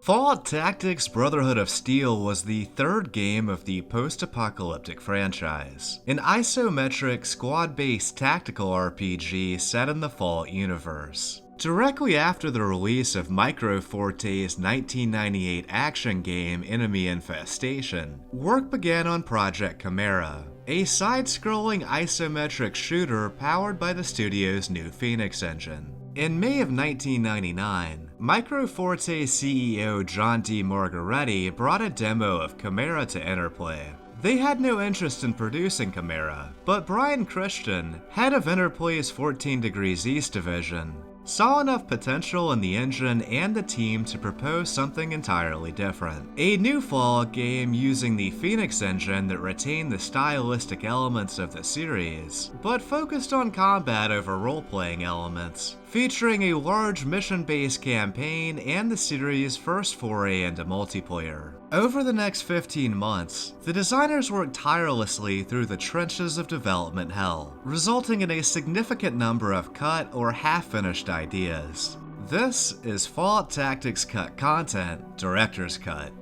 Fallout Tactics: Brotherhood of Steel was the third game of the post-apocalyptic franchise, an isometric, squad-based tactical RPG set in the Fallout universe. Directly after the release of Microforte's 1998 action game Enemy Infestation, work began on Project Chimera, a side-scrolling isometric shooter powered by the studio's new Phoenix engine. In May of 1999, Microforte CEO John D. Margaretti brought a demo of Chimera to Interplay. They had no interest in producing Chimera, but Brian Christian, head of Interplay's 14 Degrees East division, saw enough potential in the engine and the team to propose something entirely different. A new Fallout game using the Phoenix engine that retained the stylistic elements of the series, but focused on combat over role-playing elements, featuring a large mission-based campaign and the series' first foray into multiplayer. Over the next 15 months, the designers worked tirelessly through the trenches of development hell, resulting in a significant number of cut or half-finished ideas. This is Fallout Tactics Cut Content, Director's Cut.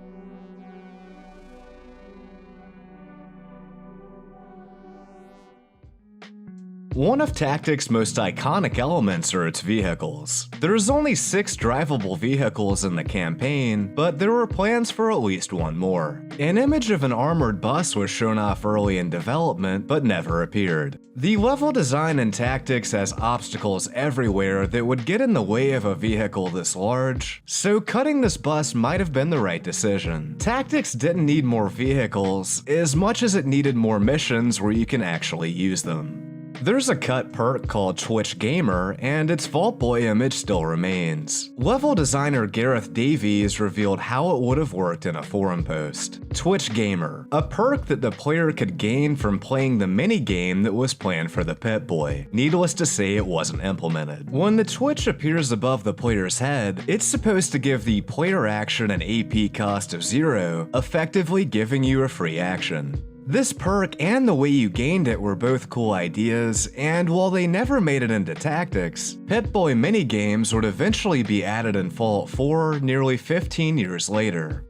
One of Tactics' most iconic elements are its vehicles. There's only 6 drivable vehicles in the campaign, but there were plans for at least one more. An image of an armored bus was shown off early in development, but never appeared. The level design in Tactics has obstacles everywhere that would get in the way of a vehicle this large, so cutting this bus might have been the right decision. Tactics didn't need more vehicles as much as it needed more missions where you can actually use them. There's a cut perk called Twitch Gamer, and its Vault Boy image still remains. Level designer Gareth Davies revealed how it would have worked in a forum post. Twitch Gamer, a perk that the player could gain from playing the mini-game that was planned for the Pip-Boy. Needless to say, it wasn't implemented. When the Twitch appears above the player's head, it's supposed to give the player action an AP cost of 0, effectively giving you a free action. This perk and the way you gained it were both cool ideas, and while they never made it into Tactics, Pip-Boy minigames would eventually be added in Fallout 4 nearly 15 years later.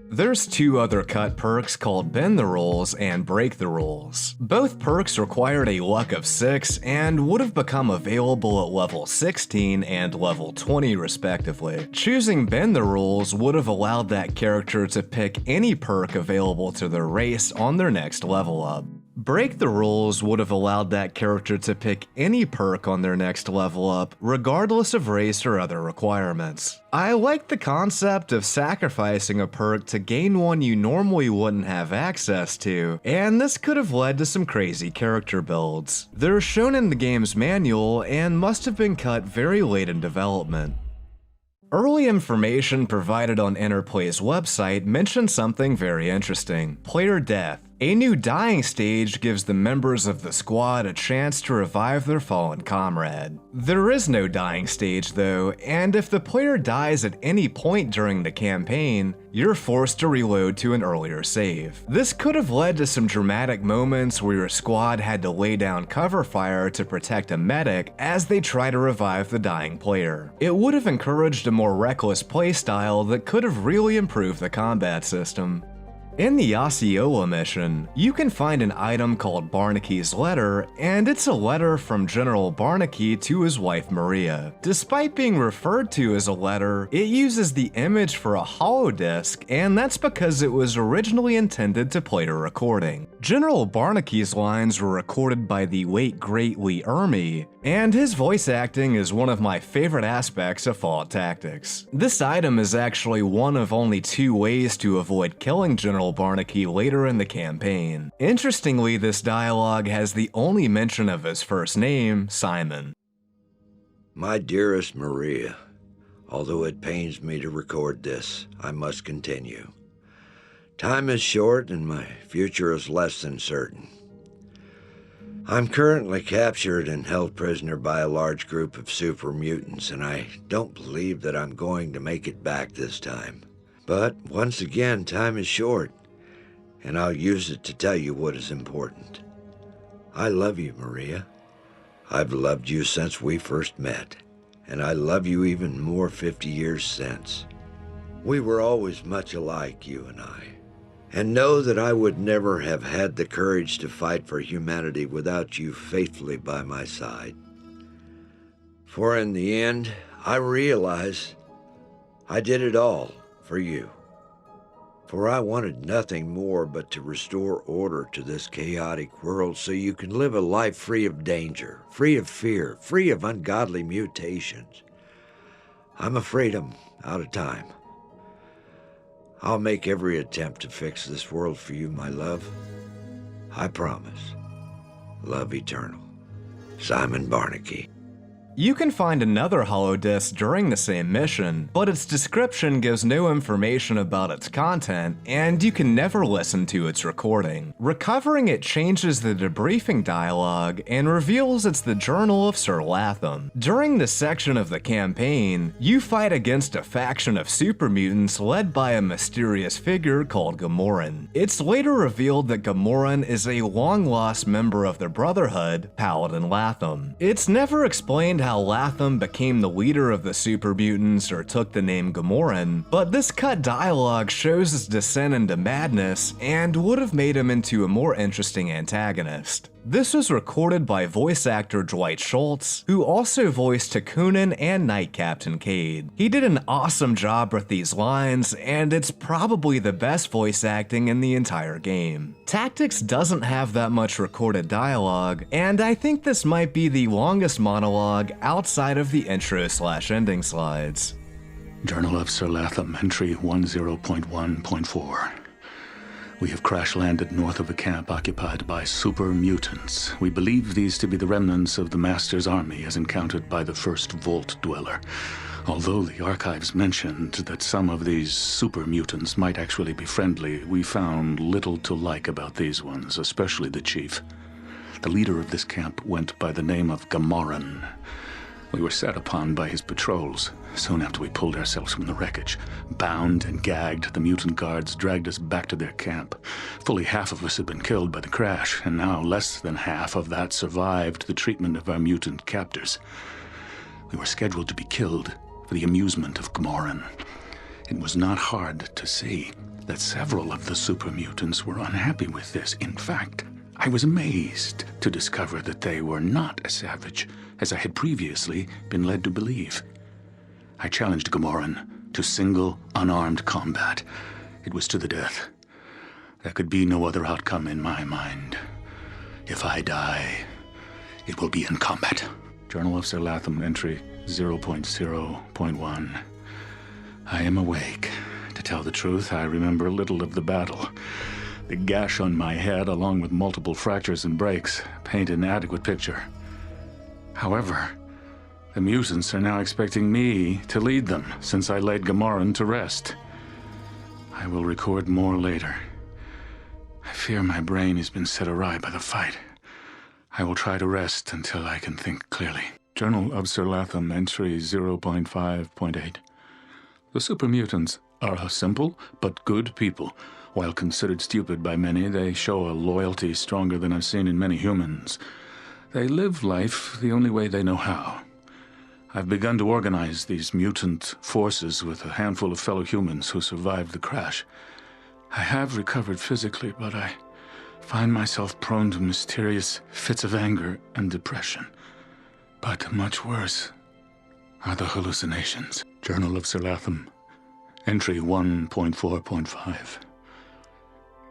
There's 2 other cut perks called Bend the Rules and Break the Rules. Both perks required a luck of 6 and would have become available at level 16 and level 20 respectively. Choosing Bend the Rules would have allowed that character to pick any perk available to their race on their next level up. Break the Rules would have allowed that character to pick any perk on their next level up, regardless of race or other requirements. I like the concept of sacrificing a perk to gain one you normally wouldn't have access to, and this could have led to some crazy character builds. They're shown in the game's manual and must have been cut very late in development. Early information provided on Interplay's website mentioned something very interesting: player death. A new dying stage gives the members of the squad a chance to revive their fallen comrade. There is no dying stage though, and if the player dies at any point during the campaign, you're forced to reload to an earlier save. This could have led to some dramatic moments where your squad had to lay down cover fire to protect a medic as they try to revive the dying player. It would have encouraged a more reckless playstyle that could have really improved the combat system. In the Osceola mission, you can find an item called Barnaky's Letter, and it's a letter from General Barnaky to his wife Maria. Despite being referred to as a letter, it uses the image for a holodisk, and that's because it was originally intended to play a recording. General Barnaky's lines were recorded by the late great Lee Ermey, and his voice acting is one of my favorite aspects of Fallout Tactics. This item is actually one of only 2 ways to avoid killing General Barnaky later in the campaign. Interestingly, this dialogue has the only mention of his first name, Simon. My dearest Maria, although it pains me to record this, I must continue. Time is short and my future is less than certain. I'm currently captured and held prisoner by a large group of super mutants, and I don't believe that I'm going to make it back this time. But once again, time is short, and I'll use it to tell you what is important. I love you, Maria. I've loved you since we first met, and I love you even more 50 years since. We were always much alike, you and I. And know that I would never have had the courage to fight for humanity without you faithfully by my side. For in the end, I realize I did it all for you. For I wanted nothing more but to restore order to this chaotic world so you can live a life free of danger, free of fear, free of ungodly mutations. I'm afraid I'm out of time. I'll make every attempt to fix this world for you, my love. I promise. Love eternal. Simon Barnaky. You can find another holodisc during the same mission, but its description gives no information about its content, and you can never listen to its recording. Recovering it changes the debriefing dialogue and reveals it's the Journal of Sir Latham. During this section of the campaign, you fight against a faction of super mutants led by a mysterious figure called Gamoran. It's later revealed that Gamoran is a long-lost member of the Brotherhood, Paladin Latham. It's never explained how Latham became the leader of the super mutants or took the name Gamoran, but this cut dialogue shows his descent into madness and would have made him into a more interesting antagonist. This was recorded by voice actor Dwight Schultz, who also voiced Hakunin and Knight Captain Cade. He did an awesome job with these lines, and it's probably the best voice acting in the entire game. Tactics doesn't have that much recorded dialogue, and I think this might be the longest monologue outside of the intro/ending slides. Journal of Sir Latham, entry 10.1.4. We have crash-landed north of a camp occupied by super mutants. We believe these to be the remnants of the Master's army as encountered by the first Vault Dweller. Although the archives mentioned that some of these super mutants might actually be friendly, we found little to like about these ones, especially the chief. The leader of this camp went by the name of Gamoran. We were set upon by his patrols. Soon after we pulled ourselves from the wreckage, bound and gagged, the mutant guards dragged us back to their camp. Fully half of us had been killed by the crash, and now less than half of that survived the treatment of our mutant captors. We were scheduled to be killed for the amusement of Gamoran. It was not hard to see that several of the super mutants were unhappy with this. In fact, I was amazed to discover that they were not as savage as I had previously been led to believe. I challenged Gamoran to single, unarmed combat. It was to the death. There could be no other outcome in my mind. If I die, it will be in combat. Journal of Sir Latham, entry 0.0.1. I am awake. To tell the truth, I remember little of the battle. The gash on my head, along with multiple fractures and breaks, paint an adequate picture. However, the mutants are now expecting me to lead them, since I laid Gamoran to rest. I will record more later. I fear my brain has been set awry by the fight. I will try to rest until I can think clearly. Journal of Sir Latham, entry 0.5.8. The super mutants are a simple but good people. While considered stupid by many, they show a loyalty stronger than I've seen in many humans. They live life the only way they know how. I've begun to organize these mutant forces with a handful of fellow humans who survived the crash. I have recovered physically, but I find myself prone to mysterious fits of anger and depression. But much worse are the hallucinations. Journal of Sir Latham, entry 1.4.5.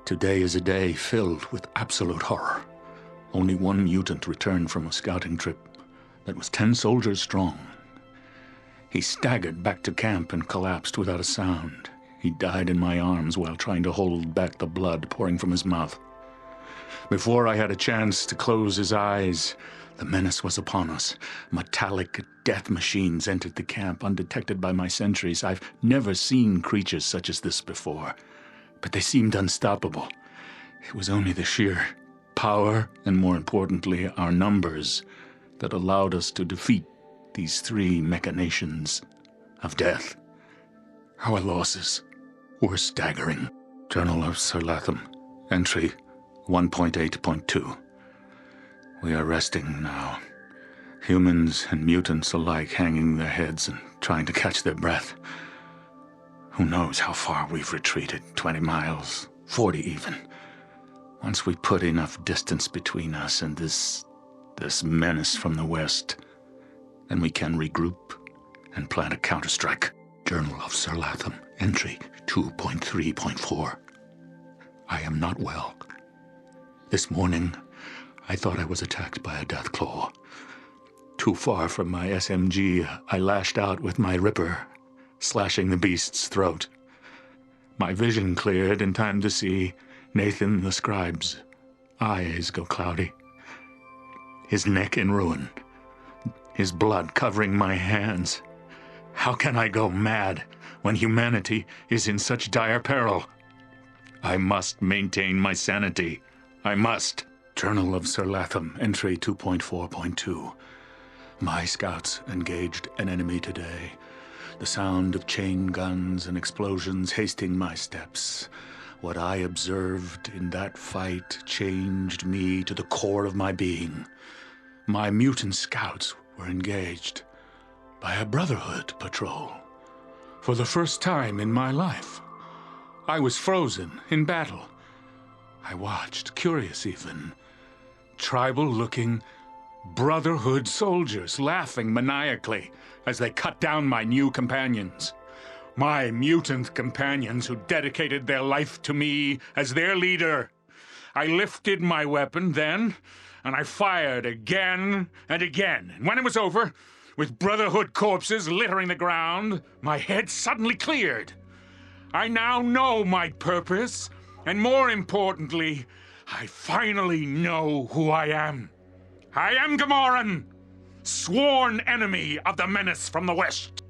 Today is a day filled with absolute horror. Only one mutant returned from a scouting trip that was 10 soldiers strong. He staggered back to camp and collapsed without a sound. He died in my arms while trying to hold back the blood pouring from his mouth. Before I had a chance to close his eyes, the menace was upon us. Metallic death machines entered the camp undetected by my sentries. I've never seen creatures such as this before, but they seemed unstoppable. It was only the sheer power, and more importantly, our numbers, that allowed us to defeat these 3 machinations of death. Our losses were staggering. Journal of Sir Latham, entry 1.8.2. We are resting now. Humans and mutants alike hanging their heads and trying to catch their breath. Who knows how far we've retreated? 20 miles, 40 even. Once we put enough distance between us and this menace from the west, then we can regroup and plan a counterstrike. Journal of Sir Latham, entry 2.3.4. I am not well. This morning, I thought I was attacked by a deathclaw. Too far from my SMG, I lashed out with my ripper, slashing the beast's throat. My vision cleared in time to see Nathan the scribe's eyes go cloudy. His neck in ruin, his blood covering my hands. How can I go mad when humanity is in such dire peril? I must maintain my sanity. I must. Journal of Sir Latham, entry 2.4.2. My scouts engaged an enemy today. The sound of chain guns and explosions hasting my steps. What I observed in that fight changed me to the core of my being. My mutant scouts were engaged by a Brotherhood patrol. For the first time in my life, I was frozen in battle. I watched, curious even, tribal-looking Brotherhood soldiers laughing maniacally as they cut down my new companions. My mutant companions who dedicated their life to me as their leader. I lifted my weapon then, and I fired again and again. And when it was over, with Brotherhood corpses littering the ground, my head suddenly cleared. I now know my purpose, and more importantly, I finally know who I am. I am Gamorrean, sworn enemy of the menace from the west.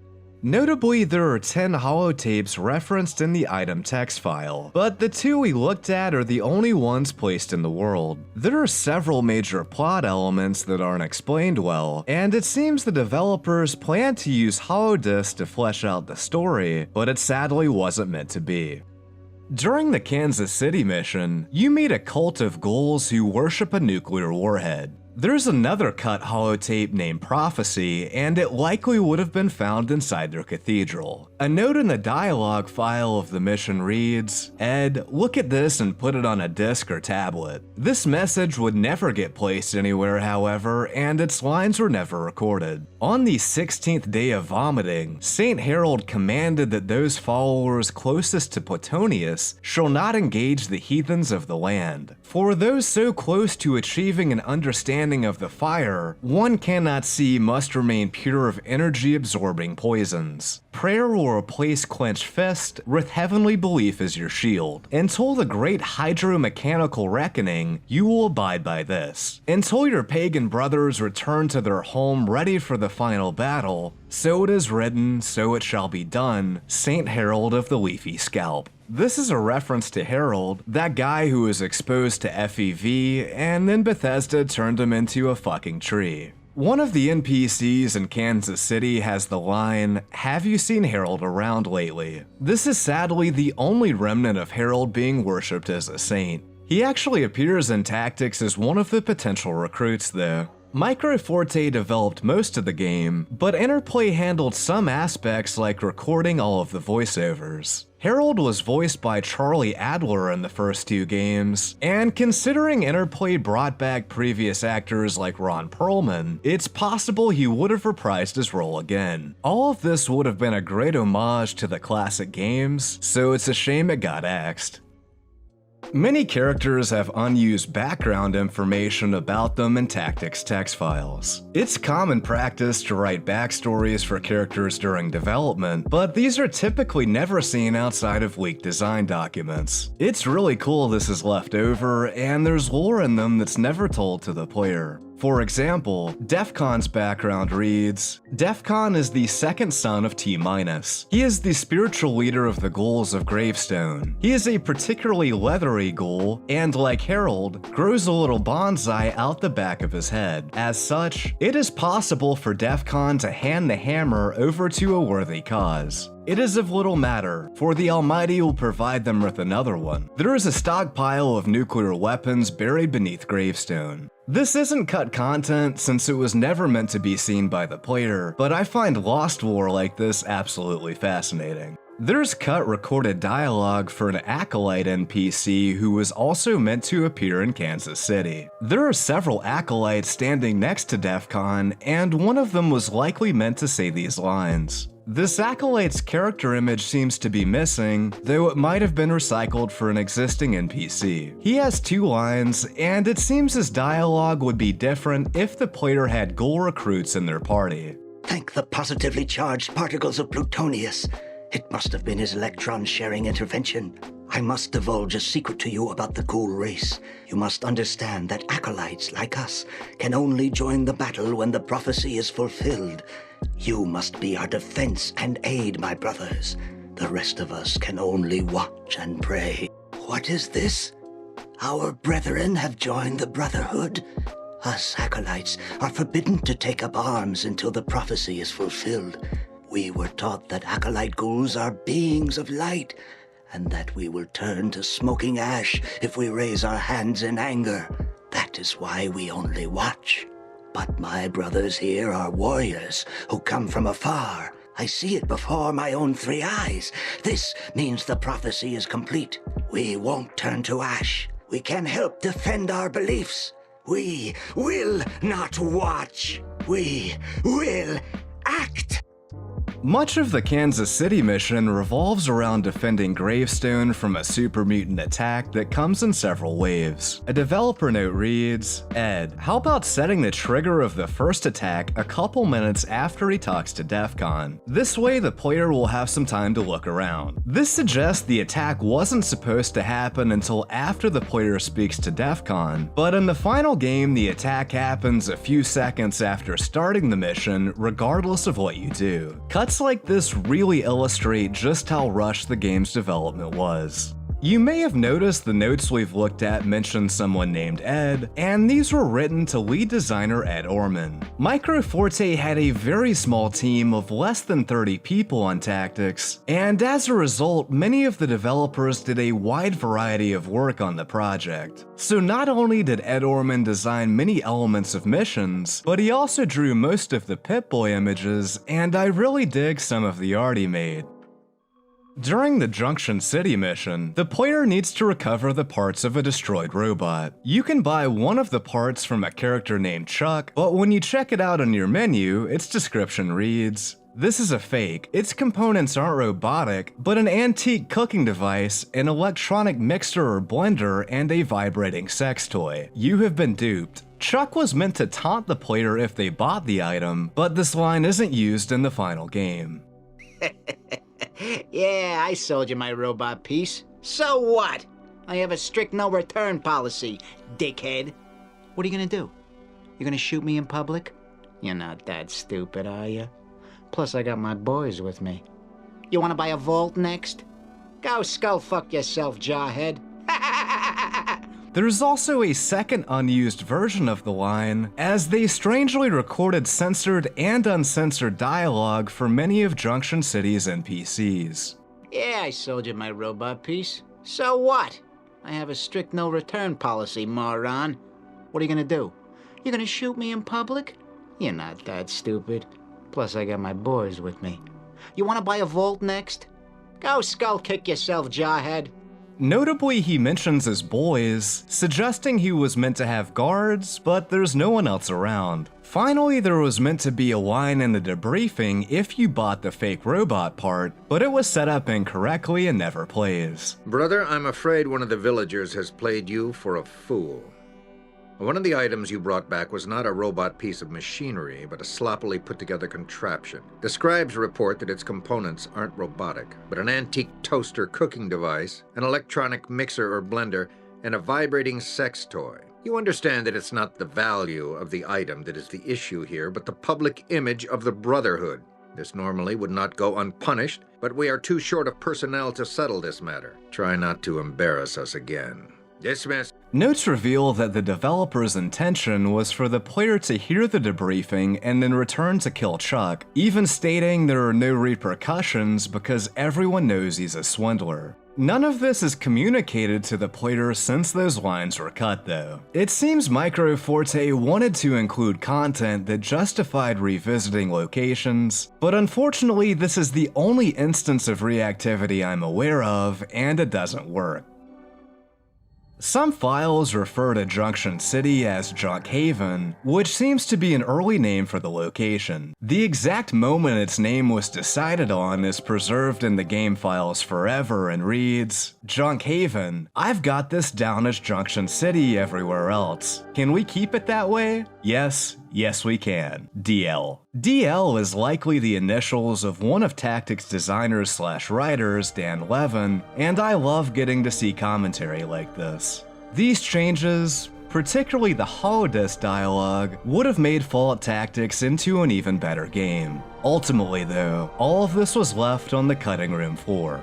Notably, there are 10 holotapes referenced in the item text file, but the 2 we looked at are the only ones placed in the world. There are several major plot elements that aren't explained well, and it seems the developers planned to use holodisks to flesh out the story, but it sadly wasn't meant to be. During the Kansas City mission, you meet a cult of ghouls who worship a nuclear warhead. There's another cut holotape named Prophecy, and it likely would have been found inside their cathedral. A note in the dialogue file of the mission reads, "Ed, look at this and put it on a disc or tablet." This message would never get placed anywhere, however, and its lines were never recorded. On the 16th day of vomiting, Saint Harold commanded that those followers closest to Platonius shall not engage the heathens of the land. For those so close to achieving an understanding of the fire, one cannot see must remain pure of energy-absorbing poisons. Prayer will replace clenched fist with heavenly belief as your shield. Until the great hydro-mechanical reckoning, you will abide by this. Until your pagan brothers return to their home ready for the final battle, so it is written, so it shall be done, Saint Harold of the Leafy Scalp. This is a reference to Harold, that guy who was exposed to FEV, and then Bethesda turned him into a fucking tree. One of the NPCs in Kansas City has the line, "Have you seen Harold around lately?" This is sadly the only remnant of Harold being worshipped as a saint. He actually appears in Tactics as one of the potential recruits though. Microforte developed most of the game, but Interplay handled some aspects like recording all of the voiceovers. Harold was voiced by Charlie Adler in the first 2 games, and considering Interplay brought back previous actors like Ron Perlman, it's possible he would have reprised his role again. All of this would have been a great homage to the classic games, so it's a shame it got axed. Many characters have unused background information about them in Tactics text files. It's common practice to write backstories for characters during development, but these are typically never seen outside of leaked design documents. It's really cool this is left over, and there's lore in them that's never told to the player. For example, Defcon's background reads, Defcon is the second son of T-. He is the spiritual leader of the ghouls of Gravestone. He is a particularly leathery ghoul, and like Harold, grows a little bonsai out the back of his head. As such, it is possible for Defcon to hand the hammer over to a worthy cause. It is of little matter, for the Almighty will provide them with another one. There is a stockpile of nuclear weapons buried beneath Gravestone. This isn't cut content since it was never meant to be seen by the player, but I find lost lore like this absolutely fascinating. There's cut recorded dialogue for an Acolyte NPC who was also meant to appear in Kansas City. There are several Acolytes standing next to DEF CON, and one of them was likely meant to say these lines. This Acolyte's character image seems to be missing, though it might have been recycled for an existing NPC. He has 2 lines, and it seems his dialogue would be different if the player had ghoul recruits in their party. Thank the positively charged particles of Plutonius. It must have been his electron-sharing intervention. I must divulge a secret to you about the ghoul race. You must understand that acolytes like us can only join the battle when the prophecy is fulfilled. You must be our defense and aid, my brothers. The rest of us can only watch and pray. What is this? Our brethren have joined the Brotherhood. Us acolytes are forbidden to take up arms until the prophecy is fulfilled. We were taught that acolyte ghouls are beings of light, and that we will turn to smoking ash if we raise our hands in anger. That is why we only watch. But my brothers here are warriors who come from afar. I see it before my own 3 eyes. This means the prophecy is complete. We won't turn to ash. We can help defend our beliefs. We will not watch. We will act. Much of the Kansas City mission revolves around defending Gravestone from a super mutant attack that comes in several waves. A developer note reads, "Ed, how about setting the trigger of the first attack a couple minutes after he talks to DEF CON? This way the player will have some time to look around." This suggests the attack wasn't supposed to happen until after the player speaks to DEF CON, but in the final game the attack happens a few seconds after starting the mission regardless of what you do. Cuts like this really illustrate just how rushed the game's development was. You may have noticed the notes we've looked at mention someone named Ed, and these were written to lead designer Ed Orman. Microforte had a very small team of less than 30 people on Tactics, and as a result, many of the developers did a wide variety of work on the project. So not only did Ed Orman design many elements of missions, but he also drew most of the Pip-Boy images, and I really dig some of the art he made. During the Junction City mission, the player needs to recover the parts of a destroyed robot. You can buy one of the parts from a character named Chuck, but when you check it out on your menu, its description reads, "This is a fake. Its components aren't robotic, but an antique cooking device, an electronic mixer or blender, and a vibrating sex toy. You have been duped." Chuck was meant to taunt the player if they bought the item, but this line isn't used in the final game. Yeah, I sold you my robot piece. So what? I have a strict no-return policy, dickhead. What are you gonna do? You gonna shoot me in public? You're not that stupid, are you? Plus, I got my boys with me. You wanna buy a vault next? Go skull fuck yourself, jawhead. There's also a second unused version of the line, as they strangely recorded censored and uncensored dialogue for many of Junction City's NPCs. Yeah, I sold you my robot piece. So what? I have a strict no-return policy, moron. What are you gonna do? You gonna shoot me in public? You're not that stupid. Plus, I got my boys with me. You wanna buy a vault next? Go skull kick yourself, jawhead. Notably, he mentions his boys, suggesting he was meant to have guards, but there's no one else around. Finally, there was meant to be a line in the debriefing if you bought the fake robot part, but it was set up incorrectly and never plays. Brother, I'm afraid one of the villagers has played you for a fool. One of the items you brought back was not a robot piece of machinery, but a sloppily put-together contraption. The scribes report that its components aren't robotic, but an antique toaster cooking device, an electronic mixer or blender, and a vibrating sex toy. You understand that it's not the value of the item that is the issue here, but the public image of the Brotherhood. This normally would not go unpunished, but we are too short of personnel to settle this matter. Try not to embarrass us again. Dismiss. Notes reveal that the developer's intention was for the player to hear the debriefing and then return to kill Chuck, even stating there are no repercussions because everyone knows he's a swindler. None of this is communicated to the player since those lines were cut though. It seems Microforte wanted to include content that justified revisiting locations, but unfortunately this is the only instance of reactivity I'm aware of, and it doesn't work. Some files refer to Junction City as Junkhaven, which seems to be an early name for the location. The exact moment its name was decided on is preserved in the game files forever and reads, Junkhaven, I've got this down as Junction City everywhere else. Can we keep it that way? Yes we can. DL. DL is likely the initials of one of Tactics designers / writers, Dan Levin, and I love getting to see commentary like this. These changes, particularly the Holodisc dialogue, would have made Fallout Tactics into an even better game. Ultimately though, all of this was left on the cutting room floor.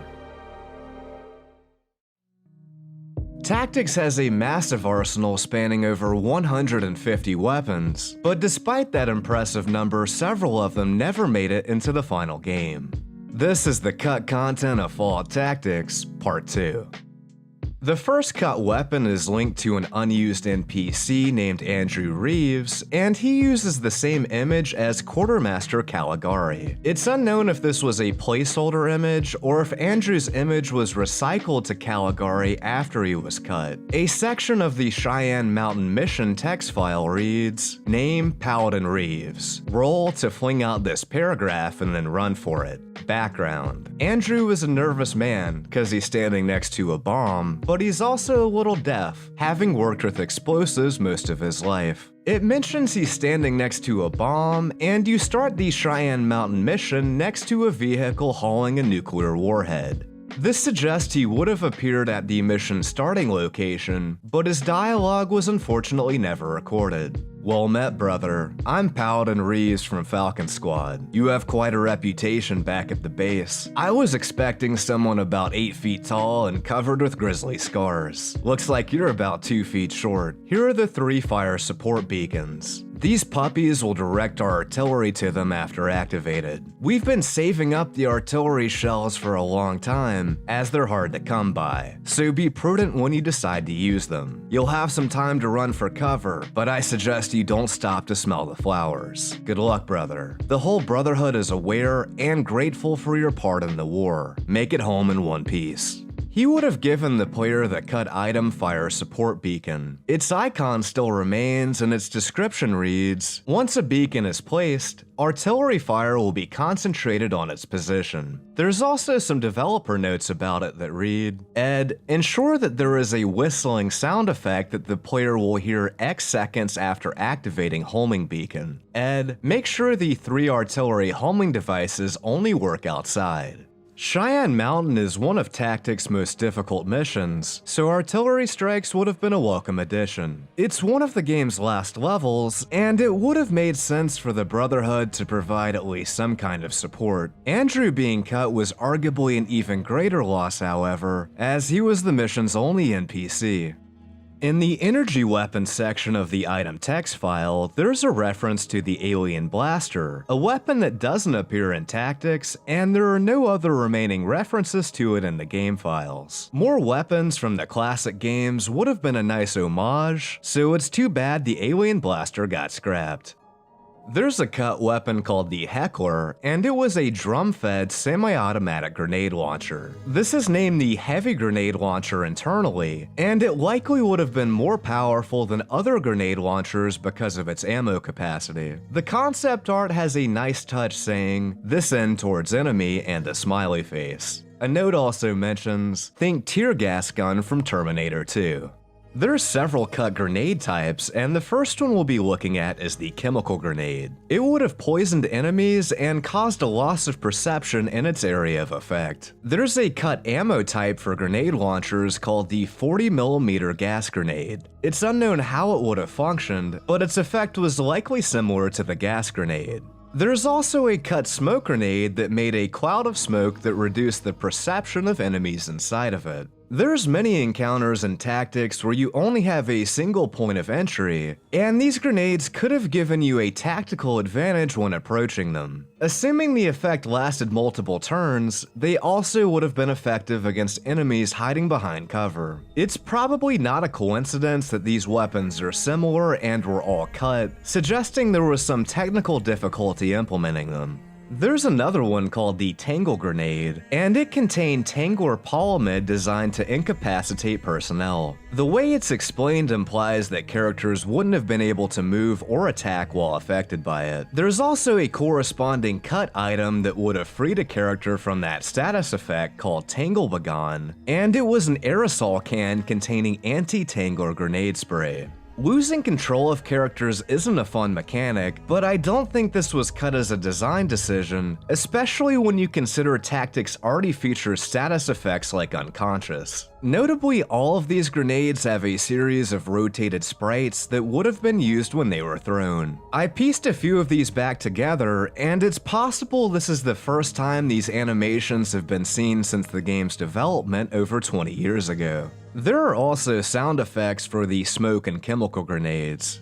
Tactics has a massive arsenal spanning over 150 weapons, but despite that impressive number, several of them never made it into the final game. This is the cut content of Fallout Tactics, Part 2. The first cut weapon is linked to an unused NPC named Andrew Reeves, and he uses the same image as Quartermaster Caligari. It's unknown if this was a placeholder image or if Andrew's image was recycled to Caligari after he was cut. A section of the Cheyenne Mountain mission text file reads, Name Paladin Reeves. Roll to fling out this paragraph and then run for it. Background. Andrew is a nervous man because he's standing next to a bomb, but he's also a little deaf, having worked with explosives most of his life. It mentions he's standing next to a bomb, and you start the Cheyenne Mountain mission next to a vehicle hauling a nuclear warhead. This suggests he would have appeared at the mission starting location, but his dialogue was unfortunately never recorded. Well met, brother. I'm Paladin Reeves from Falcon Squad. You have quite a reputation back at the base. I was expecting someone about 8 feet tall and covered with grisly scars. Looks like you're about 2 feet short. Here are the 3 fire support beacons. These puppies will direct our artillery to them after activated. We've been saving up the artillery shells for a long time, as they're hard to come by, so be prudent when you decide to use them. You'll have some time to run for cover, but I suggest you don't stop to smell the flowers. Good luck, brother. The whole Brotherhood is aware and grateful for your part in the war. Make it home in one piece. He would have given the player the cut item fire support beacon. Its icon still remains and its description reads, once a beacon is placed, artillery fire will be concentrated on its position. There's also some developer notes about it that read, Ed, ensure that there is a whistling sound effect that the player will hear X seconds after activating homing beacon. Ed, make sure the 3 artillery homing devices only work outside. Cheyenne Mountain is one of Tactics' most difficult missions, so artillery strikes would have been a welcome addition. It's one of the game's last levels, and it would have made sense for the Brotherhood to provide at least some kind of support. Andrew being cut was arguably an even greater loss, however, as he was the mission's only NPC. In the energy weapons section of the item text file, there's a reference to the Alien Blaster, a weapon that doesn't appear in Tactics, and there are no other remaining references to it in the game files. More weapons from the classic games would have been a nice homage, so it's too bad the Alien Blaster got scrapped. There's a cut weapon called the Heckler, and it was a drum-fed semi-automatic grenade launcher. This is named the Heavy Grenade Launcher internally, and it likely would have been more powerful than other grenade launchers because of its ammo capacity. The concept art has a nice touch saying, "This end towards enemy," and a smiley face. A note also mentions, think tear gas gun from Terminator 2. There are several cut grenade types, and the first one we'll be looking at is the chemical grenade. It would have poisoned enemies and caused a loss of perception in its area of effect. There's a cut ammo type for grenade launchers called the 40mm gas grenade. It's unknown how it would have functioned, but its effect was likely similar to the gas grenade. There's also a cut smoke grenade that made a cloud of smoke that reduced the perception of enemies inside of it. There's many encounters and tactics where you only have a single point of entry, and these grenades could have given you a tactical advantage when approaching them. Assuming the effect lasted multiple turns, they also would have been effective against enemies hiding behind cover. It's probably not a coincidence that these weapons are similar and were all cut, suggesting there was some technical difficulty implementing them. There's another one called the Tangle Grenade, and it contained Tangler polyamide designed to incapacitate personnel. The way it's explained implies that characters wouldn't have been able to move or attack while affected by it. There's also a corresponding cut item that would have freed a character from that status effect called Tangle Begone, and it was an aerosol can containing anti-Tangler grenade spray. Losing control of characters isn't a fun mechanic, but I don't think this was cut as a design decision, especially when you consider tactics already feature status effects like Unconscious. Notably, all of these grenades have a series of rotated sprites that would have been used when they were thrown. I pieced a few of these back together, and it's possible this is the first time these animations have been seen since the game's development over 20 years ago. There are also sound effects for the smoke and chemical grenades.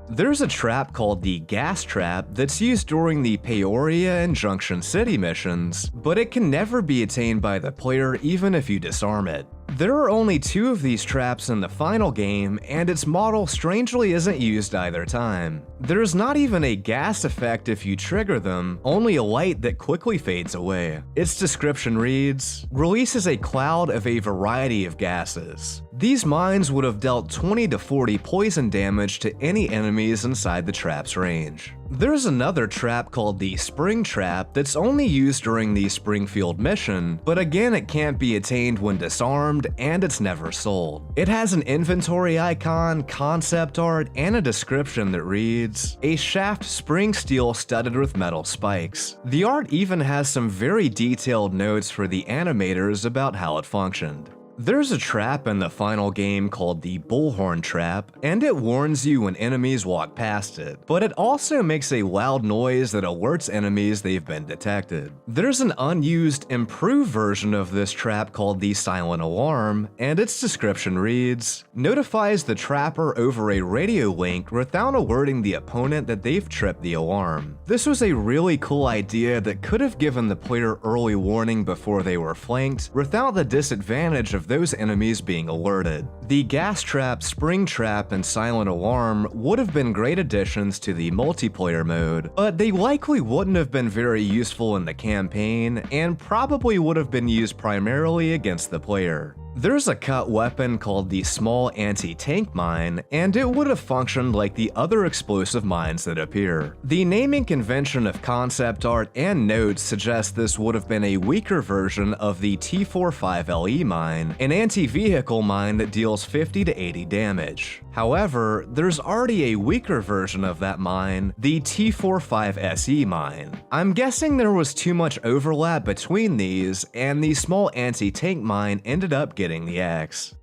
There's a trap called the Gas Trap that's used during the Peoria and Junction City missions, but it can never be attained by the player even if you disarm it. There are only 2 of these traps in the final game, and its model strangely isn't used either time. There's not even a gas effect if you trigger them, only a light that quickly fades away. Its description reads, "Releases a cloud of a variety of gases. These mines would have dealt 20 to 40 poison damage to any enemies inside the trap's range." There's another trap called the Spring Trap that's only used during the Springfield mission, but again it can't be attained when disarmed, and it's never sold. It has an inventory icon, concept art, and a description that reads, "A shaft spring steel studded with metal spikes." The art even has some very detailed notes for the animators about how it functioned. There's a trap in the final game called the Bullhorn Trap, and it warns you when enemies walk past it, but it also makes a loud noise that alerts enemies they've been detected. There's an unused, improved version of this trap called the Silent Alarm, and its description reads, "Notifies the trapper over a radio link without alerting the opponent that they've tripped the alarm." This was a really cool idea that could have given the player early warning before they were flanked, without the disadvantage of those enemies being alerted. The Gas Trap, Spring Trap, and Silent Alarm would have been great additions to the multiplayer mode, but they likely wouldn't have been very useful in the campaign, and probably would have been used primarily against the player. There's a cut weapon called the Small Anti-Tank Mine, and it would have functioned like the other explosive mines that appear. The naming convention of concept art and notes suggests this would have been a weaker version of the T45LE mine, an anti-vehicle mine that deals 50 to 80 damage. However, there's already a weaker version of that mine, the T45SE mine. I'm guessing there was too much overlap between these, and the Small Anti-Tank Mine ended up getting the axe.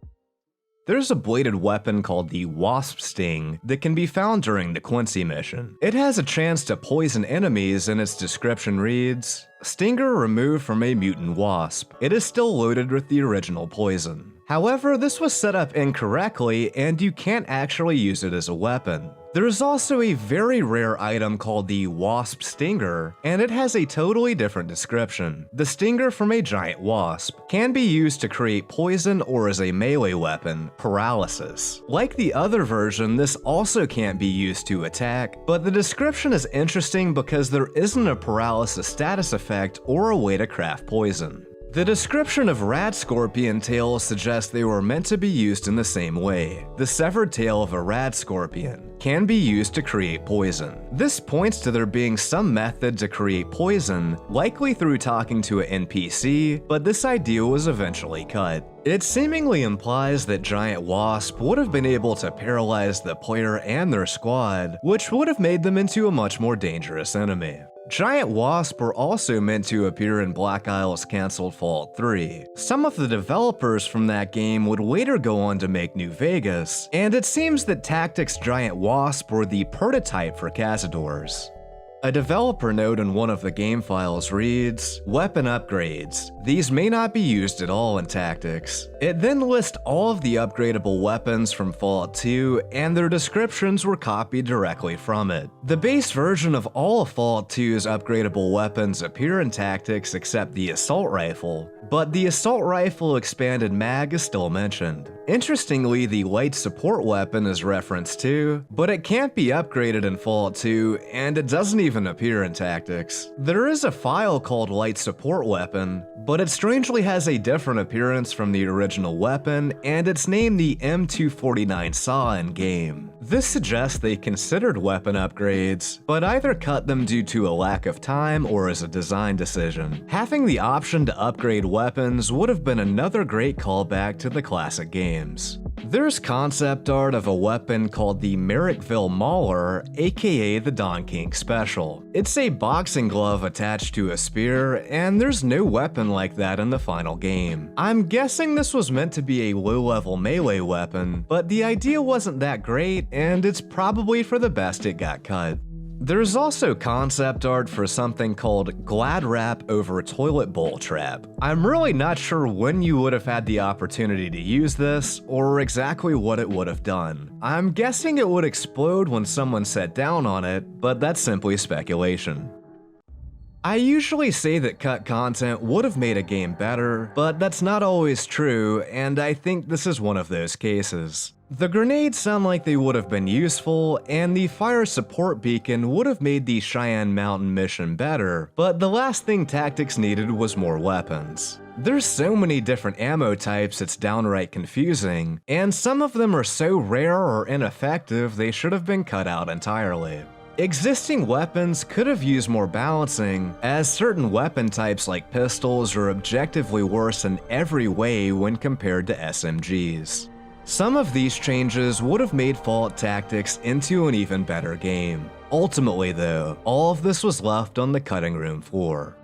There's a bladed weapon called the Wasp Sting that can be found during the Quincy mission. It has a chance to poison enemies, and its description reads, "Stinger removed from a mutant wasp. It is still loaded with the original poison." However, this was set up incorrectly, and you can't actually use it as a weapon. There is also a very rare item called the Wasp Stinger, and it has a totally different description. The stinger from a giant wasp can be used to create poison or as a melee weapon, paralysis. Like the other version, this also can't be used to attack, but the description is interesting because there isn't a paralysis status effect or a way to craft poison. The description of rat scorpion tails suggests they were meant to be used in the same way. The severed tail of a rat scorpion can be used to create poison. This points to there being some method to create poison, likely through talking to an NPC, but this idea was eventually cut. It seemingly implies that Giant Wasp would have been able to paralyze the player and their squad, which would have made them into a much more dangerous enemy. Giant Wasp were also meant to appear in Black Isle's canceled Fallout 3. Some of the developers from that game would later go on to make New Vegas, and it seems that Tactics Giant Wasp were the prototype for Cazadors. A developer note in one of the game files reads, "Weapon upgrades. These may not be used at all in Tactics." It then lists all of the upgradable weapons from Fallout 2, and their descriptions were copied directly from it. The base version of all of Fallout 2's upgradable weapons appear in Tactics except the assault rifle, but the assault rifle expanded mag is still mentioned. Interestingly, the light support weapon is referenced too, but it can't be upgraded in Fallout 2, and it doesn't even appear in Tactics. There is a file called Light Support Weapon, but it strangely has a different appearance from the original weapon, and it's named the M249 SAW in game. This suggests they considered weapon upgrades, but either cut them due to a lack of time or as a design decision. Having the option to upgrade weapons would have been another great callback to the classic games. There's concept art of a weapon called the Merrickville Mauler, aka the Don King Special. It's a boxing glove attached to a spear, and there's no weapon like that in the final game. I'm guessing this was meant to be a low-level melee weapon, but the idea wasn't that great, and it's probably for the best it got cut. There's also concept art for something called Glad Wrap over Toilet Bowl Trap. I'm really not sure when you would have had the opportunity to use this, or exactly what it would have done. I'm guessing it would explode when someone sat down on it, but that's simply speculation. I usually say that cut content would have made a game better, but that's not always true, and I think this is one of those cases. The grenades sound like they would have been useful, and the fire support beacon would have made the Cheyenne Mountain mission better, but the last thing Tactics needed was more weapons. There's so many different ammo types it's downright confusing, and some of them are so rare or ineffective they should have been cut out entirely. Existing weapons could have used more balancing, as certain weapon types like pistols are objectively worse in every way when compared to SMGs. Some of these changes would have made Fallout Tactics into an even better game. Ultimately though, all of this was left on the cutting room floor.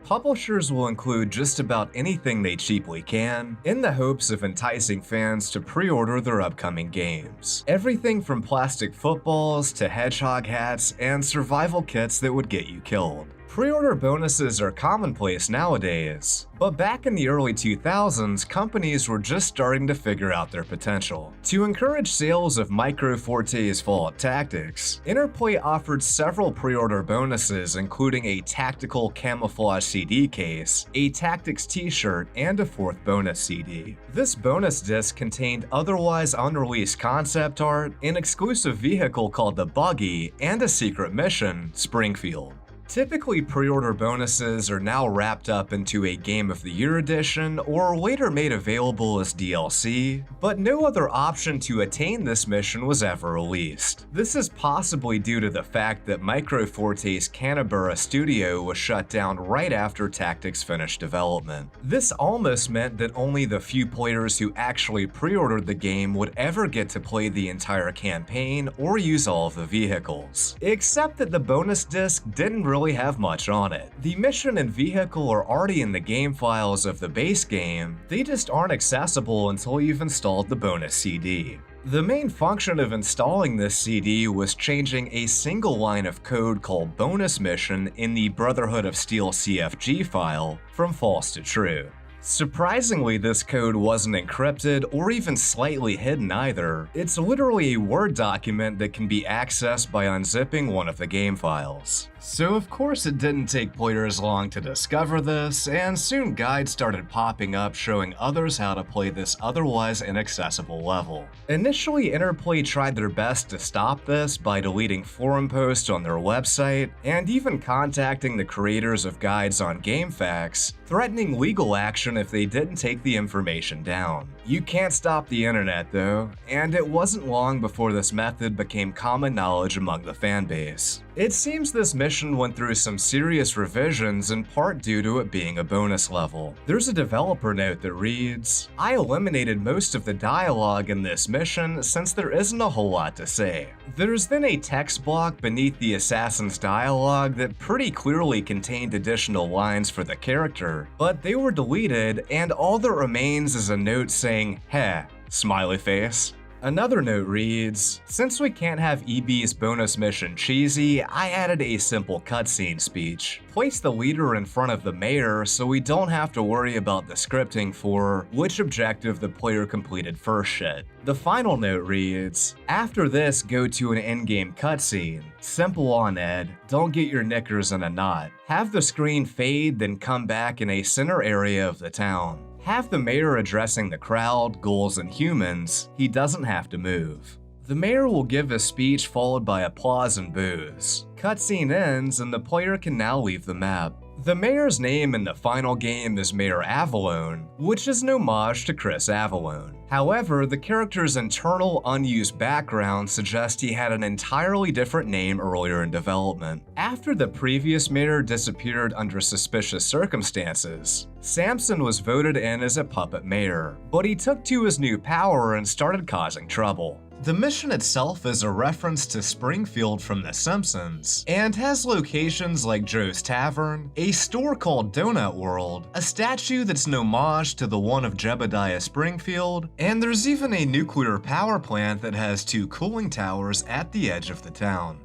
Publishers will include just about anything they cheaply can, in the hopes of enticing fans to pre-order their upcoming games. Everything from plastic footballs to hedgehog hats and survival kits that would get you killed. Pre-order bonuses are commonplace nowadays, but back in the early 2000s, companies were just starting to figure out their potential. To encourage sales of Micro Forte's Fallout Tactics, Interplay offered several pre-order bonuses, including a tactical camouflage CD case, a Tactics t-shirt, and a fourth bonus CD. This bonus disc contained otherwise unreleased concept art, an exclusive vehicle called the Buggy, and a secret mission, Springfield. Typically, pre-order bonuses are now wrapped up into a Game of the Year edition or later made available as DLC, but no other option to attain this mission was ever released. This is possibly due to the fact that Micro Forte's Canberra studio was shut down right after Tactics finished development. This almost meant that only the few players who actually pre-ordered the game would ever get to play the entire campaign or use all of the vehicles. Except that the bonus disc didn't really have much on it. The mission and vehicle are already in the game files of the base game, they just aren't accessible until you've installed the bonus CD. The main function of installing this CD was changing a single line of code called Bonus Mission in the Brotherhood of Steel CFG file from false to true. Surprisingly, this code wasn't encrypted or even slightly hidden either. It's literally a Word document that can be accessed by unzipping one of the game files. So of course it didn't take players long to discover this, and soon guides started popping up showing others how to play this otherwise inaccessible level. Initially, Interplay tried their best to stop this by deleting forum posts on their website, and even contacting the creators of guides on GameFAQs, threatening legal action if they didn't take the information down. You can't stop the internet though, and it wasn't long before this method became common knowledge among the fanbase. It seems this mission went through some serious revisions in part due to it being a bonus level. There's a developer note that reads, "I eliminated most of the dialogue in this mission since there isn't a whole lot to say. There's then a text block beneath the assassin's dialogue that pretty clearly contained additional lines for the character, but they were deleted and all that remains is a note saying, 'Heh,' smiley face." Another note reads, "Since we can't have EB's bonus mission cheesy, I added a simple cutscene speech. Place the leader in front of the mayor so we don't have to worry about the scripting for which objective the player completed first shit." The final note reads, "After this, go to an in-game cutscene. Simple on Ed, don't get your knickers in a knot. Have the screen fade, then come back in a center area of the town. Have the mayor addressing the crowd, ghouls, and humans. He doesn't have to move. The mayor will give a speech followed by applause and boos. Cutscene ends and the player can now leave the map. The mayor's name in the final game is Mayor Avallone, which is an homage to Chris Avallone. However, the character's internal unused background suggests he had an entirely different name earlier in development. After the previous mayor disappeared under suspicious circumstances, Samson was voted in as a puppet mayor, but he took to his new power and started causing trouble. The mission itself is a reference to Springfield from The Simpsons, and has locations like Joe's Tavern, a store called Donut World, a statue that's an homage to the one of Jebediah Springfield, and there's even a nuclear power plant that has 2 cooling towers at the edge of the town.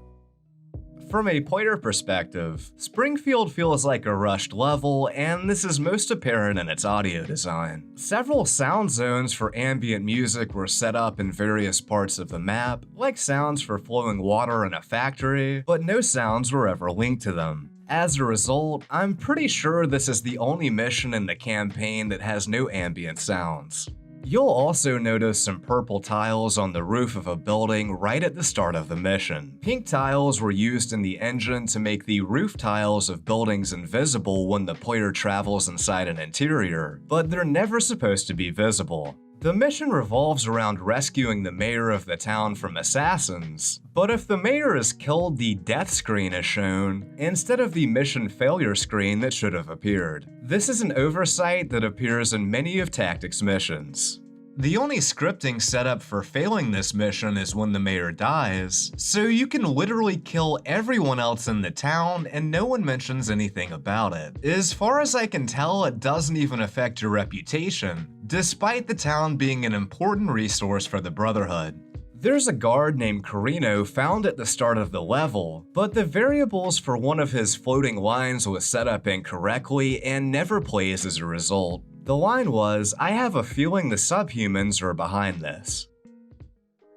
From a player perspective, Springfield feels like a rushed level, and this is most apparent in its audio design. Several sound zones for ambient music were set up in various parts of the map, like sounds for flowing water in a factory, but no sounds were ever linked to them. As a result, I'm pretty sure this is the only mission in the campaign that has no ambient sounds. You'll also notice some purple tiles on the roof of a building right at the start of the mission. Pink tiles were used in the engine to make the roof tiles of buildings invisible when the player travels inside an interior, but they're never supposed to be visible. The mission revolves around rescuing the mayor of the town from assassins, but if the mayor is killed, the death screen is shown instead of the mission failure screen that should have appeared. This is an oversight that appears in many of Tactics' missions. The only scripting set up for failing this mission is when the mayor dies, so you can literally kill everyone else in the town and no one mentions anything about it. As far as I can tell, it doesn't even affect your reputation, despite the town being an important resource for the Brotherhood. There's a guard named Carino found at the start of the level, but the variables for one of his floating lines was set up incorrectly and never plays as a result. The line was, "I have a feeling the subhumans are behind this."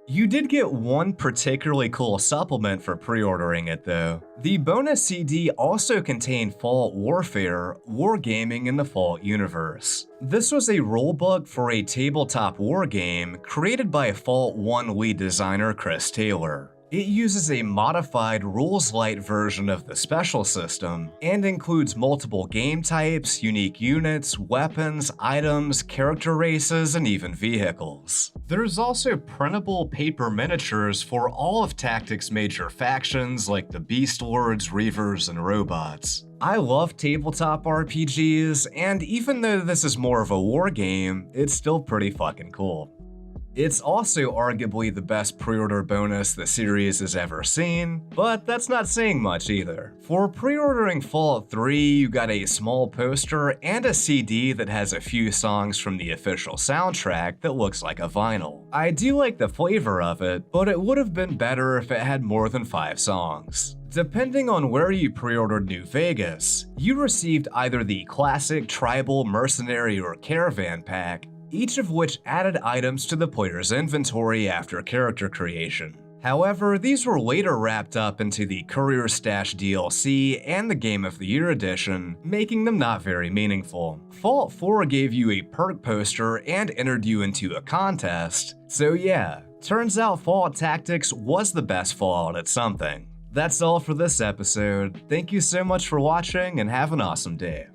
You did get one particularly cool supplement for pre-ordering it though. The bonus CD also contained Fallout Warfare, Wargaming in the Fallout universe. This was a rulebook for a tabletop war game created by Fallout 1 lead designer Chris Taylor. It uses a modified rules-light version of the special system, and includes multiple game types, unique units, weapons, items, character races, and even vehicles. There's also printable paper miniatures for all of Tactics' major factions like the Beast Lords, Reavers, and Robots. I love tabletop RPGs, and even though this is more of a war game, it's still pretty fucking cool. It's also arguably the best pre-order bonus the series has ever seen, but that's not saying much either. For pre-ordering Fallout 3, you got a small poster and a CD that has a few songs from the official soundtrack that looks like a vinyl. I do like the flavor of it, but it would have been better if it had more than 5 songs. Depending on where you pre-ordered New Vegas, you received either the classic, tribal, mercenary, or caravan pack, each of which added items to the player's inventory after character creation. However, these were later wrapped up into the Courier Stash DLC and the Game of the Year edition, making them not very meaningful. Fallout 4 gave you a perk poster and entered you into a contest, so yeah, turns out Fallout Tactics was the best Fallout at something. That's all for this episode. Thank you so much for watching and have an awesome day.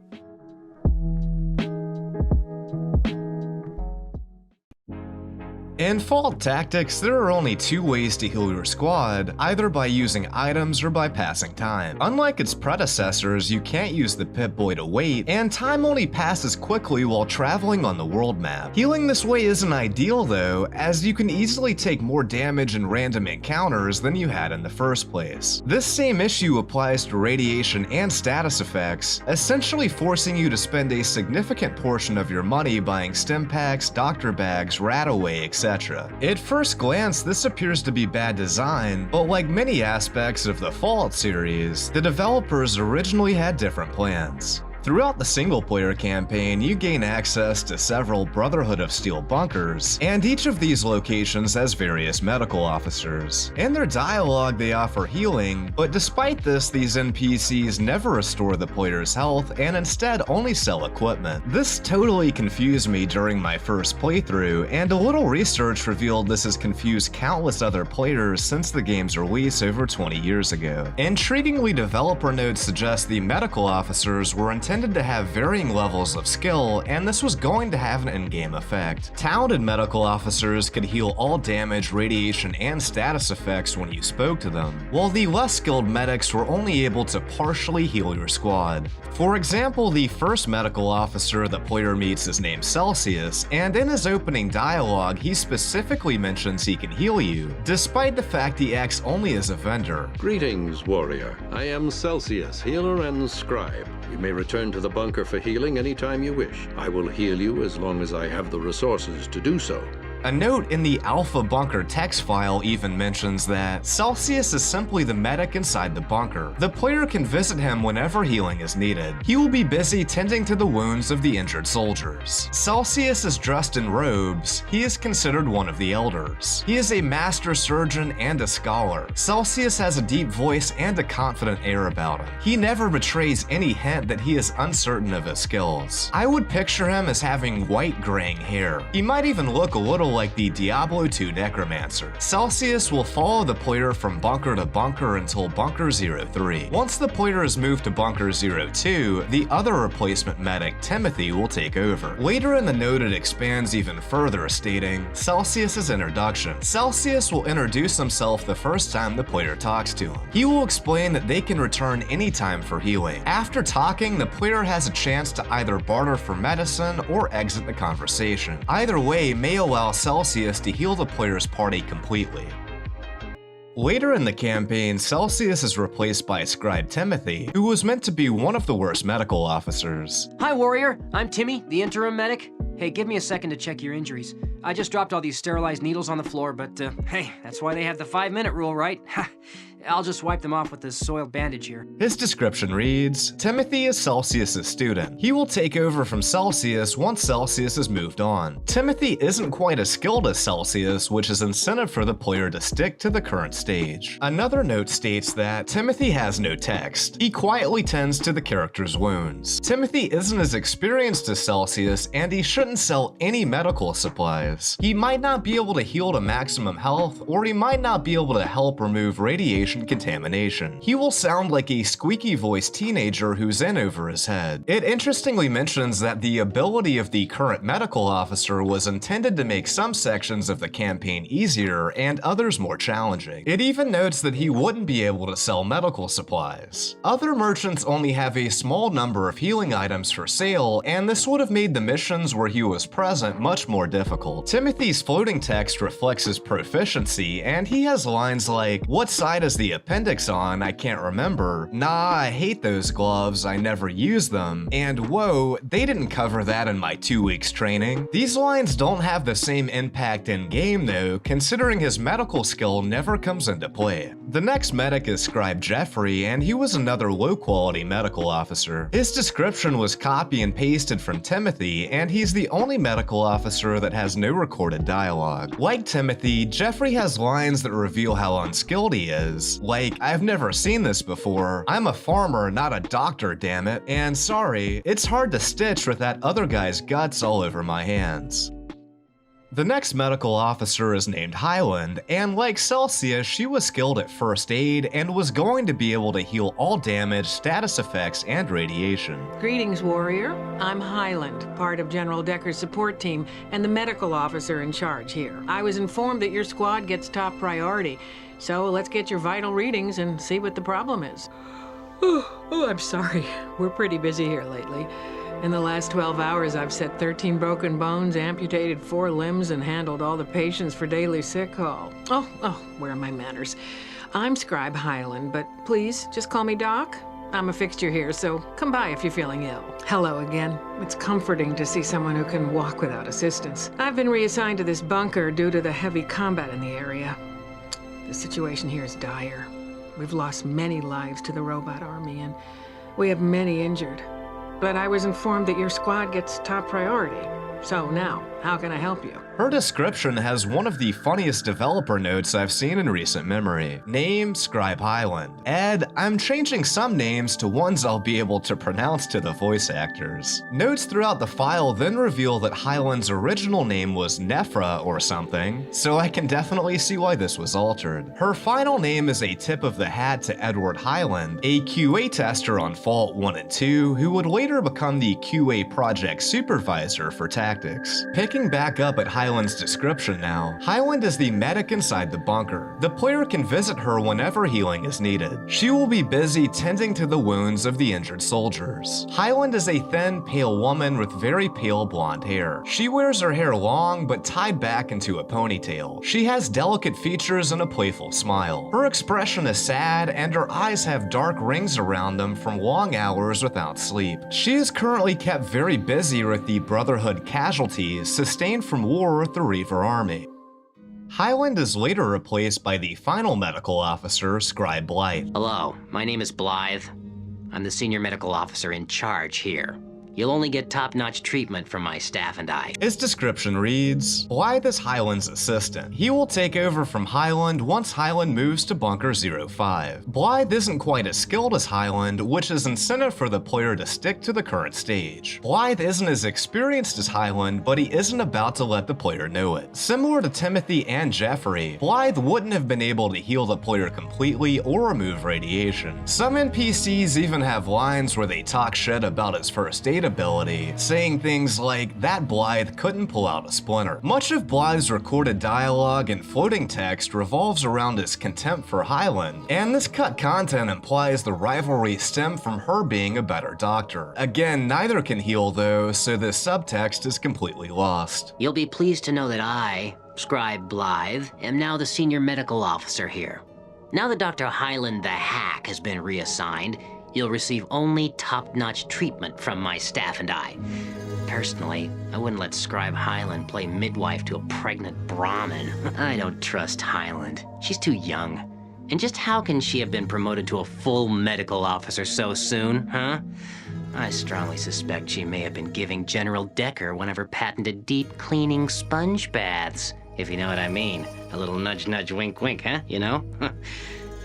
In Fault Tactics, there are only two ways to heal your squad, either by using items or by passing time. Unlike its predecessors, you can't use the Pip-Boy to wait, and time only passes quickly while traveling on the world map. Healing this way isn't ideal though, as you can easily take more damage in random encounters than you had in the first place. This same issue applies to radiation and status effects, essentially forcing you to spend a significant portion of your money buying stim packs, doctor bags, RadAway, etc. At first glance, this appears to be bad design, but like many aspects of the Fallout series, the developers originally had different plans. Throughout the single-player campaign, you gain access to several Brotherhood of Steel bunkers, and each of these locations has various medical officers. In their dialogue, they offer healing, but despite this, these NPCs never restore the player's health and instead only sell equipment. This totally confused me during my first playthrough, and a little research revealed this has confused countless other players since the game's release over 20 years ago. Intriguingly, developer notes suggest the medical officers were intended to have varying levels of skill, and this was going to have an in-game effect. Talented medical officers could heal all damage, radiation, and status effects when you spoke to them, while the less skilled medics were only able to partially heal your squad. For example, the first medical officer the player meets is named Celsius, and in his opening dialogue, he specifically mentions he can heal you, despite the fact he acts only as a vendor. Greetings, warrior. I am Celsius, healer and scribe. You may return to the bunker for healing anytime you wish. I will heal you as long as I have the resources to do so. A note in the Alpha Bunker text file even mentions that Celsius is simply the medic inside the bunker. The player can visit him whenever healing is needed. He will be busy tending to the wounds of the injured soldiers. Celsius is dressed in robes. He is considered one of the elders. He is a master surgeon and a scholar. Celsius has a deep voice and a confident air about him. He never betrays any hint that he is uncertain of his skills. I would picture him as having white graying hair. He might even look a little like the Diablo 2 Necromancer. Celsius will follow the player from bunker to bunker until Bunker 03. Once the player is moved to Bunker 02, the other replacement medic, Timothy, will take over. Later in the note it expands even further, stating, Celsius's introduction. Celsius will introduce himself the first time the player talks to him. He will explain that they can return anytime for healing. After talking, the player has a chance to either barter for medicine or exit the conversation. Either way may allow Celsius to heal the player's party completely. Later in the campaign, Celsius is replaced by Scribe Timothy, who was meant to be one of the worst medical officers. Hi, Warrior. I'm Timmy, the interim medic. Hey, give me a second to check your injuries. I just dropped all these sterilized needles on the floor, but hey, that's why they have the 5-minute rule, right? I'll just wipe them off with this soiled bandage here. His description reads, Timothy is Celsius' student. He will take over from Celsius once Celsius has moved on. Timothy isn't quite as skilled as Celsius, which is incentive for the player to stick to the current stage. Another note states that Timothy has no text. He quietly tends to the character's wounds. Timothy isn't as experienced as Celsius, and he shouldn't sell any medical supplies. He might not be able to heal to maximum health, or he might not be able to help remove radiation contamination. He will sound like a squeaky-voiced teenager who's in over his head. It interestingly mentions that the ability of the current medical officer was intended to make some sections of the campaign easier and others more challenging. It even notes that he wouldn't be able to sell medical supplies. Other merchants only have a small number of healing items for sale, and this would have made the missions where he was present much more difficult. Timothy's floating text reflects his proficiency, and he has lines like, "What side is the appendix on? I can't remember. Nah, I hate those gloves. I never use them." And whoa, they didn't cover that in my 2 weeks training. These lines don't have the same impact in game though, considering his medical skill never comes into play. The next medic is Scribe Jeffrey, and he was another low-quality medical officer. His description was copy and pasted from Timothy, and he's the only medical officer that has no recorded dialogue. Like Timothy, Jeffrey has lines that reveal how unskilled he is. Like, "I've never seen this before. I'm a farmer, not a doctor, damn it. And sorry, it's hard to stitch with that other guy's guts all over my hands." The next medical officer is named Highland, and like Celsius, she was skilled at first aid and was going to be able to heal all damage, status effects, and radiation. Greetings, warrior. I'm Highland, part of General Decker's support team and the medical officer in charge here. I was informed that your squad gets top priority, so let's get your vital readings and see what the problem is. Oh, I'm sorry. We're pretty busy here lately. In the last 12 hours, I've set 13 broken bones, amputated 4 limbs, and handled all the patients for daily sick call. Oh, where are my manners? I'm Scribe Highland, but please, just call me Doc. I'm a fixture here, so come by if you're feeling ill. Hello again. It's comforting to see someone who can walk without assistance. I've been reassigned to this bunker due to the heavy combat in the area. The situation here is dire. We've lost many lives to the robot army, and we have many injured. But I was informed that your squad gets top priority. So now, how can I help you? Her description has one of the funniest developer notes I've seen in recent memory. Name, Scribe Highland. Ed, I'm changing some names to ones I'll be able to pronounce to the voice actors. Notes throughout the file then reveal that Highland's original name was Nephra or something, so I can definitely see why this was altered. Her final name is a tip of the hat to Edward Highland, a QA tester on Fallout 1 and 2, who would later become the QA project supervisor for Tactics. Picking back up at Highland's description now, Highland is the medic inside the bunker. The player can visit her whenever healing is needed. She will be busy tending to the wounds of the injured soldiers. Highland is a thin, pale woman with very pale blonde hair. She wears her hair long but tied back into a ponytail. She has delicate features and a playful smile. Her expression is sad and her eyes have dark rings around them from long hours without sleep. She is currently kept very busy with the Brotherhood casualties sustained from war with the Reaver Army. Highland is later replaced by the final medical officer, Scribe Blythe. Hello, my name is Blythe. I'm the senior medical officer in charge here. You'll only get top-notch treatment from my staff and I. His description reads, Blythe is Highland's assistant. He will take over from Highland once Highland moves to Bunker 05. Blythe isn't quite as skilled as Highland, which is incentive for the player to stick to the current stage. Blythe isn't as experienced as Highland, but he isn't about to let the player know it. Similar to Timothy and Jeffrey, Blythe wouldn't have been able to heal the player completely or remove radiation. Some NPCs even have lines where they talk shit about his first aid ability, saying things like that Blythe couldn't pull out a splinter. Much of Blythe's recorded dialogue and floating text revolves around his contempt for Highland, and this cut content implies the rivalry stemmed from her being a better doctor. Again, neither can heal though, so this subtext is completely lost. You'll be pleased to know that I, Scribe Blythe, am now the senior medical officer here. Now that Dr. Highland the Hack has been reassigned, you'll receive only top-notch treatment from my staff and I. Personally, I wouldn't let Scribe Highland play midwife to a pregnant Brahmin. I don't trust Highland. She's too young. And just how can she have been promoted to a full medical officer so soon, huh? I strongly suspect she may have been giving General Decker one of her patented deep-cleaning sponge baths, if you know what I mean. A little nudge-nudge wink-wink, huh? You know?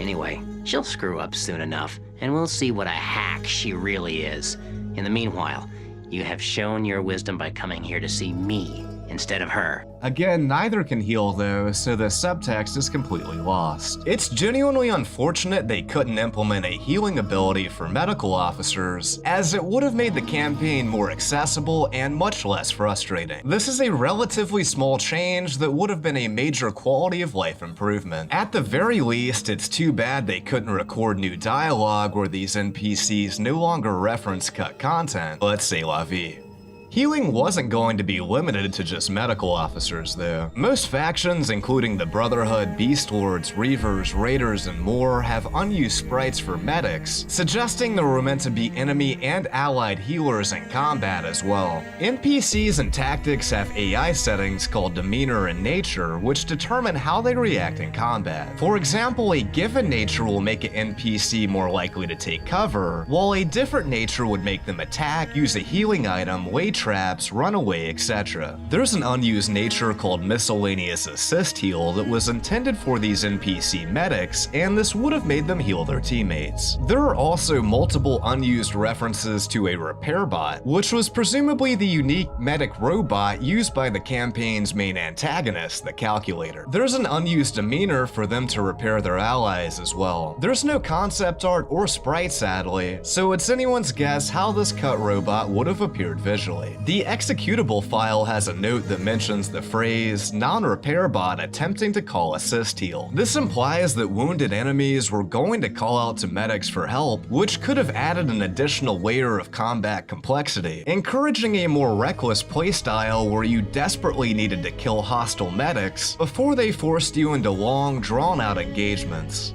Anyway, she'll screw up soon enough, and we'll see what a hack she really is. In the meanwhile, you have shown your wisdom by coming here to see me instead of her. Again, neither can heal though, so the subtext is completely lost. It's genuinely unfortunate they couldn't implement a healing ability for medical officers, as it would have made the campaign more accessible and much less frustrating. This is a relatively small change that would have been a major quality of life improvement. At the very least, it's too bad they couldn't record new dialogue where these NPCs no longer reference cut content, but c'est la vie. Healing wasn't going to be limited to just medical officers, though. Most factions, including the Brotherhood, Beast Lords, Reavers, Raiders, and more, have unused sprites for medics, suggesting there were meant to be enemy and allied healers in combat as well. NPCs and Tactics have AI settings called Demeanor and Nature, which determine how they react in combat. For example, a given nature will make an NPC more likely to take cover, while a different nature would make them attack, use a healing item, lay traps, run away, etc. There's an unused nature called Miscellaneous Assist Heal that was intended for these NPC medics, and this would have made them heal their teammates. There are also multiple unused references to a repair bot, which was presumably the unique medic robot used by the campaign's main antagonist, the Calculator. There's an unused demeanor for them to repair their allies as well. There's no concept art or sprite sadly, so it's anyone's guess how this cut robot would have appeared visually. The executable file has a note that mentions the phrase non-repair bot attempting to call assist heal. This implies that wounded enemies were going to call out to medics for help, which could have added an additional layer of combat complexity, encouraging a more reckless playstyle where you desperately needed to kill hostile medics before they forced you into long, drawn-out engagements.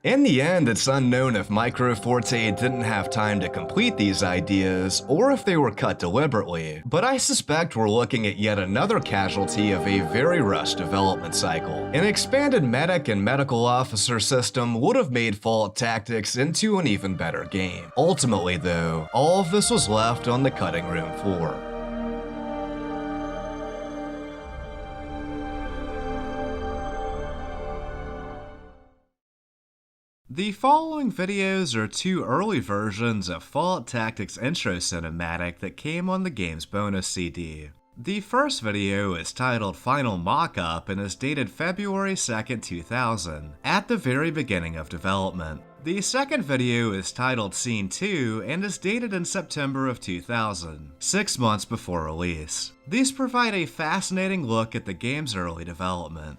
In the end, it's unknown if Microforte didn't have time to complete these ideas, or if they were cut deliberately, but I suspect we're looking at yet another casualty of a very rushed development cycle. An expanded medic and medical officer system would have made Fault Tactics into an even better game. Ultimately though, all of this was left on the cutting room floor. The following videos are two early versions of Fault Tactics intro cinematic that came on the game's bonus CD. The first video is titled Final Mockup and is dated February 2nd, 2000, at the very beginning of development. The second video is titled Scene 2 and is dated in September of 2000, 6 months before release. These provide a fascinating look at the game's early development.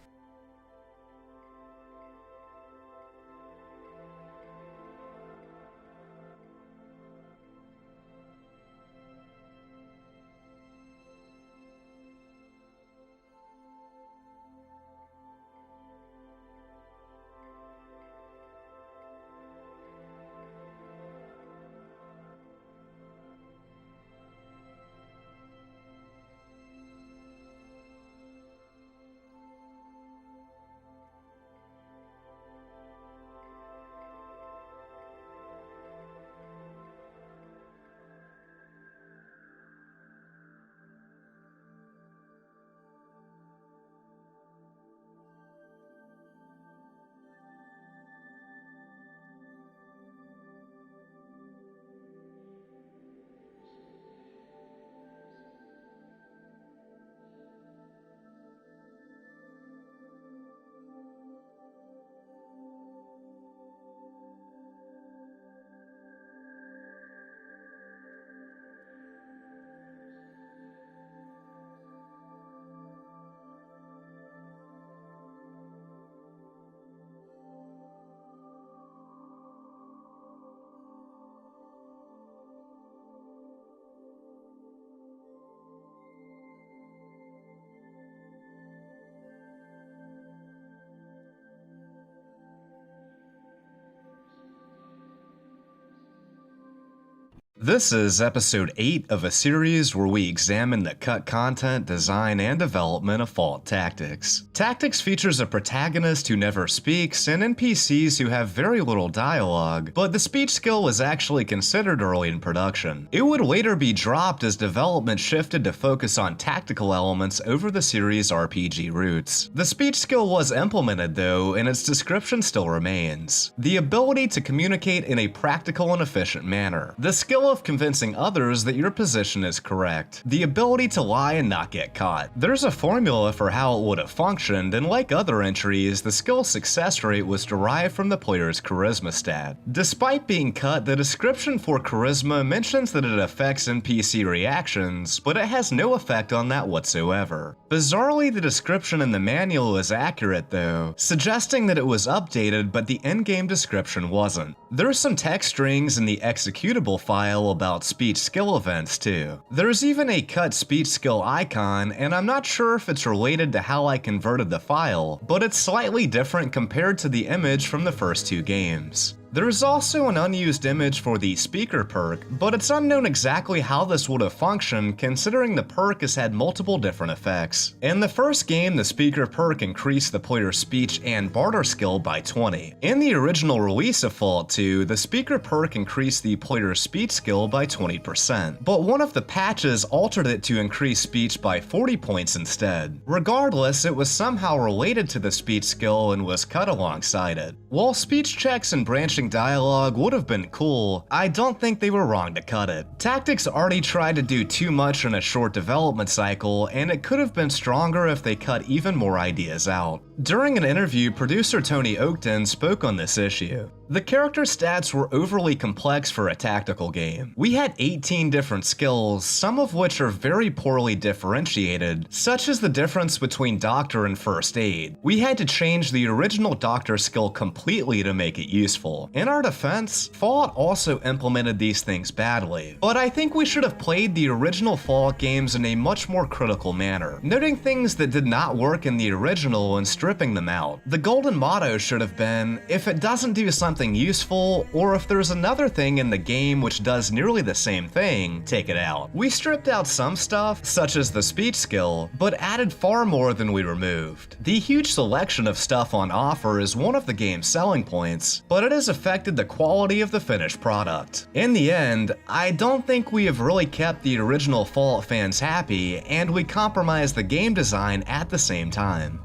This is episode 8 of a series where we examine the cut content, design, and development of Fault Tactics. Tactics features a protagonist who never speaks and NPCs who have very little dialogue, but the speech skill was actually considered early in production. It would later be dropped as development shifted to focus on tactical elements over the series' RPG roots. The speech skill was implemented though, and its description still remains. The ability to communicate in a practical and efficient manner. The skill of convincing others that your position is correct. The ability to lie and not get caught. There's a formula for how it would have functioned, and like other entries, the skill success rate was derived from the player's charisma stat. Despite being cut, the description for charisma mentions that it affects NPC reactions, but it has no effect on that whatsoever. Bizarrely, the description in the manual is accurate though, suggesting that it was updated but the in-game description wasn't. There's some text strings in the executable file about speech skill events too. There's even a cut speech skill icon, and I'm not sure if it's related to how I converted the file, but it's slightly different compared to the image from the first two games. There's also an unused image for the speaker perk, but it's unknown exactly how this would have functioned considering the perk has had multiple different effects. In the first game, the speaker perk increased the player's speech and barter skill by 20. In the original release of Fallout 2, the speaker perk increased the player's speech skill by 20%, but one of the patches altered it to increase speech by 40 points instead. Regardless, it was somehow related to the speech skill and was cut alongside it. While speech checks and branching dialogue would have been cool, I don't think they were wrong to cut it. Tactics already tried to do too much in a short development cycle, and it could have been stronger if they cut even more ideas out. During an interview, producer Tony Oakton spoke on this issue. The character stats were overly complex for a tactical game. We had 18 different skills, some of which are very poorly differentiated, such as the difference between Doctor and First Aid. We had to change the original Doctor skill completely to make it useful. In our defense, Fallout also implemented these things badly, but I think we should have played the original Fallout games in a much more critical manner, noting things that did not work in the original and stripping them out. The golden motto should have been, if it doesn't do something useful, or if there's another thing in the game which does nearly the same thing, take it out. We stripped out some stuff, such as the speech skill, but added far more than we removed. The huge selection of stuff on offer is one of the game's selling points, but it has affected the quality of the finished product. In the end, I don't think we have really kept the original Fallout fans happy, and we compromised the game design at the same time.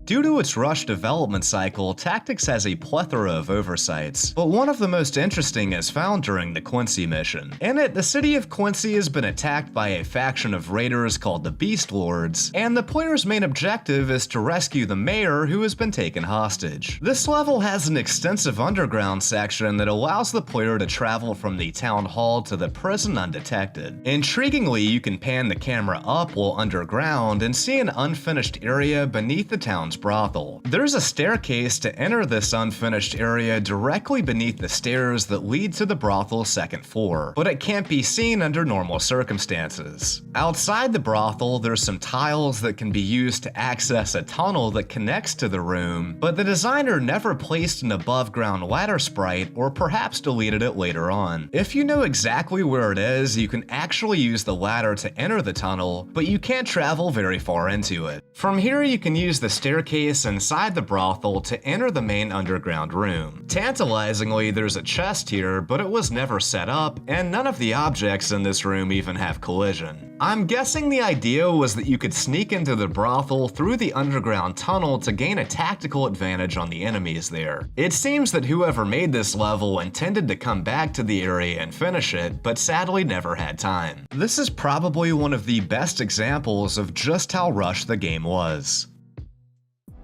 Due to its rushed development cycle, Tactics has a plethora of oversights, but one of the most interesting is found during the Quincy mission. In it, the city of Quincy has been attacked by a faction of raiders called the Beast Lords, and the player's main objective is to rescue the mayor who has been taken hostage. This level has an extensive underground section that allows the player to travel from the town hall to the prison undetected. Intriguingly, you can pan the camera up while underground and see an unfinished area beneath the town's brothel. There's a staircase to enter this unfinished area directly beneath the stairs that lead to the brothel's second floor, but it can't be seen under normal circumstances. Outside the brothel, there's some tiles that can be used to access a tunnel that connects to the room, but the designer never placed an above-ground ladder sprite, or perhaps deleted it later on. If you know exactly where it is, you can actually use the ladder to enter the tunnel, but you can't travel very far into it. From here, you can use the staircase inside the brothel to enter the main underground room. Tantalizingly, there's a chest here, but it was never set up, and none of the objects in this room even have collision. I'm guessing the idea was that you could sneak into the brothel through the underground tunnel to gain a tactical advantage on the enemies there. It seems that whoever made this level intended to come back to the area and finish it, but sadly never had time. This is probably one of the best examples of just how rushed the game was.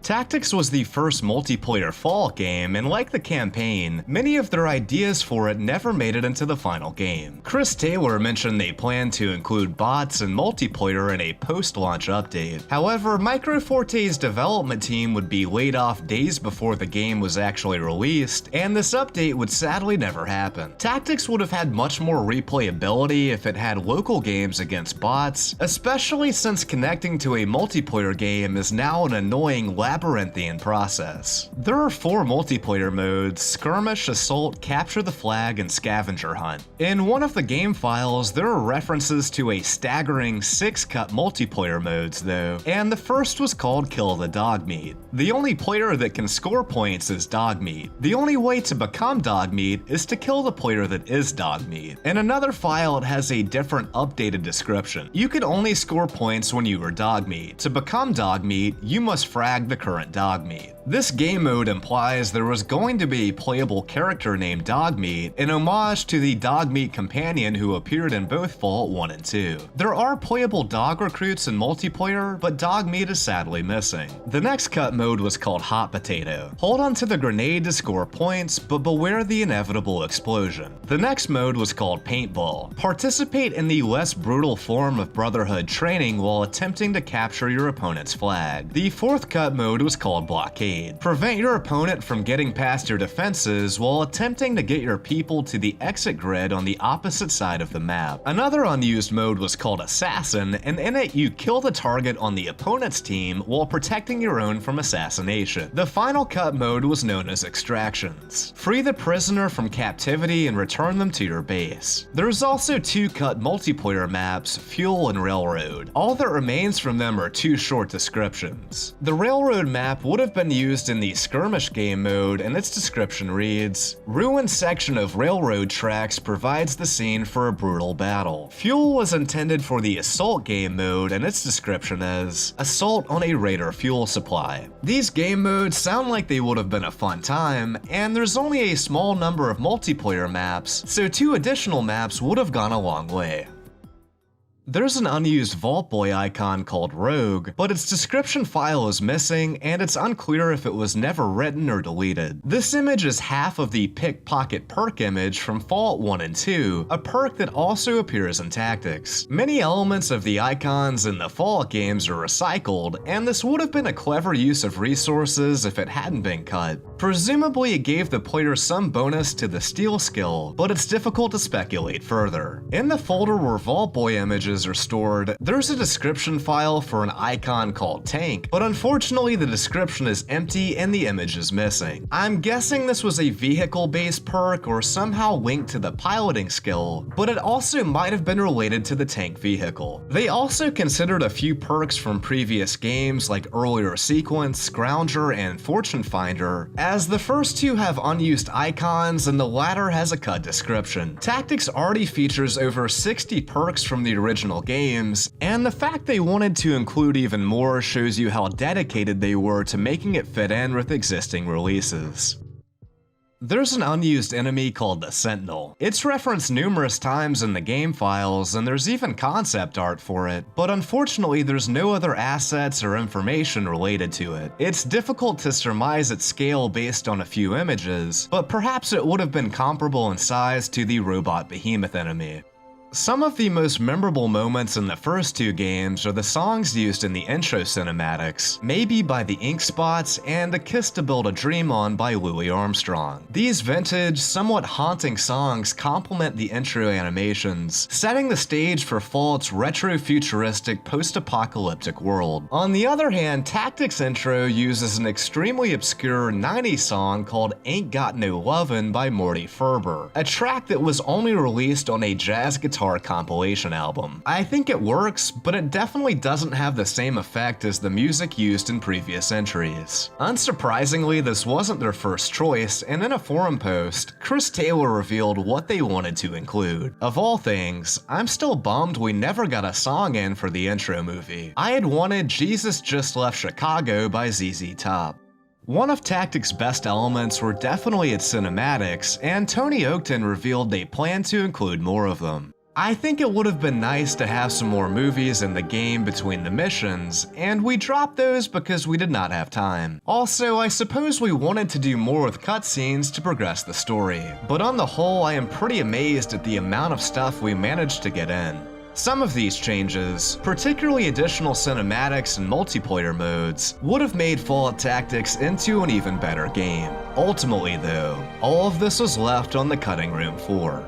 Tactics was the first multiplayer Fallout game, and like the campaign, many of their ideas for it never made it into the final game. Chris Taylor mentioned they planned to include bots and multiplayer in a post-launch update. However, Microforte's development team would be laid off days before the game was actually released, and this update would sadly never happen. Tactics would have had much more replayability if it had local games against bots, especially since connecting to a multiplayer game is now an annoying labyrinthian process. There are 4 multiplayer modes: Skirmish, Assault, Capture the Flag, and Scavenger Hunt. In one of the game files, there are references to a staggering 6 cut multiplayer modes though, and the first was called Kill the Dogmeat. The only player that can score points is Dogmeat. The only way to become Dogmeat is to kill the player that is Dogmeat. In another file, it has a different updated description. You could only score points when you were Dogmeat. To become Dogmeat, you must frag the current Dogmeat. This game mode implies there was going to be a playable character named Dogmeat, an homage to the Dogmeat companion who appeared in both Fallout 1 and 2. There are playable dog recruits in multiplayer, but Dogmeat is sadly missing. The next cut mode was called Hot Potato. Hold onto the grenade to score points, but beware the inevitable explosion. The next mode was called Paintball. Participate in the less brutal form of Brotherhood training while attempting to capture your opponent's flag. The fourth cut mode mode was called Blockade. Prevent your opponent from getting past your defenses while attempting to get your people to the exit grid on the opposite side of the map. Another unused mode was called Assassin, and in it you kill the target on the opponent's team while protecting your own from assassination. The final cut mode was known as Extractions. Free the prisoner from captivity and return them to your base. There's also two cut multiplayer maps, Fuel and Railroad. All that remains from them are two short descriptions. The Railroad map would have been used in the skirmish game mode, and its description reads, "Ruined section of railroad tracks provides the scene for a brutal battle." Fuel was intended for the assault game mode, and its description is, "Assault on a raider fuel supply." These game modes sound like they would have been a fun time, and there's only a small number of multiplayer maps, so 2 additional maps would have gone a long way. There's an unused Vault Boy icon called Rogue, but its description file is missing, and it's unclear if it was never written or deleted. This image is half of the Pickpocket perk image from Fallout 1 and 2, a perk that also appears in Tactics. Many elements of the icons in the Fallout games are recycled, and this would have been a clever use of resources if it hadn't been cut. Presumably it gave the player some bonus to the steal skill, but it's difficult to speculate further. In the folder where Vault Boy images are stored, there's a description file for an icon called Tank, but unfortunately the description is empty and the image is missing. I'm guessing this was a vehicle-based perk or somehow linked to the piloting skill, but it also might have been related to the tank vehicle. They also considered a few perks from previous games like Earlier Sequence, Scrounger, and Fortune Finder, as the first two have unused icons and the latter has a cut description. Tactics already features over 60 perks from the original games, and the fact they wanted to include even more shows you how dedicated they were to making it fit in with existing releases. There's an unused enemy called the Sentinel. It's referenced numerous times in the game files, and there's even concept art for it, but unfortunately there's no other assets or information related to it. It's difficult to surmise its scale based on a few images, but perhaps it would have been comparable in size to the Robot Behemoth enemy. Some of the most memorable moments in the first 2 games are the songs used in the intro cinematics, Maybe by the Ink Spots and A Kiss to Build a Dream On by Louis Armstrong. These vintage, somewhat haunting songs complement the intro animations, setting the stage for Fallout's retro-futuristic post-apocalyptic world. On the other hand, Tactics intro uses an extremely obscure 90s song called Ain't Got No Lovin' by Morty Ferber, a track that was only released on a jazz guitar compilation album. I think it works, but it definitely doesn't have the same effect as the music used in previous entries. Unsurprisingly, this wasn't their first choice, and in a forum post, Chris Taylor revealed what they wanted to include. Of all things, I'm still bummed we never got a song in for the intro movie. I had wanted Jesus Just Left Chicago by ZZ Top. One of Tactics' best elements were definitely its cinematics, and Tony Oakton revealed they plan to include more of them. I think it would have been nice to have some more movies in the game between the missions, and we dropped those because we did not have time. Also, I suppose we wanted to do more with cutscenes to progress the story, but on the whole I am pretty amazed at the amount of stuff we managed to get in. Some of these changes, particularly additional cinematics and multiplayer modes, would have made Fallout Tactics into an even better game. Ultimately though, all of this was left on the cutting room floor.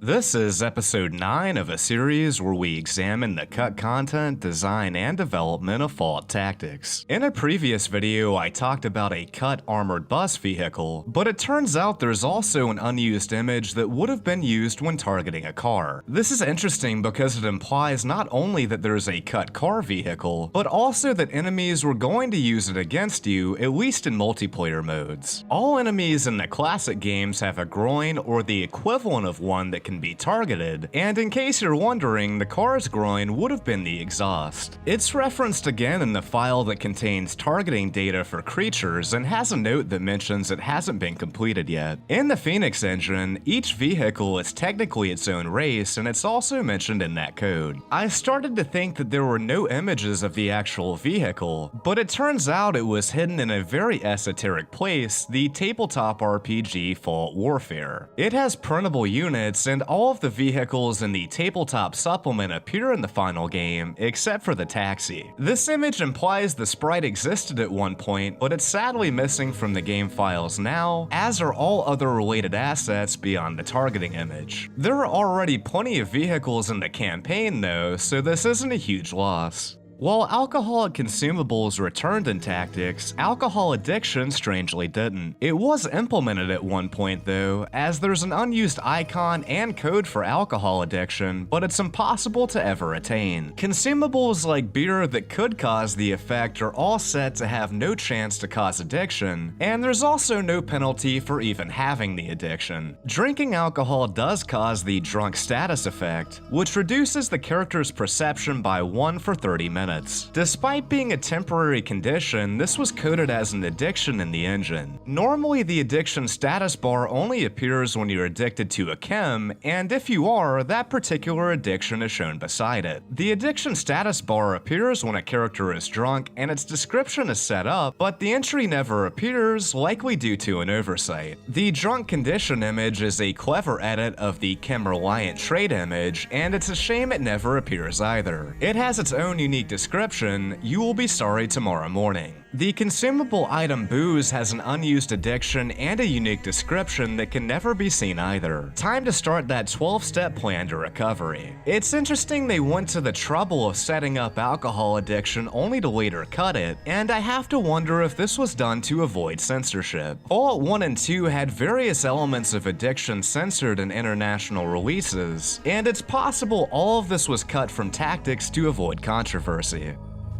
This is episode 9 of a series where we examine the cut content, design, and development of Fallout Tactics. In a previous video, I talked about a cut armored bus vehicle, but it turns out there's also an unused image that would have been used when targeting a car. This is interesting because it implies not only that there's a cut car vehicle, but also that enemies were going to use it against you, at least in multiplayer modes. All enemies in the classic games have a groin or the equivalent of one that can be targeted, and in case you're wondering, the car's groin would have been the exhaust. It's referenced again in the file that contains targeting data for creatures and has a note that mentions it hasn't been completed yet. In the Phoenix engine, each vehicle is technically its own race, and it's also mentioned in that code. I started to think that there were no images of the actual vehicle, but it turns out it was hidden in a very esoteric place, the tabletop RPG Fallout Warfare. It has printable units, and all of the vehicles in the tabletop supplement appear in the final game, except for the taxi. This image implies the sprite existed at one point, but it's sadly missing from the game files now, as are all other related assets beyond the targeting image. There are already plenty of vehicles in the campaign though, so this isn't a huge loss. While alcoholic consumables returned in Tactics, alcohol addiction strangely didn't. It was implemented at one point though, as there's an unused icon and code for alcohol addiction, but it's impossible to ever attain. Consumables like beer that could cause the effect are all set to have no chance to cause addiction, and there's also no penalty for even having the addiction. Drinking alcohol does cause the drunk status effect, which reduces the character's perception by 1 for 30 minutes. Despite being a temporary condition, this was coded as an addiction in the engine. Normally, the addiction status bar only appears when you're addicted to a chem, and if you are, that particular addiction is shown beside it. The addiction status bar appears when a character is drunk and its description is set up, but the entry never appears, likely due to an oversight. The drunk condition image is a clever edit of the chem-reliant trait image, and it's a shame it never appears either. It has its own unique description, "You will be sorry tomorrow morning." The consumable item booze has an unused addiction and a unique description that can never be seen either. Time to start that 12-step plan to recovery. It's interesting they went to the trouble of setting up alcohol addiction only to later cut it, and I have to wonder if this was done to avoid censorship. Fallout 1 and 2 had various elements of addiction censored in international releases, and it's possible all of this was cut from Tactics to avoid controversy.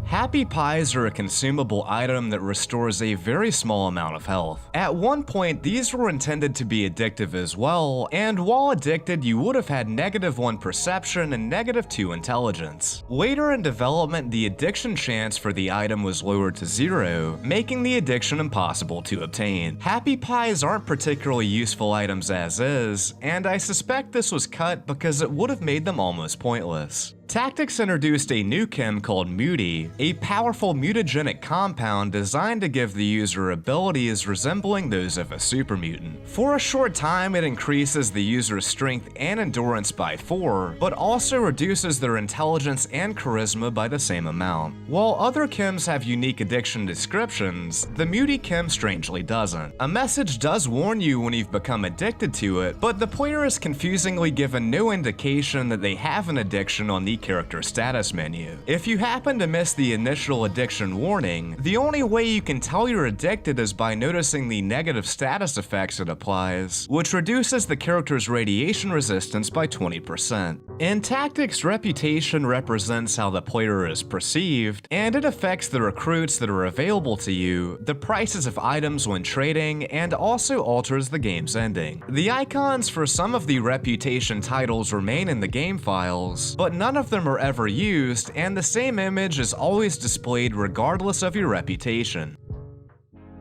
Happy Pies are a consumable item that restores a very small amount of health. At one point, these were intended to be addictive as well, and while addicted, you would have had -1 perception and -2 intelligence. Later in development, the addiction chance for the item was lowered to 0, making the addiction impossible to obtain. Happy Pies aren't particularly useful items as is, and I suspect this was cut because it would have made them almost pointless. Tactics introduced a new chem called Muti, a powerful mutagenic compound designed to give the user abilities resembling those of a super mutant. For a short time, it increases the user's strength and endurance by 4, but also reduces their intelligence and charisma by the same amount. While other chems have unique addiction descriptions, the Muti chem strangely doesn't. A message does warn you when you've become addicted to it, but the player is confusingly given no indication that they have an addiction on the character status menu. If you happen to miss the initial addiction warning, the only way you can tell you're addicted is by noticing the negative status effects it applies, which reduces the character's radiation resistance by 20%. In Tactics, reputation represents how the player is perceived, and it affects the recruits that are available to you, the prices of items when trading, and also alters the game's ending. The icons for some of the reputation titles remain in the game files, but none of them are ever used, and the same image is always displayed regardless of your reputation.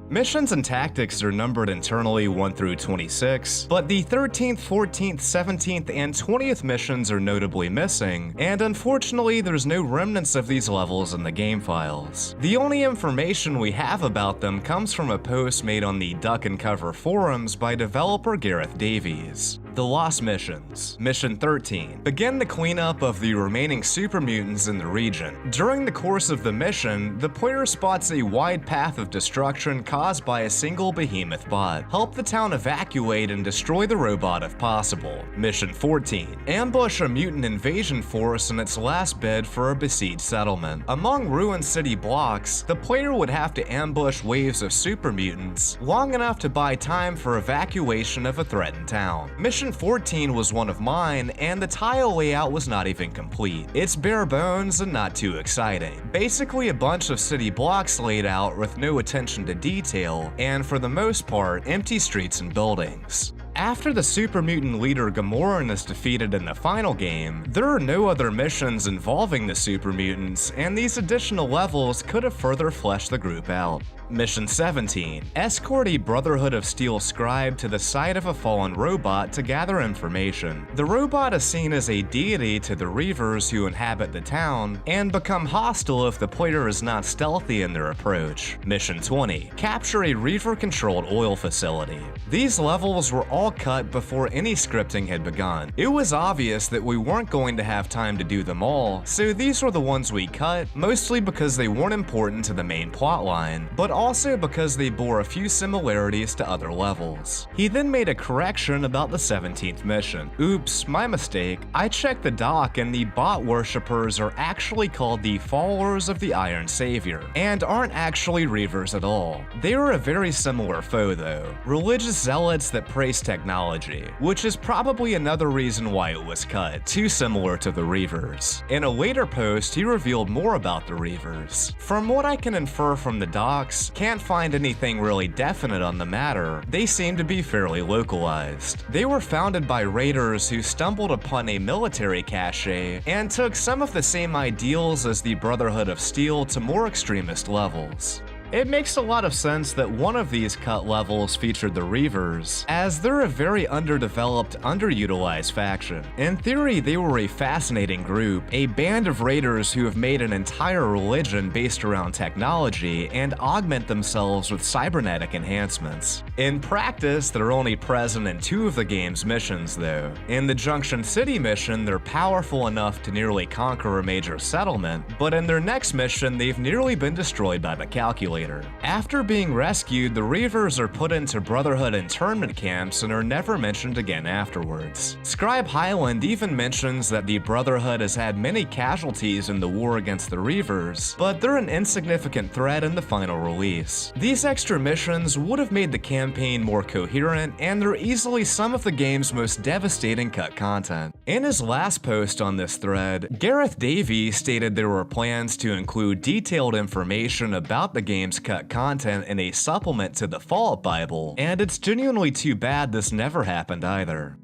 Missions and Tactics are numbered internally 1 through 26, but the 13th, 14th, 17th, and 20th missions are notably missing, and unfortunately there's no remnants of these levels in the game files. The only information we have about them comes from a post made on the Duck and Cover forums by developer Gareth Davies. The Lost Missions. Mission 13. Begin the cleanup of the remaining super mutants in the region. During the course of the mission, the player spots a wide path of destruction caused by a single behemoth bot. Help the town evacuate and destroy the robot if possible. Mission 14. Ambush a mutant invasion force in its last bid for a besieged settlement. Among ruined city blocks, the player would have to ambush waves of super mutants long enough to buy time for evacuation of a threatened town. Mission 14 was one of mine, and the tile layout was not even complete. It's bare bones and not too exciting. Basically a bunch of city blocks laid out with no attention to detail, and for the most part, empty streets and buildings. After the super mutant leader Gamoran is defeated in the final game, there are no other missions involving the super mutants, and these additional levels could have further fleshed the group out. Mission 17. Escort a Brotherhood of Steel scribe to the site of a fallen robot to gather information. The robot is seen as a deity to the Reavers who inhabit the town, and become hostile if the player is not stealthy in their approach. Mission 20. Capture a Reaver-controlled oil facility. These levels were all cut before any scripting had begun. It was obvious that we weren't going to have time to do them all, so these were the ones we cut, mostly because they weren't important to the main plotline, but also because they bore a few similarities to other levels. He then made a correction about the 17th mission. Oops, my mistake. I checked the doc and the bot worshippers are actually called the Followers of the Iron Savior, and aren't actually Reavers at all. They are a very similar foe though, religious zealots that praise technology, which is probably another reason why it was cut, too similar to the Reavers. In a later post, he revealed more about the Reavers. From what I can infer from the docs, can't find anything really definite on the matter, they seem to be fairly localized. They were founded by raiders who stumbled upon a military cache and took some of the same ideals as the Brotherhood of Steel to more extremist levels. It makes a lot of sense that one of these cut levels featured the Reavers, as they're a very underdeveloped, underutilized faction. In theory, they were a fascinating group, a band of raiders who have made an entire religion based around technology and augment themselves with cybernetic enhancements. In practice, they're only present in 2 of the game's missions though. In the Junction City mission, they're powerful enough to nearly conquer a major settlement, but in their next mission, they've nearly been destroyed by the Calculator. After being rescued, the Reavers are put into Brotherhood internment camps and are never mentioned again afterwards. Scribe Hyland even mentions that the Brotherhood has had many casualties in the war against the Reavers, but they're an insignificant threat in the final release. These extra missions would have made the campaign more coherent, and they're easily some of the game's most devastating cut content. In his last post on this thread, Gareth Davies stated there were plans to include detailed information about the game's cut content in a supplement to the Fallout Bible, and it's genuinely too bad this never happened either.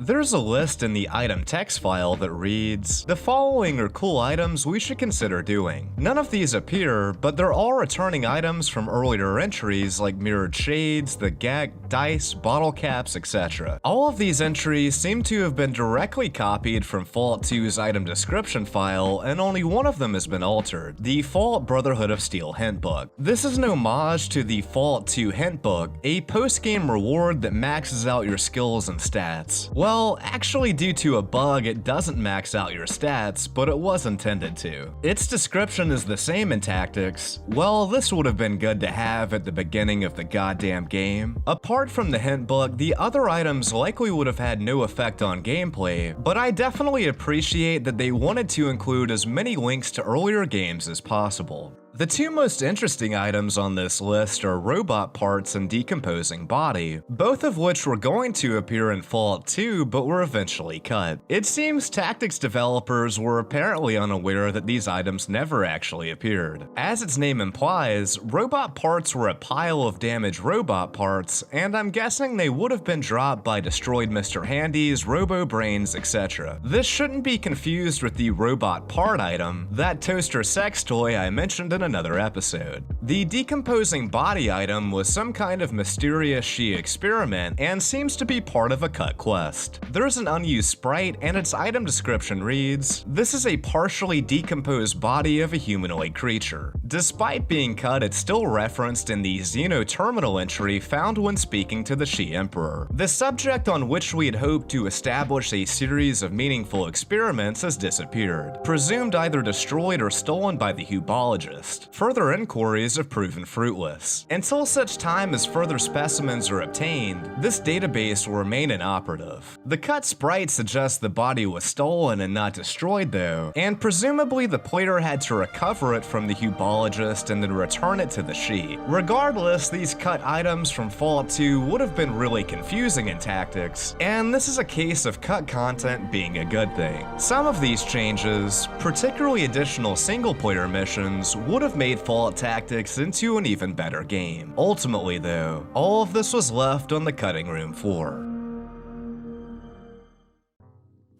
There's a list in the item text file that reads, "The following are cool items we should consider doing." None of these appear, but they're all returning items from earlier entries like mirrored shades, the Gek, dice, bottle caps, etc. All of these entries seem to have been directly copied from Fallout 2's item description file, and only one of them has been altered, the Fallout Brotherhood of Steel hint book. This is an homage to the Fallout 2 hint book, a post-game reward that maxes out your skills and stats. Well, actually due to a bug it doesn't max out your stats, but it was intended to. Its description is the same in Tactics. Well, this would have been good to have at the beginning of the goddamn game. Apart from the hint book, the other items likely would have had no effect on gameplay, but I definitely appreciate that they wanted to include as many links to earlier games as possible. The 2 most interesting items on this list are robot parts and decomposing body, both of which were going to appear in Fallout 2 but were eventually cut. It seems Tactics developers were apparently unaware that these items never actually appeared. As its name implies, robot parts were a pile of damaged robot parts, and I'm guessing they would have been dropped by destroyed Mr. Handies, Robo-Brains, etc. This shouldn't be confused with the robot part item, that toaster sex toy I mentioned in another episode. The decomposing body item was some kind of mysterious Shi experiment and seems to be part of a cut quest. There's an unused sprite and its item description reads, "This is a partially decomposed body of a humanoid creature." Despite being cut, it's still referenced in the Xeno terminal entry found when speaking to the Shi Emperor. The subject on which we had hoped to establish a series of meaningful experiments has disappeared, presumed either destroyed or stolen by the Hubologist. Further inquiries have proven fruitless. Until such time as further specimens are obtained, this database will remain inoperative. The cut sprite suggests the body was stolen and not destroyed though, and presumably the player had to recover it from the Hubologist and then return it to the Shi. Regardless, these cut items from Fallout 2 would have been really confusing in Tactics, and this is a case of cut content being a good thing. Some of these changes, particularly additional single-player missions, would have made Fallout Tactics into an even better game. Ultimately though, all of this was left on the cutting room floor.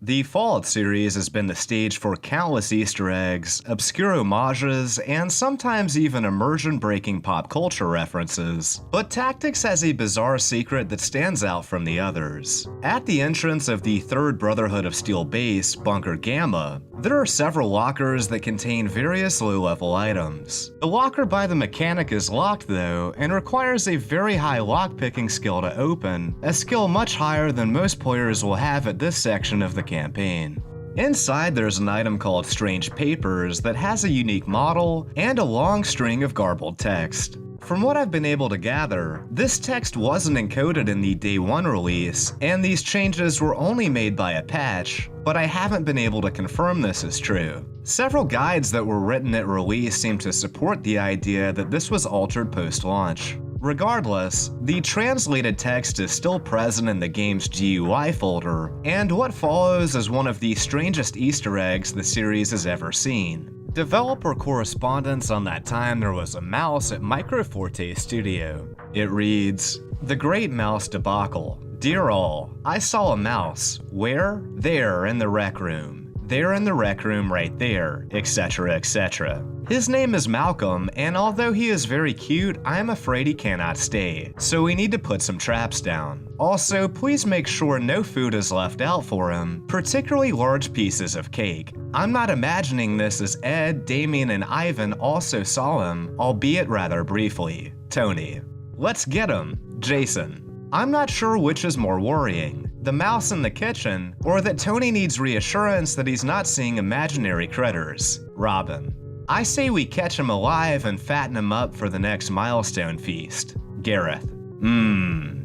The Fallout series has been the stage for countless Easter eggs, obscure homages, and sometimes even immersion-breaking pop culture references. But Tactics has a bizarre secret that stands out from the others. At the entrance of the third Brotherhood of Steel base, Bunker Gamma, there are several lockers that contain various low-level items. The locker by the mechanic is locked though, and requires a very high lockpicking skill to open, a skill much higher than most players will have at this section of the campaign. Inside there's an item called Strange Papers that has a unique model and a long string of garbled text. From what I've been able to gather, this text wasn't encoded in the Day 1 release, and these changes were only made by a patch, but I haven't been able to confirm this is true. Several guides that were written at release seem to support the idea that this was altered post-launch. Regardless, the translated text is still present in the game's GUI folder, and what follows is one of the strangest Easter eggs the series has ever seen. Developer correspondence on that time there was a mouse at Microforte Studio. It reads, "The Great Mouse Debacle. Dear all, I saw a mouse. Where? There in the rec room. There in the rec room right there, etc, etc. His name is Malcolm, and although he is very cute, I am afraid he cannot stay, so we need to put some traps down. Also, please make sure no food is left out for him, particularly large pieces of cake. I'm not imagining this as Ed, Damien, and Ivan also saw him, albeit rather briefly. Tony. Let's get him. Jason. I'm not sure which is more worrying, the mouse in the kitchen, or that Tony needs reassurance that he's not seeing imaginary critters. Robin. I say we catch him alive and fatten him up for the next milestone feast. Gareth.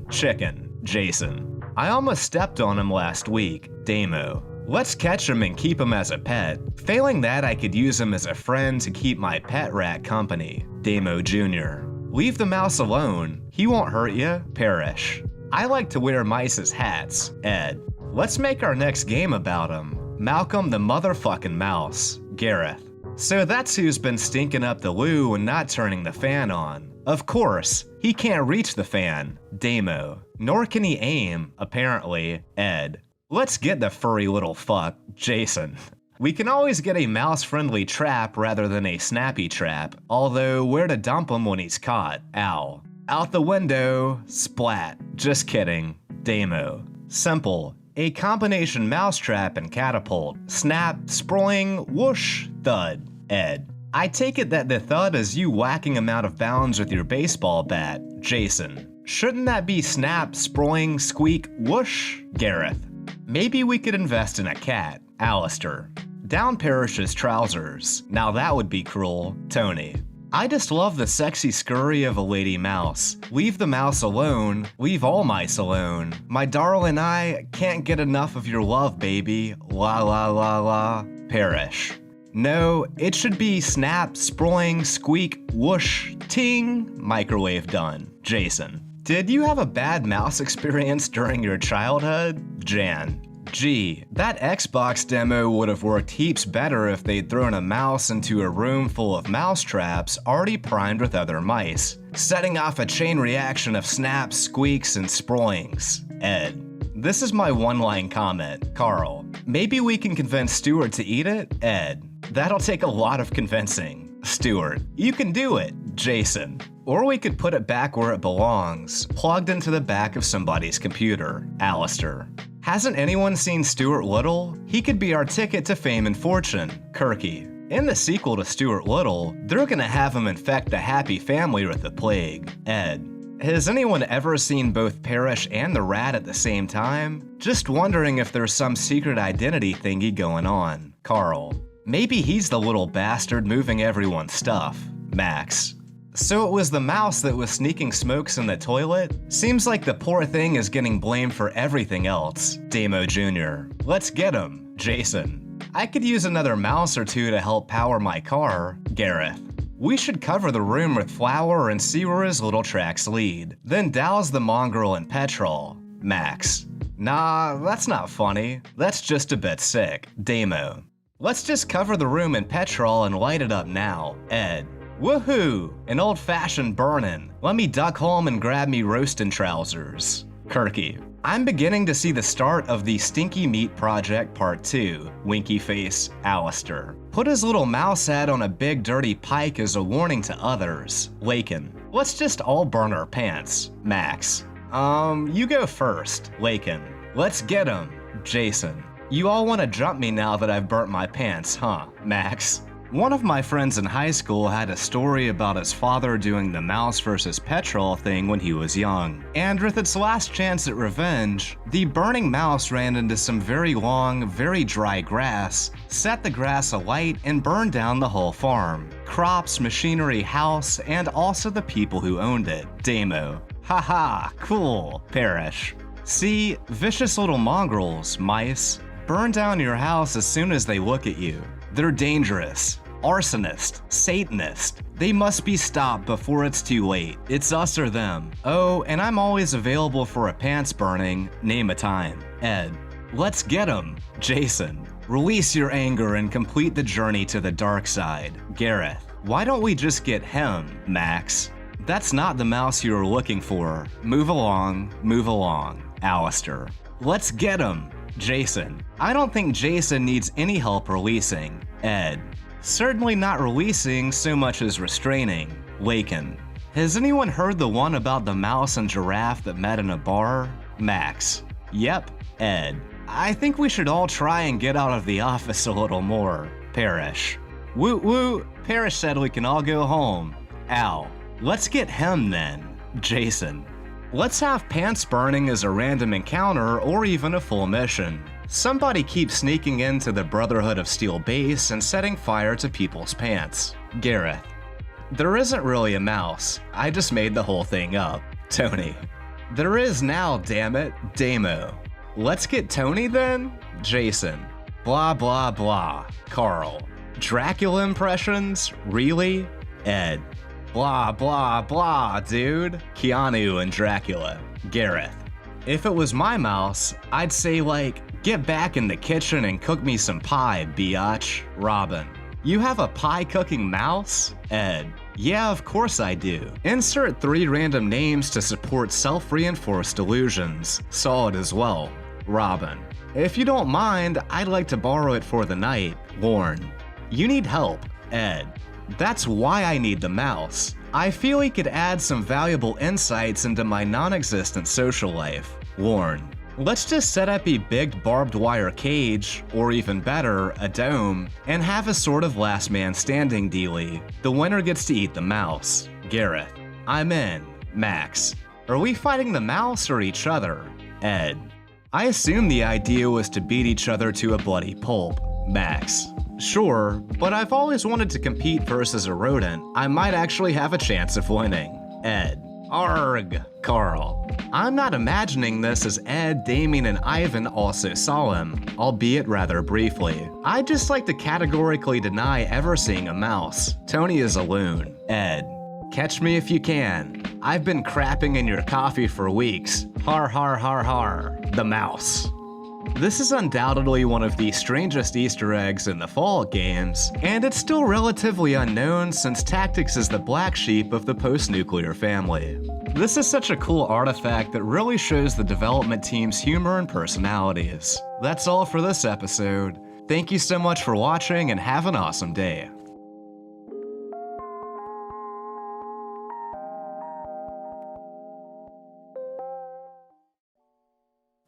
Chicken. Jason. I almost stepped on him last week. Damo. Let's catch him and keep him as a pet. Failing that, I could use him as a friend to keep my pet rat company. Damo Jr. Leave the mouse alone. He won't hurt you. Parrish. I like to wear mice as hats. Ed. Let's make our next game about him. Malcolm the motherfucking mouse. Gareth. So that's who's been stinking up the loo and not turning the fan on. Of course, he can't reach the fan. Damo. Nor can he aim, apparently. Ed. Let's get the furry little fuck. Jason. We can always get a mouse-friendly trap rather than a snappy trap, although where to dump him when he's caught? Ow. Out the window. Splat. Just kidding. Damo. Simple. A combination mousetrap and catapult. Snap, spring, whoosh, thud. Ed. I take it that the thud is you whacking him out of bounds with your baseball bat. Jason. Shouldn't that be snap, spring, squeak, whoosh? Gareth. Maybe we could invest in a cat. Alistair. Down Parrish's trousers. Now that would be cruel. Tony. I just love the sexy scurry of a lady mouse. Leave the mouse alone. Leave all mice alone. My darling, I can't get enough of your love, baby. La la la la. Parrish. No, it should be snap, spring, squeak, whoosh, ting. Microwave done. Jason. Did you have a bad mouse experience during your childhood? Jan. Gee, that Xbox demo would have worked heaps better if they'd thrown a mouse into a room full of mouse traps already primed with other mice, setting off a chain reaction of snaps, squeaks, and springs. Ed. This is my one-line comment. Carl. Maybe we can convince Stuart to eat it? Ed. That'll take a lot of convincing. Stuart. You can do it. Jason. Or we could put it back where it belongs, plugged into the back of somebody's computer. Alistair. Hasn't anyone seen Stuart Little? He could be our ticket to fame and fortune. Kirky. In the sequel to Stuart Little, they're gonna have him infect the happy family with the plague. Ed. Has anyone ever seen both Parrish and the rat at the same time? Just wondering if there's some secret identity thingy going on. Carl. Maybe he's the little bastard moving everyone's stuff. Max. So it was the mouse that was sneaking smokes in the toilet? Seems like the poor thing is getting blamed for everything else. Damo Jr. Let's get him. Jason. I could use another mouse or two to help power my car. Gareth. We should cover the room with flour and see where his little tracks lead. Then douse the mongrel in petrol. Max. Nah, that's not funny. That's just a bit sick. Damo. Let's just cover the room in petrol and light it up now. Ed. Woohoo! An old-fashioned burnin'. Let me duck home and grab me roastin' trousers. Kirky. I'm beginning to see the start of the Stinky Meat Project Part 2, Winky Face Alistair. Put his little mouse head on a big dirty pike as a warning to others. Lakin. Let's just all burn our pants. Max. You go first. Lakin. Let's get him. Jason. You all want to jump me now that I've burnt my pants, huh? Max. One of my friends in high school had a story about his father doing the mouse versus petrol thing when he was young. And with its last chance at revenge, the burning mouse ran into some very long, very dry grass, set the grass alight, and burned down the whole farm. Crops, machinery, house, and also the people who owned it. Damo. Haha, cool. Parrish. See, vicious little mongrels, mice, burn down your house as soon as they look at you. They're dangerous. Arsonist. Satanist. They must be stopped before it's too late. It's us or them. Oh, and I'm always available for a pants burning. Name a time. Ed. Let's get 'em. Jason. Release your anger and complete the journey to the dark side. Gareth. Why don't we just get him, Max? That's not the mouse you were looking for. Move along, move along. Alistair. Let's get him. Jason. I don't think Jason needs any help releasing. Ed. Certainly not releasing so much as restraining. Lakin. Has anyone heard the one about the mouse and giraffe that met in a bar? Max. Yep. Ed. I think we should all try and get out of the office a little more. Parrish. Woot woot. Parrish said we can all go home. Al. Let's get him then. Jason. Let's have pants burning as a random encounter or even a full mission. Somebody keep sneaking into the Brotherhood of Steel base and setting fire to people's pants. Gareth. There isn't really a mouse. I just made the whole thing up. Tony. There is now, damn it. Damo. Let's get Tony then? Jason. Blah blah blah. Carl. Dracula impressions? Really? Ed. Blah blah blah, dude. Keanu and Dracula. Gareth. If it was my mouse, I'd say like, get back in the kitchen and cook me some pie, biatch. Robin. You have a pie cooking mouse? Ed. Yeah, of course I do. Insert 3 random names to support self-reinforced delusions. Solid as well. Robin. If you don't mind, I'd like to borrow it for the night. Lorne. You need help. Ed. That's why I need the mouse. I feel he could add some valuable insights into my non-existent social life. Lorne. Let's just set up a big barbed wire cage, or even better, a dome, and have a sort of last man standing dealie. The winner gets to eat the mouse. Gareth. I'm in. Max. Are we fighting the mouse or each other? Ed. I assume the idea was to beat each other to a bloody pulp. Max. Sure, but I've always wanted to compete versus a rodent. I might actually have a chance of winning. Ed. Arg. Carl. I'm not imagining this as Ed, Damien, and Ivan also saw him, albeit rather briefly. I'd just like to categorically deny ever seeing a mouse. Tony is a loon. Ed. Catch me if you can. I've been crapping in your coffee for weeks. Har har har har. The mouse. This is undoubtedly one of the strangest Easter eggs in the Fallout games, and it's still relatively unknown since Tactics is the black sheep of the post-nuclear family. This is such a cool artifact that really shows the development team's humor and personalities. That's all for this episode. Thank you so much for watching and have an awesome day.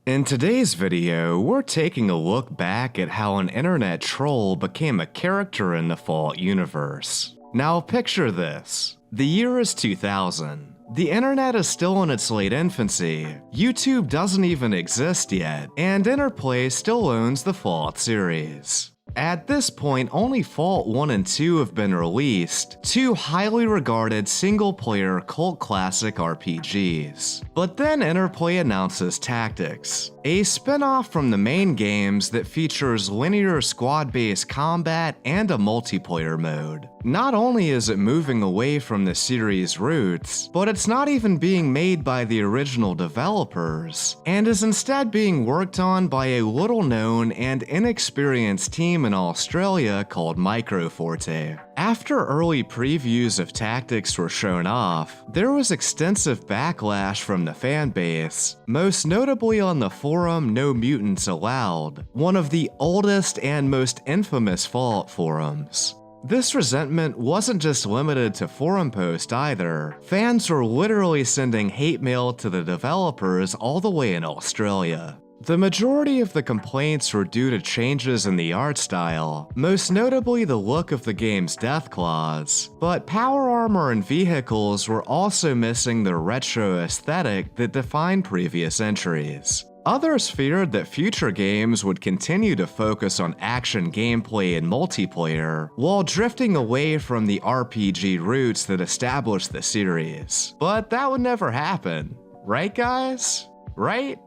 In today's video, we're taking a look back at how an internet troll became a character in the Fallout universe. Now picture this. The year is 2000. The internet is still in its late infancy, YouTube doesn't even exist yet, and Interplay still owns the Fallout series. At this point, only Fallout 1 and 2 have been released, 2 highly regarded single-player cult classic RPGs. But then Interplay announces Tactics, a spin-off from the main games that features linear squad-based combat and a multiplayer mode. Not only is it moving away from the series' roots, but it's not even being made by the original developers, and is instead being worked on by a little-known and inexperienced team game in Australia called Microforte. After early previews of Tactics were shown off, there was extensive backlash from the fanbase, most notably on the forum No Mutants Allowed, one of the oldest and most infamous Fallout forums. This resentment wasn't just limited to forum posts either. Fans were literally sending hate mail to the developers all the way in Australia. The majority of the complaints were due to changes in the art style, most notably the look of the game's Deathclaws, but power armor and vehicles were also missing the retro aesthetic that defined previous entries. Others feared that future games would continue to focus on action gameplay and multiplayer, while drifting away from the RPG roots that established the series. But that would never happen. Right, guys? Right?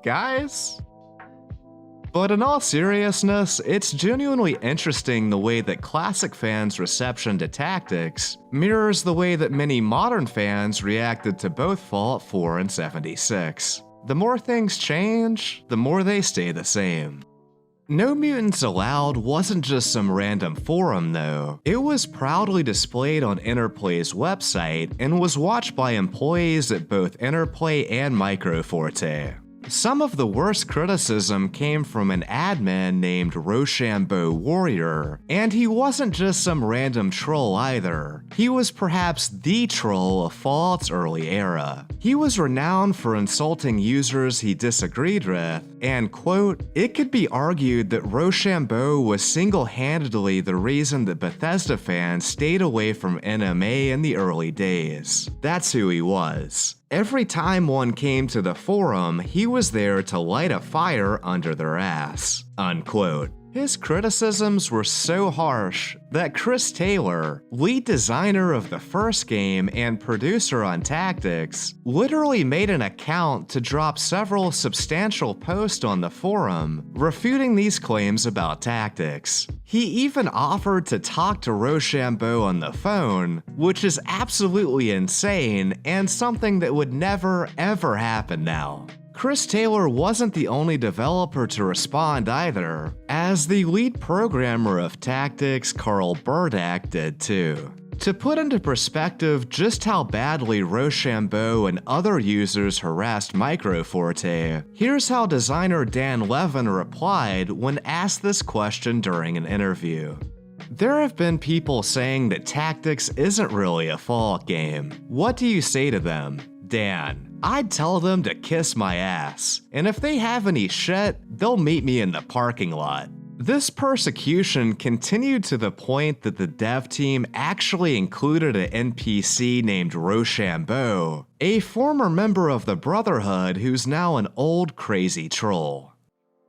Guys? But in all seriousness, it's genuinely interesting the way that classic fans' reception to Tactics mirrors the way that many modern fans reacted to both Fallout 4 and 76. The more things change, the more they stay the same. No Mutants Allowed wasn't just some random forum though. It was proudly displayed on Interplay's website and was watched by employees at both Interplay and Microforte. Some of the worst criticism came from an admin named Rochambeau Warrior, and he wasn't just some random troll either. He was perhaps the troll of Fallout's early era. He was renowned for insulting users he disagreed with, and quote, "It could be argued that Rochambeau was single-handedly the reason that Bethesda fans stayed away from NMA in the early days." That's who he was. Every time one came to the forum, he was there to light a fire under their ass, unquote. His criticisms were so harsh that Chris Taylor, lead designer of the first game and producer on Tactics, literally made an account to drop several substantial posts on the forum, refuting these claims about Tactics. He even offered to talk to Rochambeau on the phone, which is absolutely insane and something that would never ever happen now. Chris Taylor wasn't the only developer to respond either, as the lead programmer of Tactics, Carl Burdak, did too. To put into perspective just how badly Rochambeau and other users harassed Microforte, here's how designer Dan Levin replied when asked this question during an interview. "There have been people saying that Tactics isn't really a Fallout game. What do you say to them?" Dan: "I'd tell them to kiss my ass, and if they have any shit, they'll meet me in the parking lot." This persecution continued to the point that the dev team actually included an NPC named Rochambeau, a former member of the Brotherhood who's now an old crazy troll.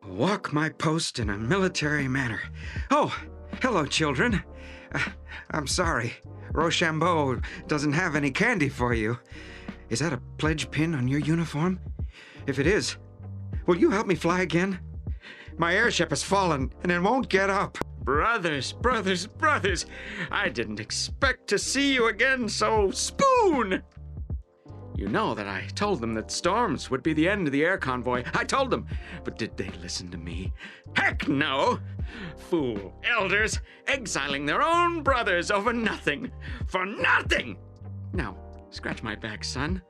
"Walk my post in a military manner. Oh, hello, children. I'm sorry. Rochambeau doesn't have any candy for you. Is that a pledge pin on your uniform? If it is, will you help me fly again? My airship has fallen, and it won't get up. Brothers, brothers, brothers, I didn't expect to see you again, so spoon!" You know that I told them that storms would be the end of the air convoy. I told them, but did they listen to me? Heck no! Fool elders exiling their own brothers over nothing. For nothing! Now, scratch my back, son,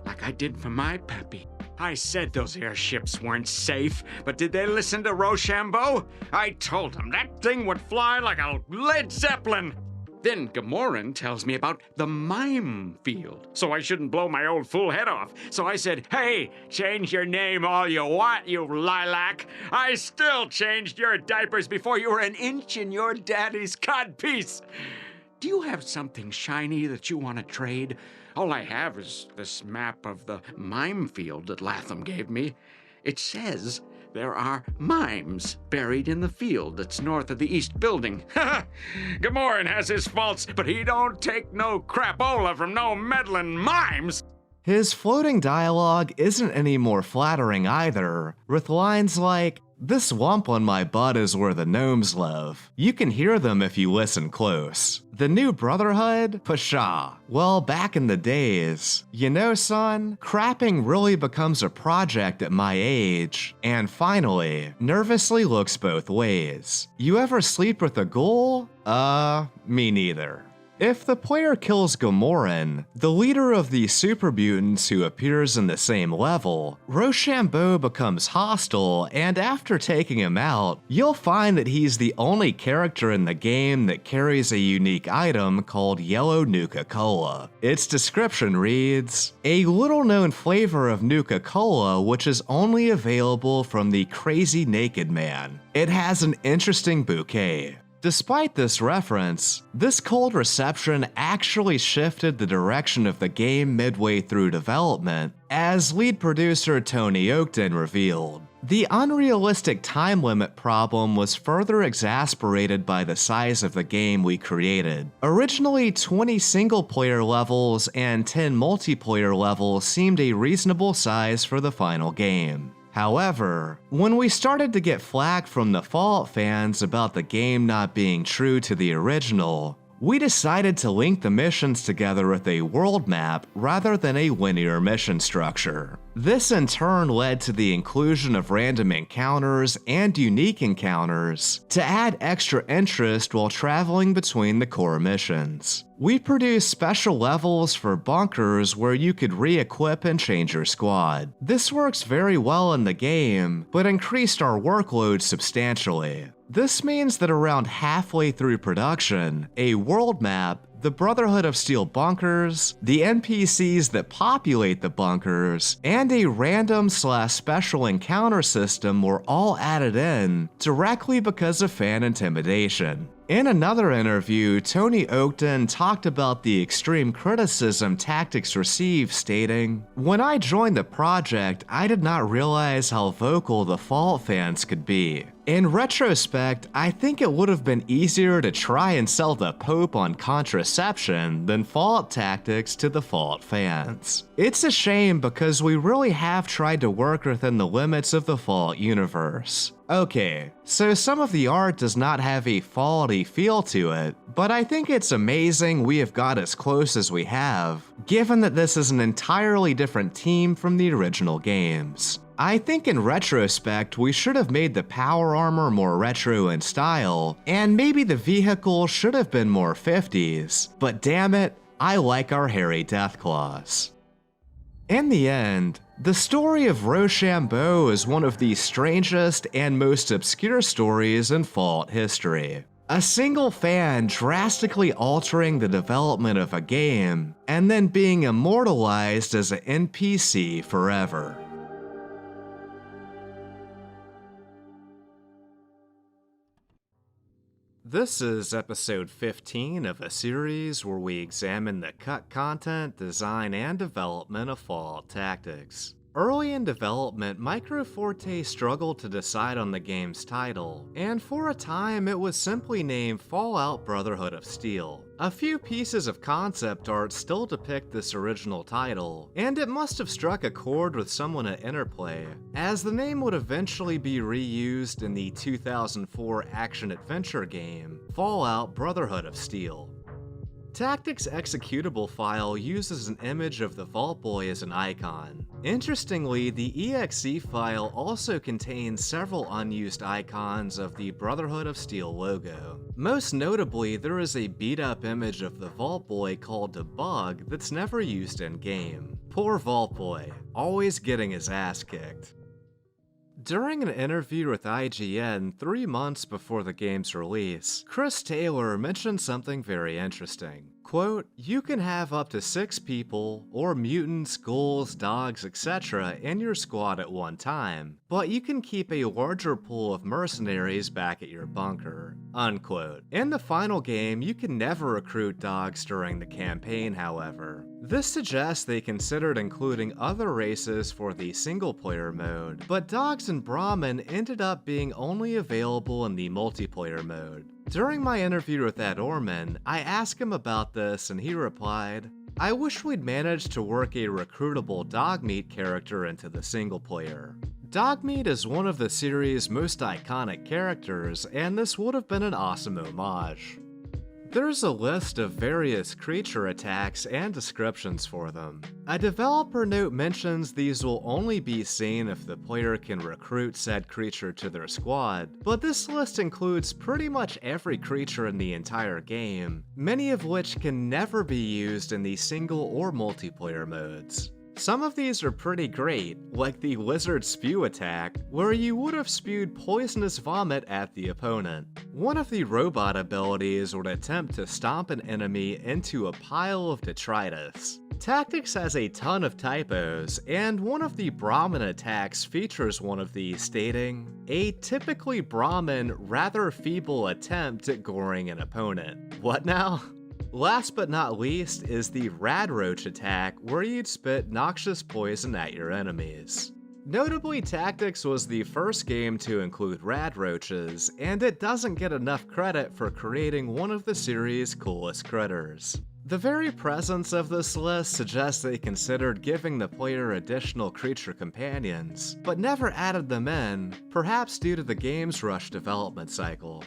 like I did for my pappy. I said those airships weren't safe, but did they listen to Rochambeau? I told them that thing would fly like a Led Zeppelin. Then Gamoran tells me about the mime field, so I shouldn't blow my old fool head off. So I said, "Hey, change your name all you want, you lilac. I still changed your diapers before you were an inch in your daddy's codpiece. Do you have something shiny that you want to trade? All I have is this map of the mime field that Latham gave me. It says there are mimes buried in the field that's north of the east building. Gamoran has his faults, but he don't take no crapola from no meddling mimes." His floating dialogue isn't any more flattering either, with lines like, This lump on my butt is where the gnomes live. You can hear them if you listen close. The new Brotherhood? Pshaw. Well, back in the days. You know, son, crapping really becomes a project at my age. And finally, nervously looks both ways. You ever sleep with a ghoul? Me neither. If the player kills Gamoran, the leader of the super mutants who appears in the same level, Rochambeau becomes hostile, and after taking him out, you'll find that he's the only character in the game that carries a unique item called Yellow Nuka-Cola. Its description reads, a little-known flavor of Nuka-Cola which is only available from the Crazy Naked Man. It has an interesting bouquet. Despite this reference, this cold reception actually shifted the direction of the game midway through development, as lead producer Tony Oakton revealed. The unrealistic time limit problem was further exacerbated by the size of the game we created. Originally, 20 single-player levels and 10 multiplayer levels seemed a reasonable size for the final game. However, when we started to get flack from the Fallout fans about the game not being true to the original, we decided to link the missions together with a world map rather than a linear mission structure. This in turn led to the inclusion of random encounters and unique encounters to add extra interest while traveling between the core missions. We produced special levels for bunkers where you could re-equip and change your squad. This works very well in the game, but increased our workload substantially. This means that around halfway through production, a world map, the Brotherhood of Steel bunkers, the NPCs that populate the bunkers, and a random/special encounter system were all added in directly because of fan intimidation. In another interview, Tony Oakton talked about the extreme criticism Tactics received, stating, when I joined the project, I did not realize how vocal the Fallout fans could be. In retrospect, I think it would have been easier to try and sell the Pope on contraception than Fallout Tactics to the Fallout fans. It's a shame because we really have tried to work within the limits of the Fallout universe. Okay, so some of the art does not have a Fallout-y feel to it, but I think it's amazing we have got as close as we have, given that this is an entirely different team from the original games. I think in retrospect, we should have made the power armor more retro in style, and maybe the vehicle should have been more 50s, but damn it, I like our hairy Deathclaws. In the end, the story of Rochambeau is one of the strangest and most obscure stories in Fallout history. A single fan drastically altering the development of a game, and then being immortalized as an NPC forever. This is episode 15 of a series where we examine the cut content, design, and development of Fallout Tactics. Early in development, Microforte struggled to decide on the game's title, and for a time it was simply named Fallout Brotherhood of Steel. A few pieces of concept art still depict this original title, and it must have struck a chord with someone at Interplay, as the name would eventually be reused in the 2004 action-adventure game, Fallout Brotherhood of Steel. Tactics executable file uses an image of the Vault Boy as an icon. Interestingly, the exe file also contains several unused icons of the Brotherhood of Steel logo. Most notably, there is a beat-up image of the Vault Boy called Debug that's never used in-game. Poor Vault Boy, always getting his ass kicked. During an interview with IGN 3 months before the game's release, Chris Taylor mentioned something very interesting. Quote, you can have up to 6 people, or mutants, ghouls, dogs, etc. in your squad at one time, but you can keep a larger pool of mercenaries back at your bunker. Unquote. In the final game, you can never recruit dogs during the campaign, however. This suggests they considered including other races for the single-player mode, but dogs and Brahmin ended up being only available in the multiplayer mode. During my interview with Ed Orman, I asked him about this and he replied, I wish we'd managed to work a recruitable Dogmeat character into the single player. Dogmeat is one of the series' most iconic characters, and this would have been an awesome homage. There's a list of various creature attacks and descriptions for them. A developer note mentions these will only be seen if the player can recruit said creature to their squad, but this list includes pretty much every creature in the entire game, many of which can never be used in the single or multiplayer modes. Some of these are pretty great, like the Lizard Spew attack, where you would have spewed poisonous vomit at the opponent. One of the robot abilities would attempt to stomp an enemy into a pile of detritus. Tactics has a ton of typos, and one of the Brahmin attacks features one of these stating, "A typically Brahmin, rather feeble attempt at goring an opponent." What now? Last but not least is the Radroach attack, where you'd spit noxious poison at your enemies. Notably, Tactics was the first game to include Radroaches, and it doesn't get enough credit for creating one of the series' coolest critters. The very presence of this list suggests they considered giving the player additional creature companions, but never added them in, perhaps due to the game's rushed development cycle.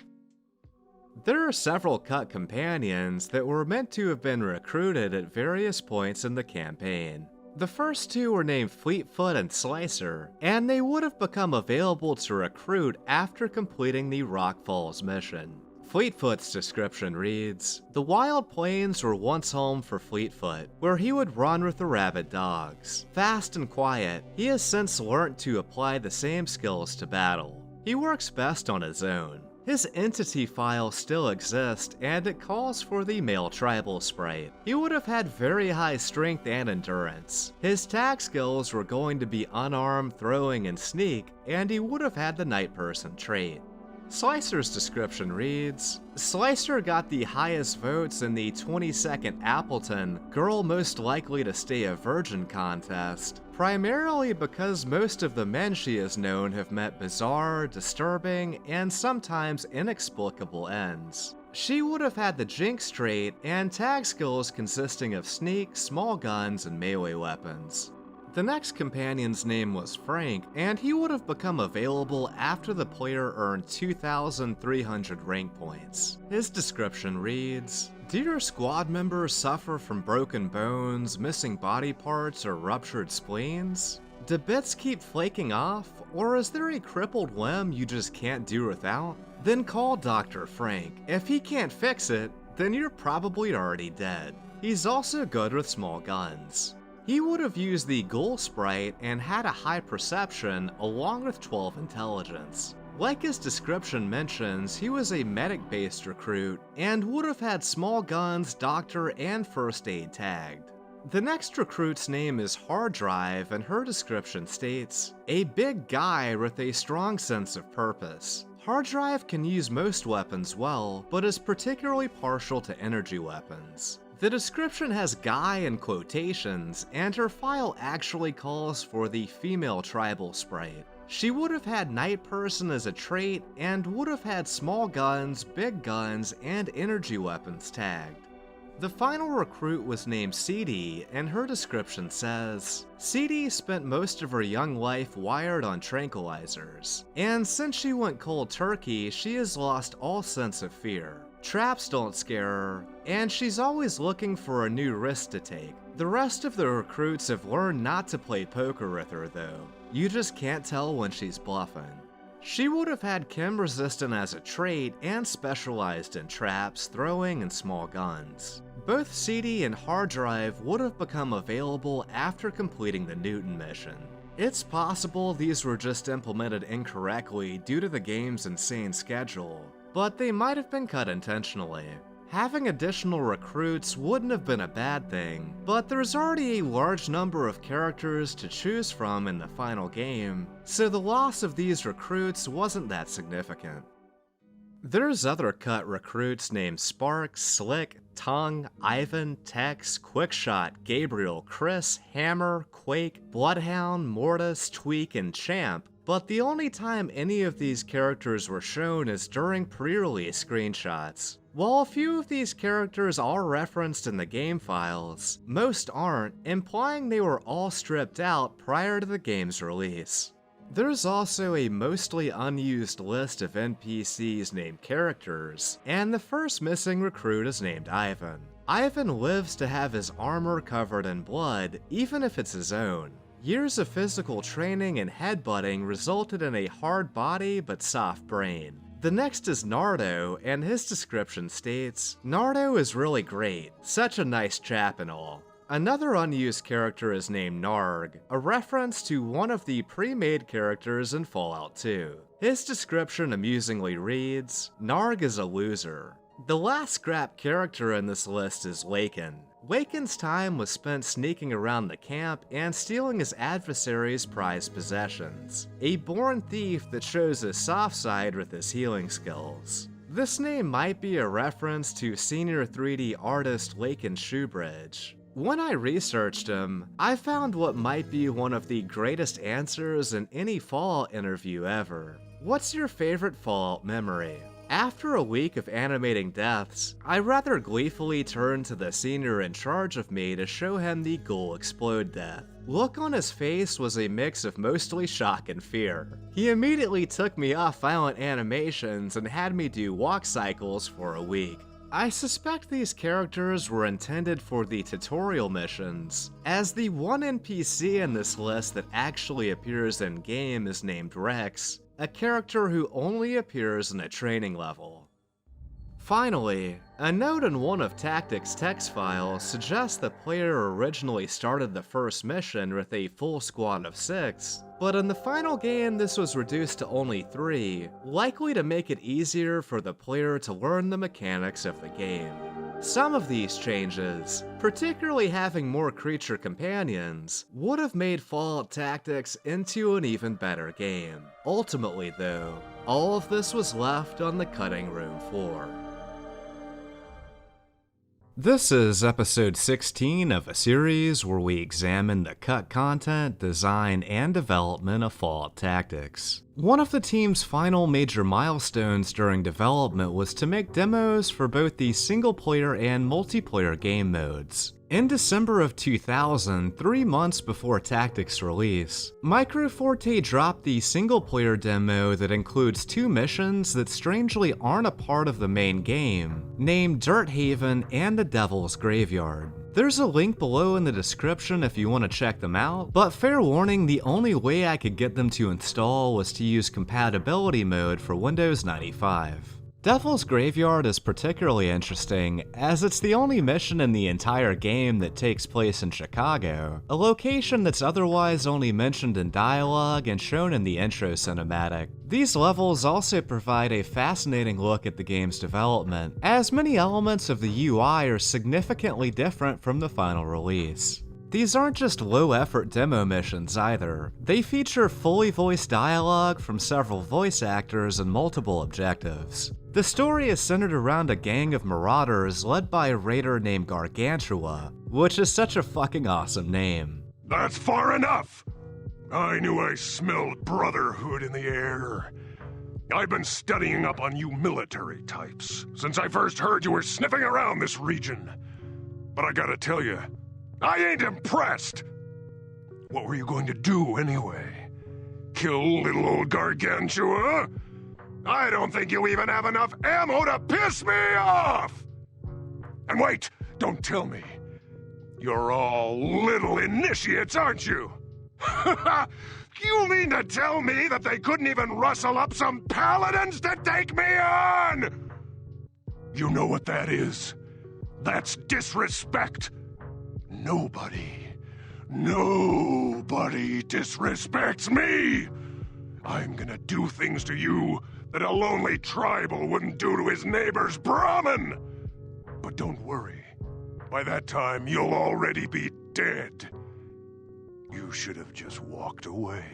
There are several cut companions that were meant to have been recruited at various points in the campaign. The first two were named Fleetfoot and Slicer, and they would have become available to recruit after completing the Rock Falls mission. Fleetfoot's description reads, "The Wild Plains were once home for Fleetfoot, where he would run with the rabid dogs. Fast and quiet, he has since learnt to apply the same skills to battle. He works best on his own. His entity file still exists, and it calls for the male tribal sprite. He would have had very high strength and endurance. His tag skills were going to be unarmed, throwing, and sneak, and he would have had the night person trait." Slicer's description reads, "Slicer got the highest votes in the 22nd Appleton Girl Most Likely to Stay a Virgin contest, primarily because most of the men she has known have met bizarre, disturbing, and sometimes inexplicable ends. She would have had the Jinx trait and tag skills consisting of sneak, small guns, and melee weapons." The next companion's name was Frank, and he would have become available after the player earned 2,300 rank points. His description reads, "Do your squad members suffer from broken bones, missing body parts, or ruptured spleens? Do bits keep flaking off, or is there a crippled limb you just can't do without? Then call Dr. Frank. If he can't fix it, then you're probably already dead. He's also good with small guns." He would have used the Ghoul sprite and had a high perception along with 12 intelligence. Like his description mentions, he was a medic-based recruit and would have had small guns, doctor, and first aid tagged. The next recruit's name is Hard Drive, and her description states, "A big guy with a strong sense of purpose. Hard Drive can use most weapons well, but is particularly partial to energy weapons." The description has guy in quotations, and her file actually calls for the female tribal sprite. She would have had Night Person as a trait, and would have had small guns, big guns, and energy weapons tagged. The final recruit was named CD, and her description says, "CD spent most of her young life wired on tranquilizers, and since she went cold turkey, she has lost all sense of fear. Traps don't scare her, and she's always looking for a new risk to take. The rest of the recruits have learned not to play poker with her though. You just can't tell when she's bluffing." She would have had Chem Resistant as a trait and specialized in traps, throwing, and small guns. Both CD and Hard Drive would have become available after completing the Newton mission. It's possible these were just implemented incorrectly due to the game's insane schedule, but they might have been cut intentionally. Having additional recruits wouldn't have been a bad thing, but there's already a large number of characters to choose from in the final game, so the loss of these recruits wasn't that significant. There's other cut recruits named Spark, Slick, Tongue, Ivan, Tex, Quickshot, Gabriel, Chris, Hammer, Quake, Bloodhound, Mortis, Tweak, and Champ, but the only time any of these characters were shown is during pre-release screenshots. While a few of these characters are referenced in the game files, most aren't, implying they were all stripped out prior to the game's release. There's also a mostly unused list of NPCs named characters, and the first missing recruit is named Ivan. Ivan lives to have his armor covered in blood, even if it's his own. Years of physical training and headbutting resulted in a hard body but soft brain. The next is Nardo, and his description states, "Nardo is really great, such a nice chap and all." Another unused character is named Narg, a reference to one of the pre-made characters in Fallout 2. His description amusingly reads, "Narg is a loser." The last scrap character in this list is Lakin. Lakin's time was spent sneaking around the camp and stealing his adversary's prized possessions. A born thief that shows his soft side with his healing skills. This name might be a reference to senior 3D artist Lakin Shoebridge. When I researched him, I found what might be one of the greatest answers in any Fallout interview ever. What's your favorite Fallout memory? After a week of animating deaths, I rather gleefully turned to the senior in charge of me to show him the Ghoul Explode death. Look on his face was a mix of mostly shock and fear. He immediately took me off violent animations and had me do walk cycles for a week. I suspect these characters were intended for the tutorial missions, as the one NPC in this list that actually appears in-game is named Rex, a character who only appears in a training level. Finally, a note in one of Tactics' text files suggests the player originally started the first mission with a full squad of 6, but in the final game this was reduced to only 3, likely to make it easier for the player to learn the mechanics of the game. Some of these changes, particularly having more creature companions, would have made Fallout Tactics into an even better game. Ultimately though, all of this was left on the cutting room floor. This is episode 16 of a series where we examine the cut content, design, and development of Fallout Tactics. One of the team's final major milestones during development was to make demos for both the single-player and multiplayer game modes. In December of 2000, 3 months before Tactics' release, Microforte dropped the single-player demo that includes 2 missions that strangely aren't a part of the main game, named Dirt Haven and the Devil's Graveyard. There's a link below in the description if you want to check them out, but fair warning, the only way I could get them to install was to use compatibility mode for Windows 95. Devil's Graveyard is particularly interesting, as it's the only mission in the entire game that takes place in Chicago, a location that's otherwise only mentioned in dialogue and shown in the intro cinematic. These levels also provide a fascinating look at the game's development, as many elements of the UI are significantly different from the final release. These aren't just low-effort demo missions either. They feature fully voiced dialogue from several voice actors and multiple objectives. The story is centered around a gang of marauders led by a raider named Gargantua, which is such a fucking awesome name. That's far enough! I knew I smelled brotherhood in the air. I've been studying up on you military types since I first heard you were sniffing around this region. But I gotta tell you, I ain't impressed! What were you going to do anyway? Kill little old Gargantua? I don't think you even have enough ammo to piss me off! And wait, don't tell me. You're all little initiates, aren't you? You mean to tell me that they couldn't even rustle up some paladins to take me on? You know what that is? That's disrespect. Nobody disrespects me! I'm gonna do things to you that a lonely tribal wouldn't do to his neighbor's Brahmin! But don't worry, by that time you'll already be dead. You should have just walked away.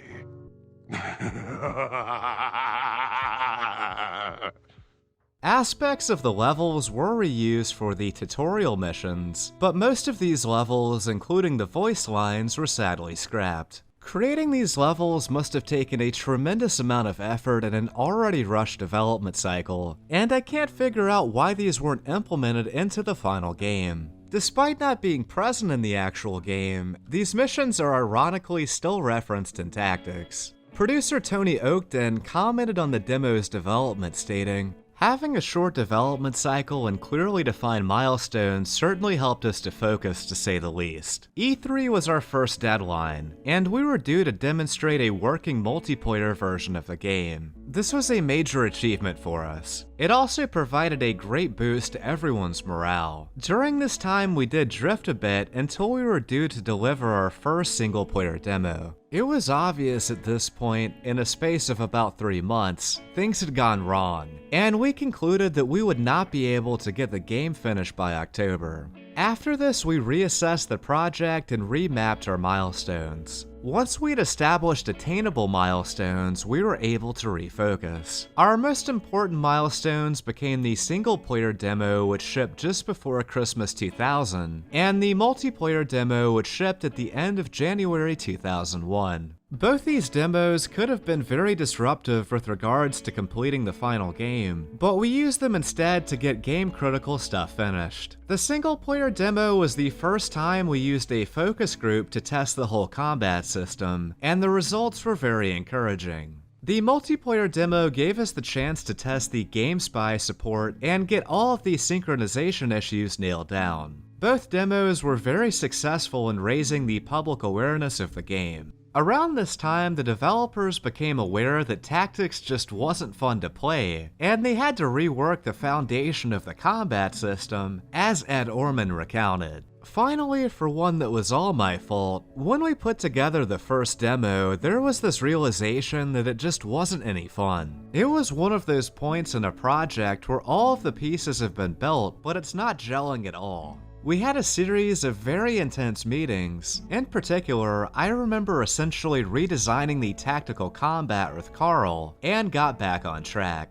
Aspects of the levels were reused for the tutorial missions, but most of these levels, including the voice lines, were sadly scrapped. Creating these levels must have taken a tremendous amount of effort in an already rushed development cycle, and I can't figure out why these weren't implemented into the final game. Despite not being present in the actual game, these missions are ironically still referenced in Tactics. Producer Tony Oakton commented on the demo's development, stating, "Having a short development cycle and clearly defined milestones certainly helped us to focus, to say the least. E3 was our first deadline, and we were due to demonstrate a working multiplayer version of the game. This was a major achievement for us. It also provided a great boost to everyone's morale. During this time, we did drift a bit until we were due to deliver our first single-player demo. It was obvious at this point, in a space of about 3 months, things had gone wrong, and we concluded that we would not be able to get the game finished by October. After this, we reassessed the project and remapped our milestones. Once we'd established attainable milestones, we were able to refocus. Our most important milestones became the single-player demo, which shipped just before Christmas 2000, and the multiplayer demo, which shipped at the end of January 2001. Both these demos could have been very disruptive with regards to completing the final game, but we used them instead to get game-critical stuff finished. The single-player demo was the first time we used a focus group to test the whole combat system, and the results were very encouraging. The multiplayer demo gave us the chance to test the GameSpy support and get all of the synchronization issues nailed down. Both demos were very successful in raising the public awareness of the game. Around this time, the developers became aware that tactics just wasn't fun to play, and they had to rework the foundation of the combat system, as Ed Orman recounted. Finally, for one that was all my fault, when we put together the first demo, there was this realization that it just wasn't any fun. It was one of those points in a project where all of the pieces have been built, but it's not gelling at all. We had a series of very intense meetings. In particular, I remember essentially redesigning the tactical combat with Carl, and got back on track.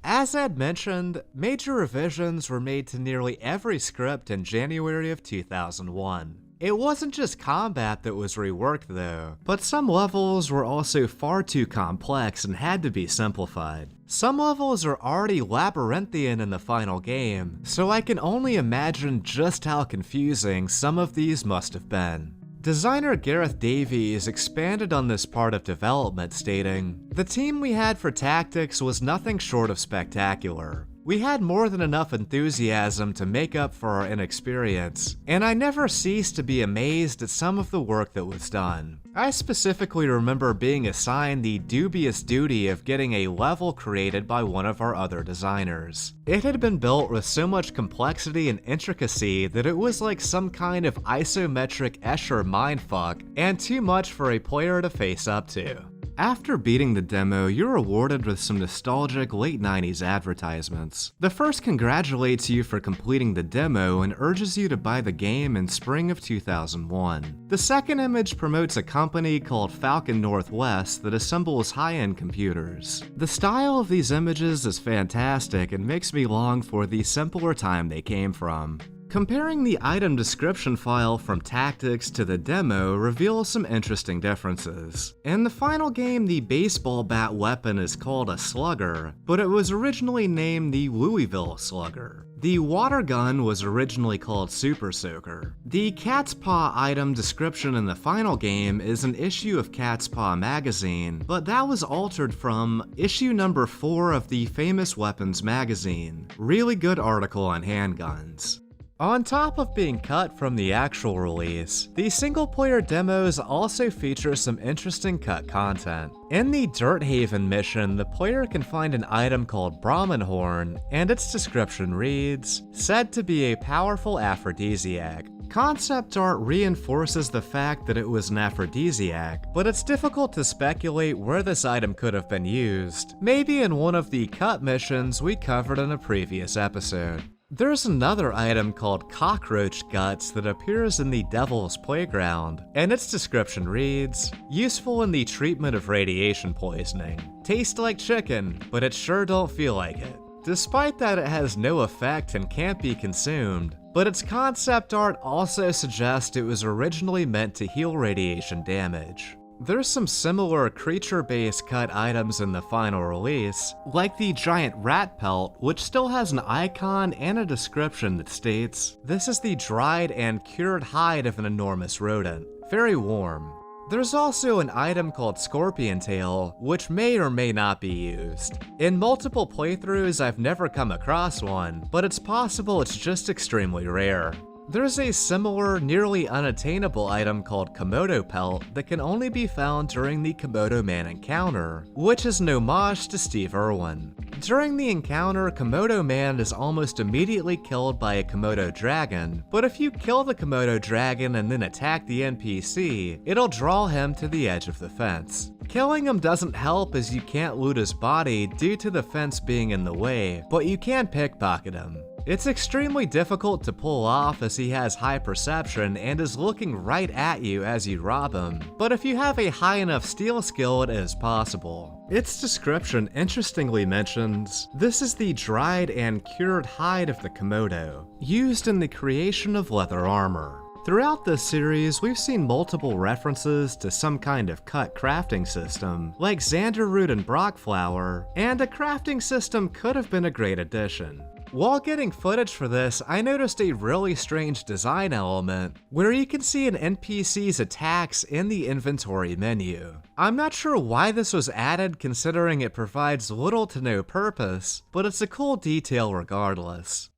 As Ed mentioned, major revisions were made to nearly every script in January of 2001. It wasn't just combat that was reworked though, but some levels were also far too complex and had to be simplified. Some levels are already labyrinthian in the final game, so I can only imagine just how confusing some of these must have been. Designer Gareth Davies expanded on this part of development, stating, "The team we had for tactics was nothing short of spectacular. We had more than enough enthusiasm to make up for our inexperience, and I never ceased to be amazed at some of the work that was done. I specifically remember being assigned the dubious duty of getting a level created by one of our other designers. It had been built with so much complexity and intricacy that it was like some kind of isometric Escher mindfuck, and too much for a player to face up to." After beating the demo, you're rewarded with some nostalgic late 90s advertisements. The first congratulates you for completing the demo and urges you to buy the game in spring of 2001. The second image promotes a company called Falcon Northwest that assembles high-end computers. The style of these images is fantastic and makes me long for the simpler time they came from. Comparing the item description file from Tactics to the demo reveals some interesting differences. In the final game, the baseball bat weapon is called a slugger, but it was originally named the Louisville Slugger. The water gun was originally called Super Soaker. The Cat's Paw item description in the final game is an issue of Cat's Paw magazine, but that was altered from issue number 4 of the Famous Weapons magazine. Really good article on handguns. On top of being cut from the actual release, the single-player demos also feature some interesting cut content. In the Dirt Haven mission, the player can find an item called Brahmin Horn, and its description reads, "Said to be a powerful aphrodisiac." Concept art reinforces the fact that it was an aphrodisiac, but it's difficult to speculate where this item could have been used. Maybe in one of the cut missions we covered in a previous episode. There's another item called Cockroach Guts that appears in the Devil's Playground, and its description reads, "Useful in the treatment of radiation poisoning. Tastes like chicken, but it sure don't feel like it." Despite that it has no effect and can't be consumed, but its concept art also suggests it was originally meant to heal radiation damage. There's some similar creature-based cut items in the final release, like the giant rat pelt, which still has an icon and a description that states, "This is the dried and cured hide of an enormous rodent. Very warm." There's also an item called Scorpion Tail, which may or may not be used. In multiple playthroughs, I've never come across one, but it's possible it's just extremely rare. There's a similar, nearly unattainable item called Komodo Pelt that can only be found during the Komodo Man encounter, which is an homage to Steve Irwin. During the encounter, Komodo Man is almost immediately killed by a Komodo dragon, but if you kill the Komodo dragon and then attack the NPC, it'll draw him to the edge of the fence. Killing him doesn't help as you can't loot his body due to the fence being in the way, but you can pickpocket him. It's extremely difficult to pull off as he has high perception and is looking right at you as you rob him, but if you have a high enough steal skill, it is possible. Its description interestingly mentions, "This is the dried and cured hide of the Komodo, used in the creation of leather armor." Throughout this series, we've seen multiple references to some kind of cut crafting system, like Xander Root and Brock Flower, and a crafting system could have been a great addition. While getting footage for this, I noticed a really strange design element, where you can see an NPC's attacks in the inventory menu. I'm not sure why this was added considering it provides little to no purpose, but it's a cool detail regardless.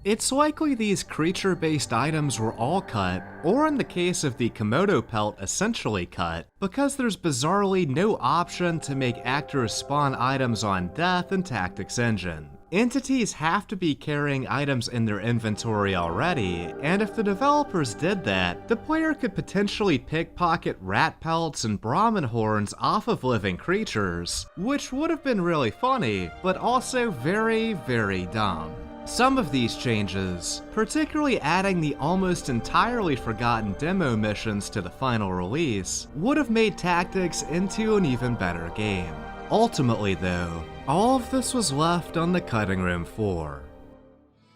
It's likely these creature-based items were all cut, or in the case of the Komodo Pelt, essentially cut, because there's bizarrely no option to make actors spawn items on Death and Tactics Engine. Entities have to be carrying items in their inventory already, and if the developers did that, the player could potentially pickpocket rat pelts and Brahmin horns off of living creatures, which would have been really funny, but also very, very dumb. Some of these changes, particularly adding the almost entirely forgotten demo missions to the final release, would have made Tactics into an even better game. Ultimately though, all of this was left on the cutting room floor.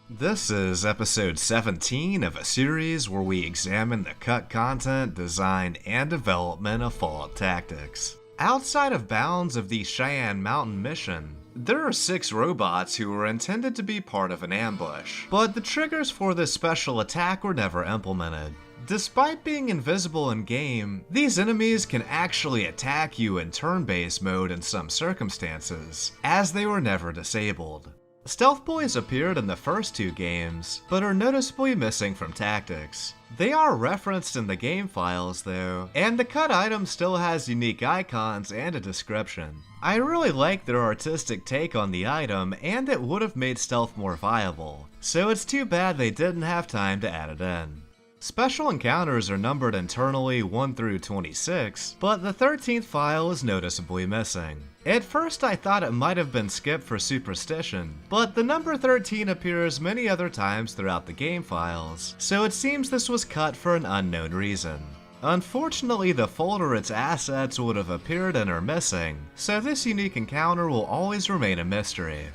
This is episode 17 of a series where we examine the cut content, design, and development of Fallout Tactics. Outside of bounds of the Cheyenne Mountain mission, there are 6 robots who were intended to be part of an ambush, but the triggers for this special attack were never implemented. Despite being invisible in-game, these enemies can actually attack you in turn-based mode in some circumstances, as they were never disabled. Stealth Boys appeared in the first 2 games, but are noticeably missing from Tactics. They are referenced in the game files though, and the cut item still has unique icons and a description. I really like their artistic take on the item, and it would have made stealth more viable, so it's too bad they didn't have time to add it in. Special encounters are numbered internally 1 through 26, but the 13th file is noticeably missing. At first I thought it might have been skipped for superstition, but the number 13 appears many other times throughout the game files, so it seems this was cut for an unknown reason. Unfortunately, the folder its assets would have appeared in are missing, so this unique encounter will always remain a mystery.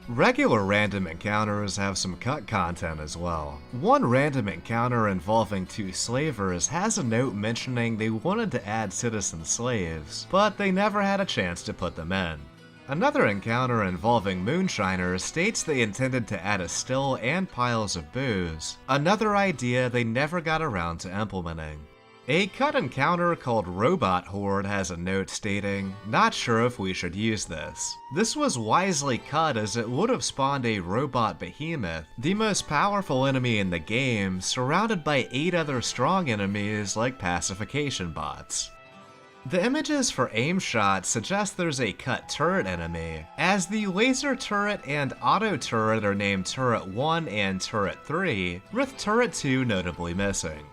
Regular random encounters have some cut content as well. One random encounter involving 2 slavers has a note mentioning they wanted to add citizen slaves, but they never had a chance to put them in. Another encounter involving moonshiners states they intended to add a still and piles of booze, another idea they never got around to implementing. A cut encounter called Robot Horde has a note stating, "Not sure if we should use this." This was wisely cut as it would have spawned a robot behemoth, the most powerful enemy in the game, surrounded by 8 other strong enemies like pacification bots. The images for aim shots suggest there's a cut turret enemy, as the laser turret and auto turret are named Turret 1 and Turret 3, with Turret 2 notably missing.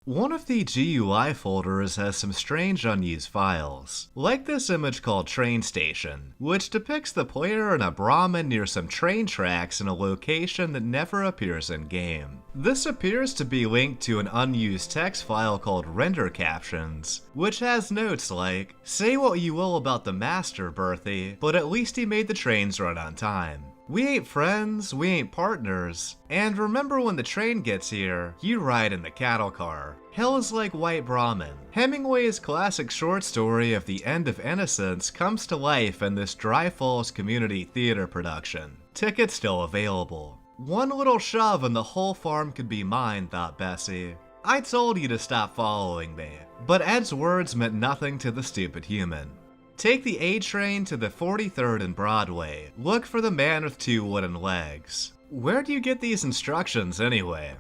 One of the GUI folders has some strange unused files, like this image called Train Station, which depicts the player in a Brahmin near some train tracks in a location that never appears in-game. This appears to be linked to an unused text file called Render Captions, which has notes like, "Say what you will about the master, Berthy, but at least he made the trains run on time. We ain't friends, we ain't partners. And remember when the train gets here, you ride in the cattle car. Hell is like White Brahmin." Hemingway's classic short story of The End of Innocence comes to life in this Dry Falls Community Theater production. Tickets still available. One little shove and the whole farm could be mine, thought Bessie. I told you to stop following me, but Ed's words meant nothing to the stupid human. Take the A train to the 43rd and Broadway. Look for the man with 2 wooden legs. Where do you get these instructions anyway?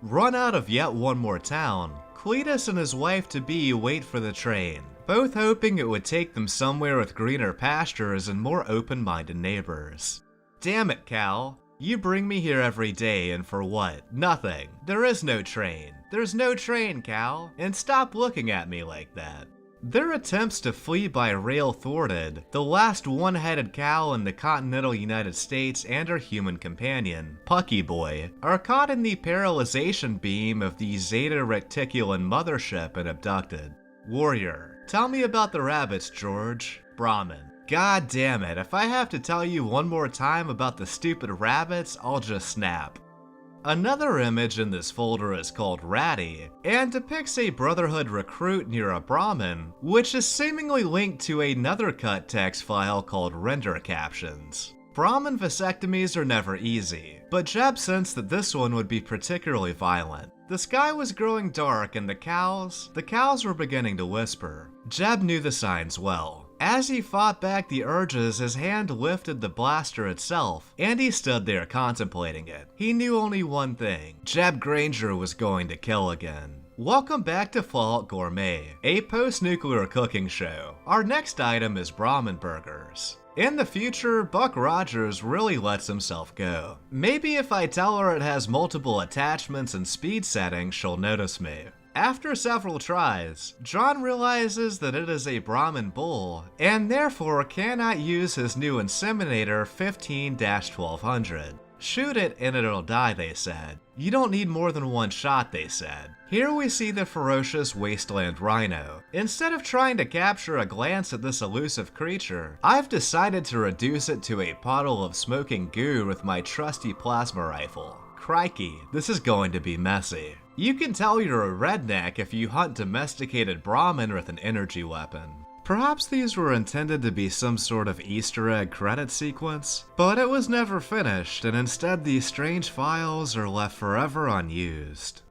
Run out of yet one more town. Cletus and his wife-to-be wait for the train, both hoping it would take them somewhere with greener pastures and more open-minded neighbors. Damn it, Cal. You bring me here every day, and for what? Nothing. There is no train. There's no train, Cal. And stop looking at me like that. Their attempts to flee by rail thwarted, the last one-headed cow in the continental United States and her human companion, Pucky Boy, are caught in the paralyzation beam of the Zeta Reticulum mothership and abducted. Warrior, tell me about the rabbits, George. Brahmin. God damn it, if I have to tell you one more time about the stupid rabbits, I'll just snap. Another image in this folder is called Ratty, and depicts a Brotherhood recruit near a Brahmin, which is seemingly linked to another cut text file called Render Captions. Brahmin vasectomies are never easy, but Jeb sensed that this one would be particularly violent. The sky was growing dark and the cows were beginning to whisper. Jeb knew the signs well. As he fought back the urges, his hand lifted the blaster itself, and he stood there contemplating it. He knew only one thing: Jeb Granger was going to kill again. Welcome back to Fallout Gourmet, a post-nuclear cooking show. Our next item is Brahmin burgers. In the future, Buck Rogers really lets himself go. Maybe if I tell her it has multiple attachments and speed settings, she'll notice me. After several tries, John realizes that it is a Brahmin bull, and therefore cannot use his new inseminator 15-1200. Shoot it and it'll die, they said. You don't need more than one shot, they said. Here we see the ferocious wasteland rhino. Instead of trying to capture a glance at this elusive creature, I've decided to reduce it to a puddle of smoking goo with my trusty plasma rifle. Crikey, this is going to be messy. You can tell you're a redneck if you hunt domesticated Brahmin with an energy weapon. Perhaps these were intended to be some sort of Easter egg credit sequence, but it was never finished, and instead these strange files are left forever unused.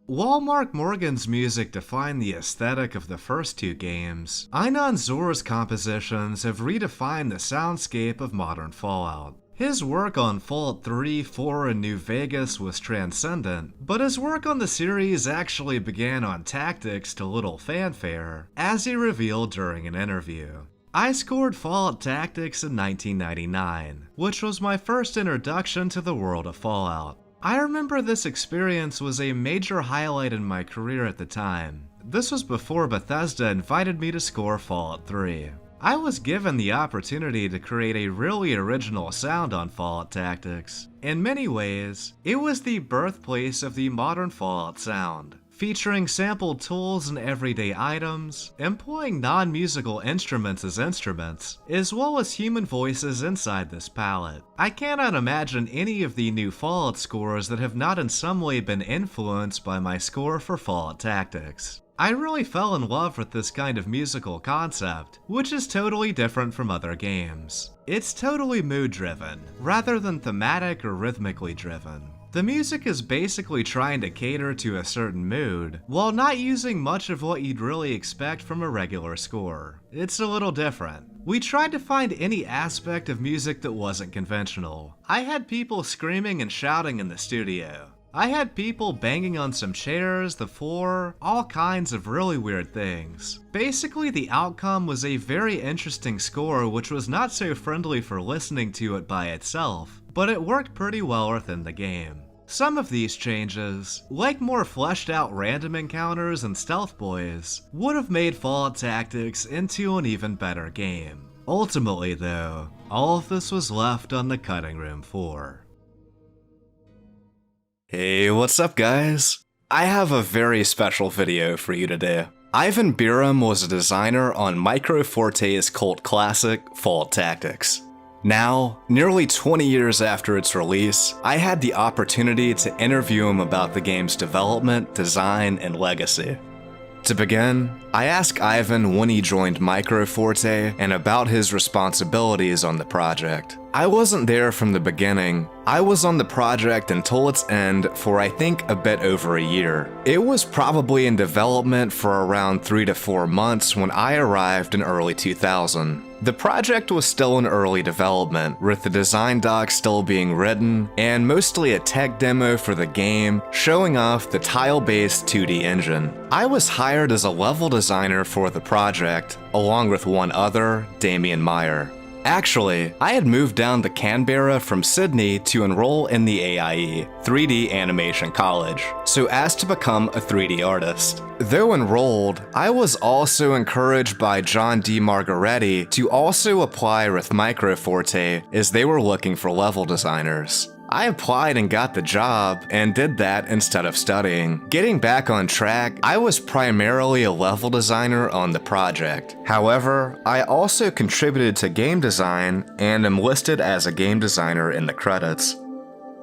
While Mark Morgan's music defined the aesthetic of the first 2 games, Einon Zor's compositions have redefined the soundscape of modern Fallout. His work on Fallout 3, 4, and New Vegas was transcendent, but his work on the series actually began on Tactics to little fanfare, as he revealed during an interview. I scored Fallout Tactics in 1999, which was my first introduction to the world of Fallout. I remember this experience was a major highlight in my career at the time. This was before Bethesda invited me to score Fallout 3. I was given the opportunity to create a really original sound on Fallout Tactics. In many ways, it was the birthplace of the modern Fallout sound, featuring sampled tools and everyday items, employing non-musical instruments as instruments, as well as human voices inside this palette. I cannot imagine any of the new Fallout scores that have not in some way been influenced by my score for Fallout Tactics. I really fell in love with this kind of musical concept, which is totally different from other games. It's totally mood-driven, rather than thematic or rhythmically driven. The music is basically trying to cater to a certain mood, while not using much of what you'd really expect from a regular score. It's a little different. We tried to find any aspect of music that wasn't conventional. I had people screaming and shouting in the studio. I had people banging on some chairs, the floor, all kinds of really weird things. Basically, the outcome was a very interesting score which was not so friendly for listening to it by itself, but it worked pretty well within the game. Some of these changes, like more fleshed out random encounters and stealth boys, would have made Fallout Tactics into an even better game. Ultimately though, all of this was left on the cutting room floor. Hey, what's up guys? I have a very special video for you today. Ivan Biram was a designer on Microforte's cult classic, Fallout Tactics. Now, nearly 20 years after its release, I had the opportunity to interview him about the game's development, design, and legacy. To begin, I ask Ivan when he joined Microforte and about his responsibilities on the project. I wasn't there from the beginning. I was on the project until its end for I think a bit over a year. It was probably in development for around 3 to 4 months when I arrived in early 2000. The project was still in early development, with the design doc still being written, and mostly a tech demo for the game showing off the tile-based 2D engine. I was hired as a level designer for the project, along with one other, Damian Meyer. Actually, I had moved down to Canberra from Sydney to enroll in the AIE, 3D Animation College, so as to become a 3D artist. Though enrolled, I was also encouraged by John D. Margaretti to also apply with Microforte as they were looking for level designers. I applied and got the job, and did that instead of studying. Getting back on track, I was primarily a level designer on the project. However, I also contributed to game design and am listed as a game designer in the credits.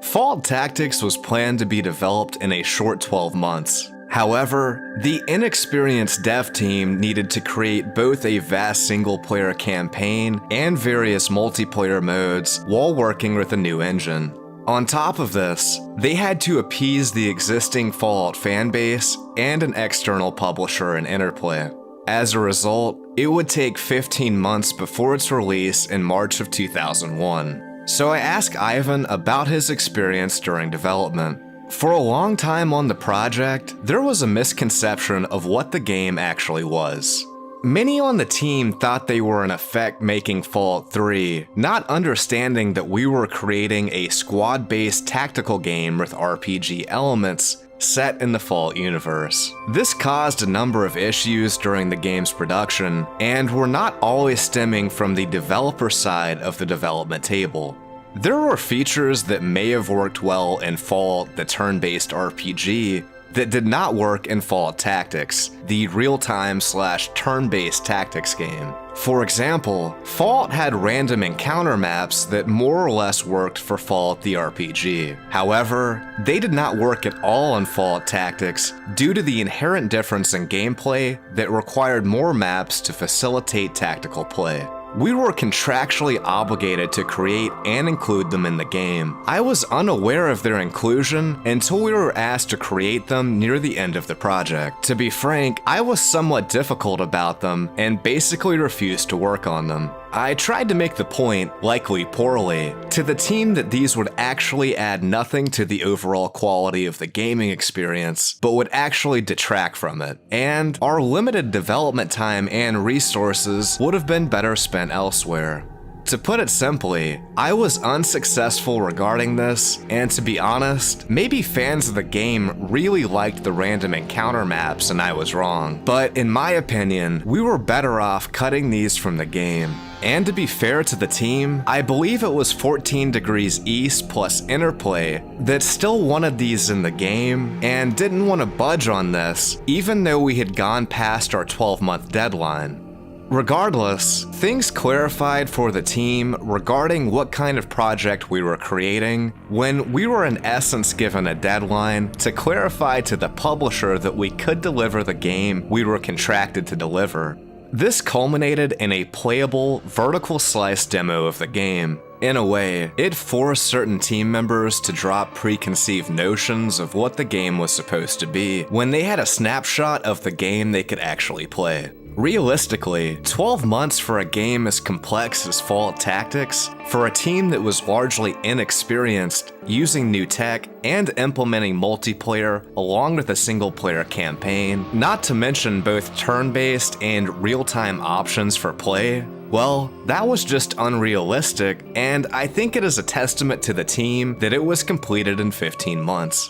Fault Tactics was planned to be developed in a short 12 months. However, the inexperienced dev team needed to create both a vast single-player campaign and various multiplayer modes while working with a new engine. On top of this, they had to appease the existing Fallout fanbase and an external publisher in Interplay. As a result, it would take 15 months before its release in March of 2001. So I asked Ivan about his experience during development. For a long time on the project, there was a misconception of what the game actually was. Many on the team thought they were in effect making Fallout 3, not understanding that we were creating a squad-based tactical game with RPG elements set in the Fallout universe. This caused a number of issues during the game's production, and were not always stemming from the developer side of the development table. There were features that may have worked well in Fallout, the turn-based RPG, that did not work in Fallout Tactics, the real-time / turn-based tactics game. For example, Fallout had random encounter maps that more or less worked for Fallout the RPG. However, they did not work at all in Fallout Tactics due to the inherent difference in gameplay that required more maps to facilitate tactical play. We were contractually obligated to create and include them in the game. I was unaware of their inclusion until we were asked to create them near the end of the project. To be frank, I was somewhat difficult about them and basically refused to work on them. I tried to make the point, likely poorly, to the team that these would actually add nothing to the overall quality of the gaming experience, but would actually detract from it. And our limited development time and resources would have been better spent elsewhere. To put it simply, I was unsuccessful regarding this, and to be honest, maybe fans of the game really liked the random encounter maps and I was wrong. But in my opinion, we were better off cutting these from the game. And to be fair to the team, I believe it was 14 Degrees East plus Interplay that still wanted these in the game and didn't want to budge on this, even though we had gone past our 12-month deadline. Regardless, things clarified for the team regarding what kind of project we were creating when we were in essence given a deadline to clarify to the publisher that we could deliver the game we were contracted to deliver. This culminated in a playable, vertical slice demo of the game. In a way, it forced certain team members to drop preconceived notions of what the game was supposed to be when they had a snapshot of the game they could actually play. Realistically, 12 months for a game as complex as Fallout Tactics, for a team that was largely inexperienced, using new tech, and implementing multiplayer along with a single-player campaign, not to mention both turn-based and real-time options for play, well, that was just unrealistic, and I think it is a testament to the team that it was completed in 15 months.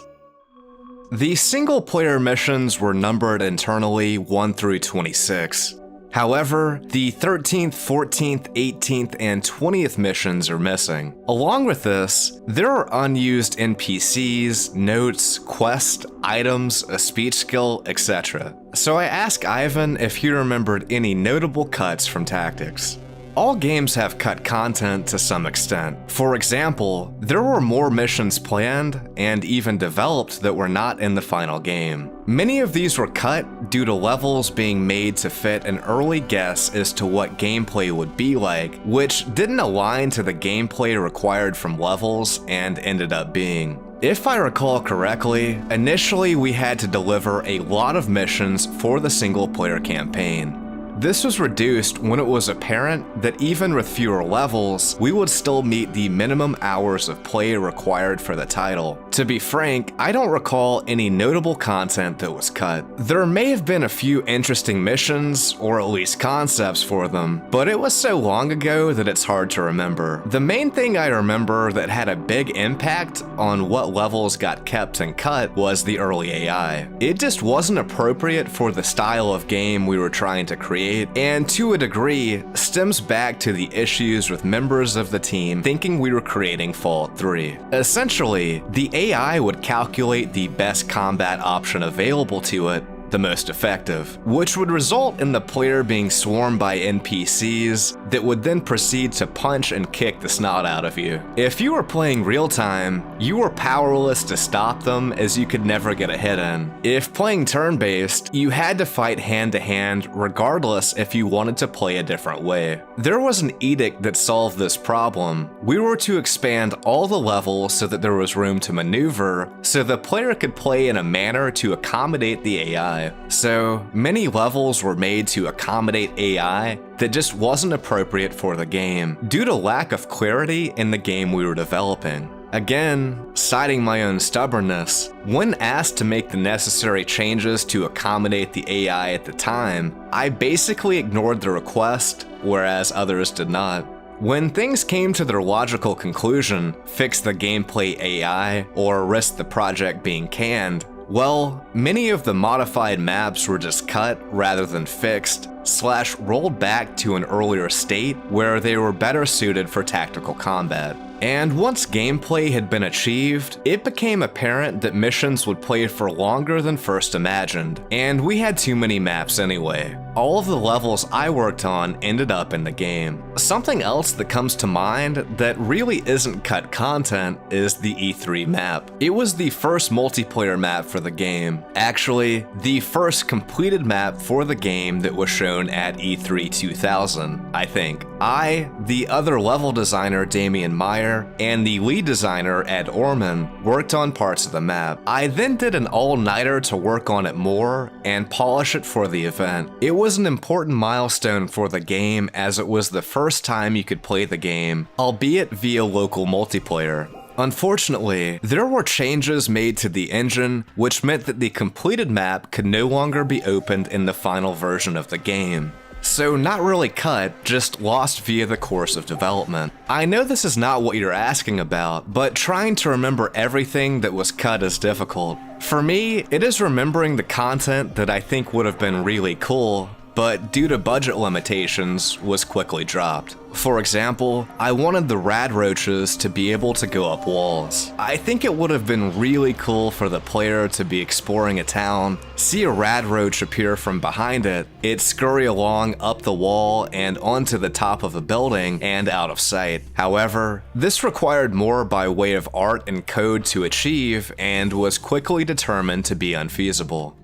The single-player missions were numbered internally 1 through 26. However, the 13th, 14th, 18th, and 20th missions are missing. Along with this, there are unused NPCs, notes, quests, items, a speech skill, etc. So I asked Ivan if he remembered any notable cuts from Tactics. All games have cut content to some extent. For example, there were more missions planned and even developed that were not in the final game. Many of these were cut due to levels being made to fit an early guess as to what gameplay would be like, which didn't align to the gameplay required from levels and ended up being. If I recall correctly, initially we had to deliver a lot of missions for the single-player campaign. This was reduced when it was apparent that even with fewer levels, we would still meet the minimum hours of play required for the title. To be frank, I don't recall any notable content that was cut. There may have been a few interesting missions, or at least concepts for them, but it was so long ago that it's hard to remember. The main thing I remember that had a big impact on what levels got kept and cut was the early AI. It just wasn't appropriate for the style of game we were trying to create, and to a degree stems back to the issues with members of the team thinking we were creating Fallout 3. Essentially, the AI would calculate the best combat option available to it, the most effective, which would result in the player being swarmed by NPCs that would then proceed to punch and kick the snot out of you. If you were playing real time, you were powerless to stop them as you could never get a hit in. If playing turn-based, you had to fight hand-to-hand regardless if you wanted to play a different way. There was an edict that solved this problem. We were to expand all the levels so that there was room to maneuver, so the player could play in a manner to accommodate the AI. So many levels were made to accommodate AI that just wasn't appropriate for the game, due to lack of clarity in the game we were developing. Again, citing my own stubbornness, when asked to make the necessary changes to accommodate the AI at the time, I basically ignored the request, whereas others did not. When things came to their logical conclusion, fix the gameplay AI or risk the project being canned, well, many of the modified maps were just cut rather than fixed, / rolled back to an earlier state where they were better suited for tactical combat. And once gameplay had been achieved, it became apparent that missions would play for longer than first imagined, and we had too many maps anyway. All of the levels I worked on ended up in the game. Something else that comes to mind that really isn't cut content is the E3 map. It was the first multiplayer map for the game. Actually, the first completed map for the game that was shown at E3 2000, I think. I, the other level designer Damian Meyer, and the lead designer Ed Orman worked on parts of the map. I then did an all-nighter to work on it more and polish it for the event. It was an important milestone for the game as it was the first time you could play the game, albeit via local multiplayer. Unfortunately, there were changes made to the engine, which meant that the completed map could no longer be opened in the final version of the game. So not really cut, just lost via the course of development. I know this is not what you're asking about, but trying to remember everything that was cut is difficult. For me, it is remembering the content that I think would have been really cool, but due to budget limitations, was quickly dropped. For example, I wanted the rad roaches to be able to go up walls. I think it would have been really cool for the player to be exploring a town, see a rad roach appear from behind it, scurry along up the wall and onto the top of a building and out of sight. However, this required more by way of art and code to achieve and was quickly determined to be unfeasible.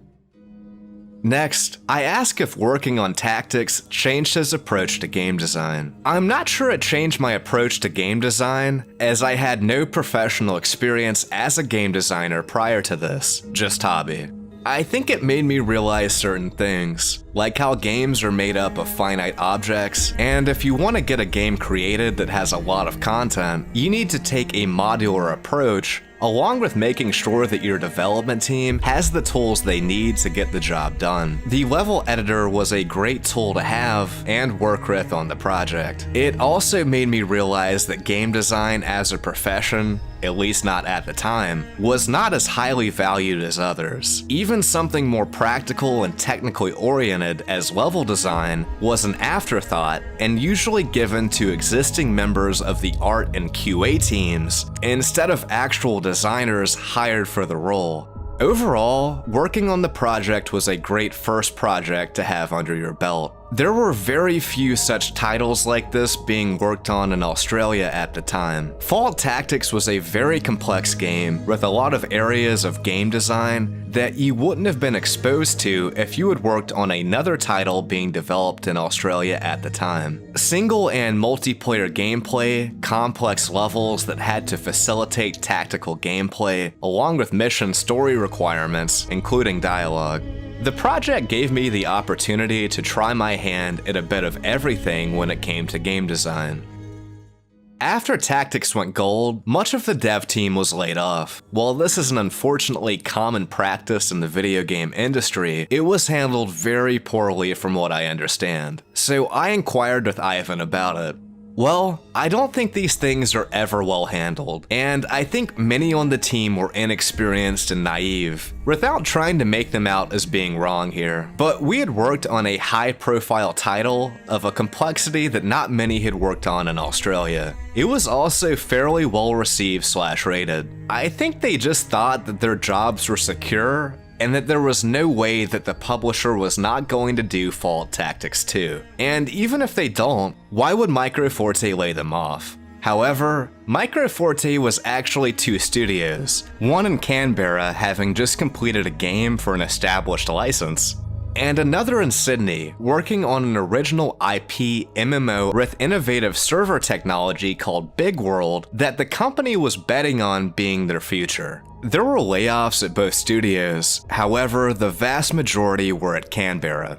Next, I ask if working on tactics changed his approach to game design. I'm not sure it changed my approach to game design, as I had no professional experience as a game designer prior to this, just hobby. I think it made me realize certain things, like how games are made up of finite objects, and if you want to get a game created that has a lot of content, you need to take a modular approach, along with making sure that your development team has the tools they need to get the job done. The level editor was a great tool to have and work with on the project. It also made me realize that game design as a profession, at least not at the time, was not as highly valued as others. Even something more practical and technically oriented as level design was an afterthought and usually given to existing members of the art and QA teams instead of actual designers hired for the role. Overall, working on the project was a great first project to have under your belt. There were very few such titles like this being worked on in Australia at the time. Fault Tactics was a very complex game with a lot of areas of game design that you wouldn't have been exposed to if you had worked on another title being developed in Australia at the time. Single and multiplayer gameplay, complex levels that had to facilitate tactical gameplay, along with mission story requirements, including dialogue. The project gave me the opportunity to try my hand at a bit of everything when it came to game design. After Tactics went gold, much of the dev team was laid off. While this is an unfortunately common practice in the video game industry, it was handled very poorly from what I understand. So I inquired with Ivan about it. Well, I don't think these things are ever well handled, and I think many on the team were inexperienced and naive, without trying to make them out as being wrong here. But we had worked on a high-profile title of a complexity that not many had worked on in Australia. It was also fairly well received / rated. I think they just thought that their jobs were secure and that there was no way that the publisher was not going to do Fault Tactics 2. And even if they don't, why would Microforte lay them off? However, Microforte was actually 2 studios, one in Canberra having just completed a game for an established license, and another in Sydney, working on an original IP MMO with innovative server technology called Big World that the company was betting on being their future. There were layoffs at both studios, however, the vast majority were at Canberra.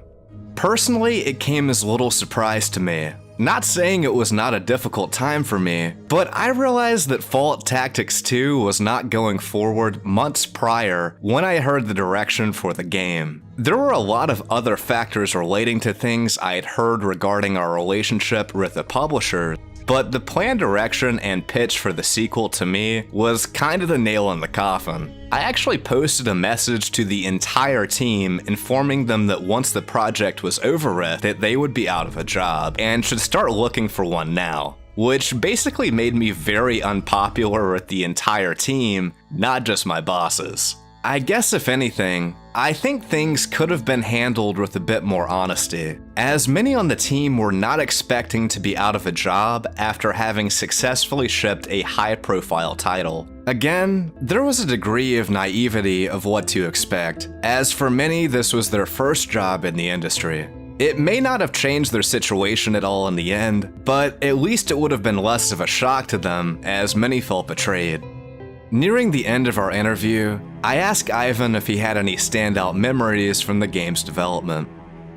Personally, it came as little surprise to me. Not saying it was not a difficult time for me, but I realized that Fault Tactics 2 was not going forward months prior when I heard the direction for the game. There were a lot of other factors relating to things I had heard regarding our relationship with the publisher, but the planned direction and pitch for the sequel to me was kind of the nail in the coffin. I actually posted a message to the entire team informing them that once the project was over with, that they would be out of a job and should start looking for one now, which basically made me very unpopular with the entire team, not just my bosses. I guess if anything, I think things could have been handled with a bit more honesty, as many on the team were not expecting to be out of a job after having successfully shipped a high-profile title. Again, there was a degree of naivety of what to expect, as for many this was their first job in the industry. It may not have changed their situation at all in the end, but at least it would have been less of a shock to them, as many felt betrayed. Nearing the end of our interview, I asked Ivan if he had any standout memories from the game's development.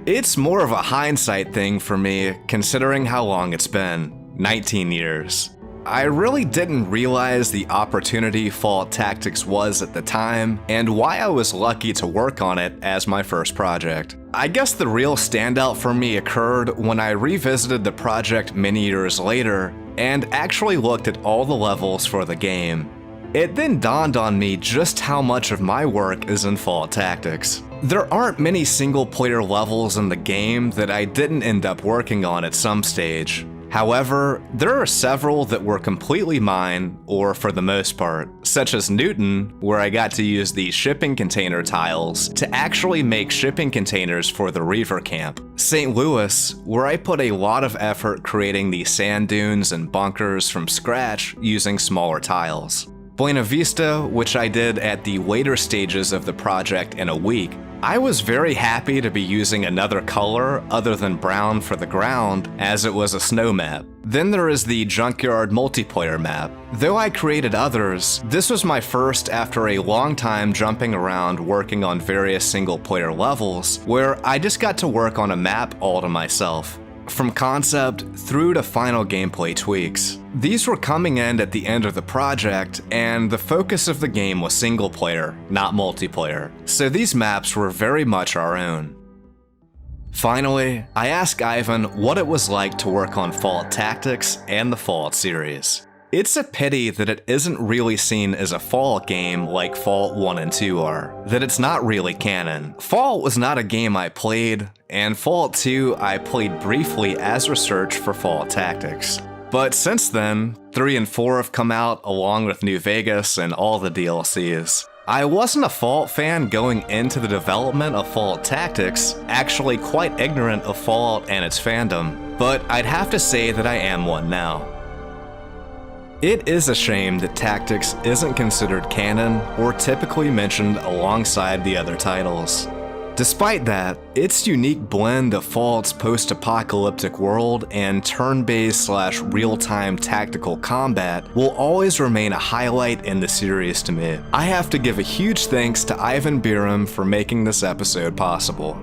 It's more of a hindsight thing for me, considering how long it's been, 19 years. I really didn't realize the opportunity Fault Tactics was at the time, and why I was lucky to work on it as my first project. I guess the real standout for me occurred when I revisited the project many years later, and actually looked at all the levels for the game. It then dawned on me just how much of my work is in Fault Tactics. There aren't many single-player levels in the game that I didn't end up working on at some stage. However, there are several that were completely mine, or for the most part, such as Newton, where I got to use the shipping container tiles to actually make shipping containers for the Reaver camp. St. Louis, where I put a lot of effort creating the sand dunes and bunkers from scratch using smaller tiles. Buena Vista, which I did at the later stages of the project in a week. I was very happy to be using another color other than brown for the ground, as it was a snow map. Then there is the Junkyard multiplayer map. Though I created others, this was my first after a long time jumping around working on various single-player levels, where I just got to work on a map all to myself. From concept through to final gameplay tweaks. These were coming in at the end of the project, and the focus of the game was single player, not multiplayer, so these maps were very much our own. Finally, I asked Ivan what it was like to work on Fault Tactics and the Fallout series. It's a pity that it isn't really seen as a Fallout game like Fallout 1 and 2 are, that it's not really canon. Fallout was not a game I played, and Fallout 2 I played briefly as research for Fallout Tactics. But since then, 3 and 4 have come out along with New Vegas and all the DLCs. I wasn't a Fallout fan going into the development of Fallout Tactics, actually quite ignorant of Fallout and its fandom, but I'd have to say that I am one now. It is a shame that Tactics isn't considered canon or typically mentioned alongside the other titles. Despite that, its unique blend of Fallout's post-apocalyptic world and turn-based / real-time tactical combat will always remain a highlight in the series to me. I have to give a huge thanks to Ivan Biram for making this episode possible.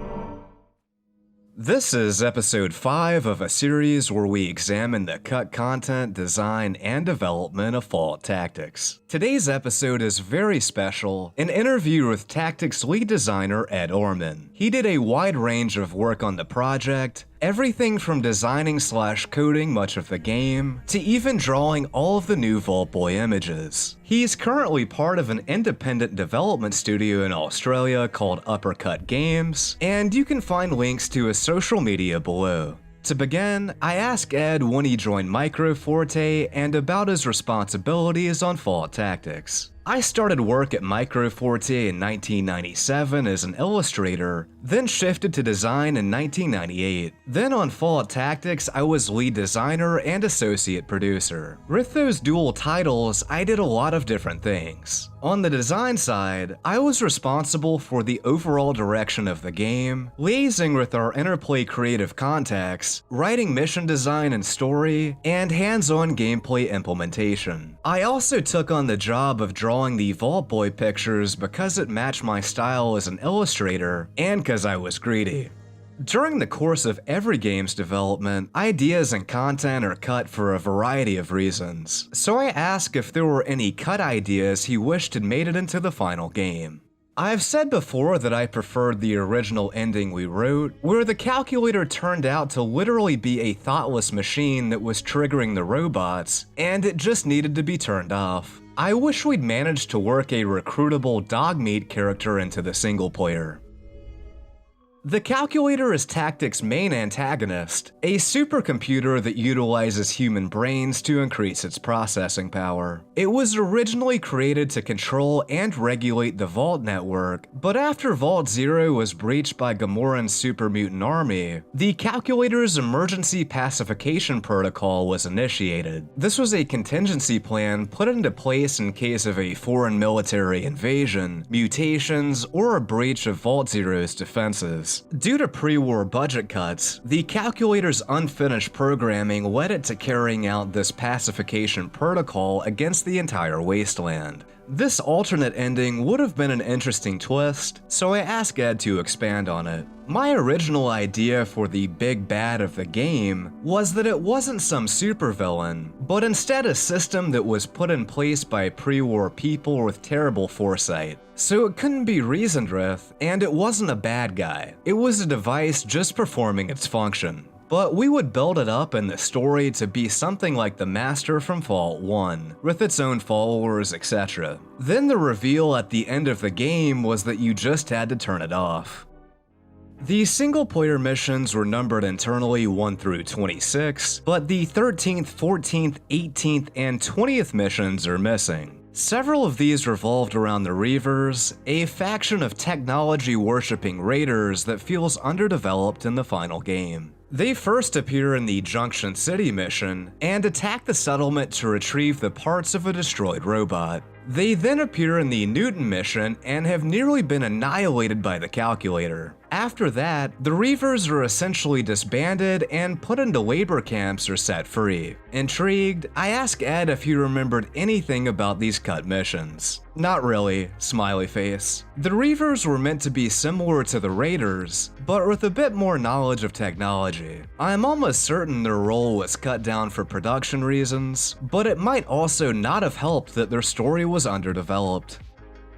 This is episode 5 of a series where we examine the cut content, design, and development of Fallout Tactics. Today's episode is very special, an interview with Tactics lead designer Ed Orman. He did a wide range of work on the project, everything from designing / coding much of the game, to even drawing all of the new Vault Boy images. He's currently part of an independent development studio in Australia called Uppercut Games, and you can find links to his social media below. To begin, I asked Ed when he joined Microforte and about his responsibilities on Fallout Tactics. I started work at Microforte in 1997 as an illustrator, then shifted to design in 1998. Then on Fallout Tactics, I was lead designer and associate producer. With those dual titles, I did a lot of different things. On the design side, I was responsible for the overall direction of the game, liaising with our Interplay creative contacts, writing mission design and story, and hands-on gameplay implementation. I also took on the job of drawing the Vault Boy pictures because it matched my style as an illustrator and because I was greedy. During the course of every game's development, ideas and content are cut for a variety of reasons, so I asked if there were any cut ideas he wished had made it into the final game. I've said before that I preferred the original ending we wrote, where the calculator turned out to literally be a thoughtless machine that was triggering the robots, and it just needed to be turned off. I wish we'd managed to work a recruitable Dogmeat character into the single player. The calculator is Tactics' main antagonist, a supercomputer that utilizes human brains to increase its processing power. It was originally created to control and regulate the Vault network, but after Vault Zero was breached by Gamoran's super mutant army, the calculator's emergency pacification protocol was initiated. This was a contingency plan put into place in case of a foreign military invasion, mutations, or a breach of Vault Zero's defenses. Due to pre-war budget cuts, the calculator's unfinished programming led it to carrying out this pacification protocol against the entire wasteland. This alternate ending would have been an interesting twist, so I asked Ed to expand on it. My original idea for the big bad of the game was that it wasn't some supervillain, but instead a system that was put in place by pre-war people with terrible foresight. So it couldn't be reasoned with, and it wasn't a bad guy. It was a device just performing its function. But we would build it up in the story to be something like the Master from Fallout 1, with its own followers, etc. Then the reveal at the end of the game was that you just had to turn it off. The single-player missions were numbered internally 1 through 26, but the 13th, 14th, 18th, and 20th missions are missing. Several of these revolved around the Reavers, a faction of technology-worshipping raiders that feels underdeveloped in the final game. They first appear in the Junction City mission and attack the settlement to retrieve the parts of a destroyed robot. They then appear in the Newton mission and have nearly been annihilated by the calculator. After that, the Reavers are essentially disbanded and put into labor camps or set free. Intrigued, I asked Ed if he remembered anything about these cut missions. Not really, smiley face. The Reavers were meant to be similar to the Raiders, but with a bit more knowledge of technology. I'm almost certain their role was cut down for production reasons, but it might also not have helped that their story was underdeveloped.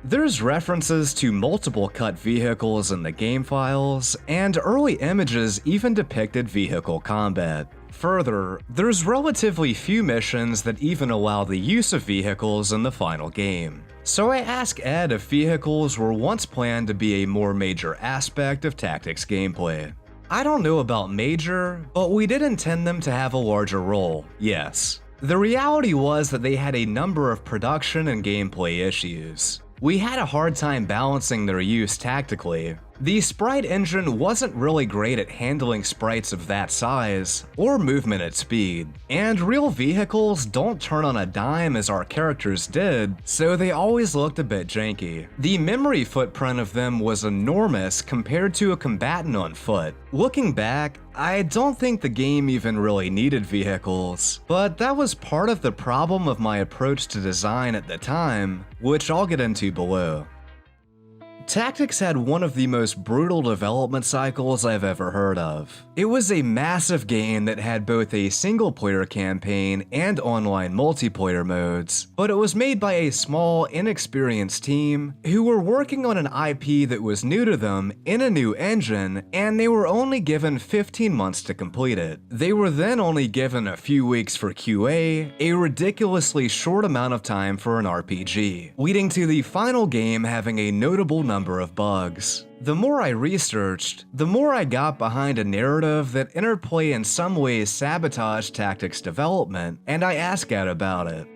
There's references to multiple cut vehicles in the game files, and early images even depicted vehicle combat. Further, there's relatively few missions that even allow the use of vehicles in the final game. So I asked Ed if vehicles were once planned to be a more major aspect of Tactics gameplay. I don't know about major, but we did intend them to have a larger role, yes. The reality was that they had a number of production and gameplay issues. We had a hard time balancing their use tactically. The sprite engine wasn't really great at handling sprites of that size, or movement at speed, and real vehicles don't turn on a dime as our characters did, so they always looked a bit janky. The memory footprint of them was enormous compared to a combatant on foot. Looking back, I don't think the game even really needed vehicles, but that was part of the problem of my approach to design at the time, which I'll get into below. Tactics had one of the most brutal development cycles I've ever heard of. It was a massive game that had both a single-player campaign and online multiplayer modes, but it was made by a small, inexperienced team who were working on an IP that was new to them in a new engine, and they were only given 15 months to complete it. They were then only given a few weeks for QA, a ridiculously short amount of time for an RPG, leading to the final game having a notable number of bugs. The more I researched, the more I got behind a narrative that Interplay in some ways sabotaged Tactics development, and I asked Ed about it.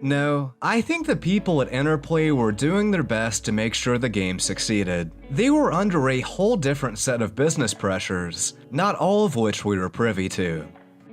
No, I think the people at Interplay were doing their best to make sure the game succeeded. They were under a whole different set of business pressures, not all of which we were privy to.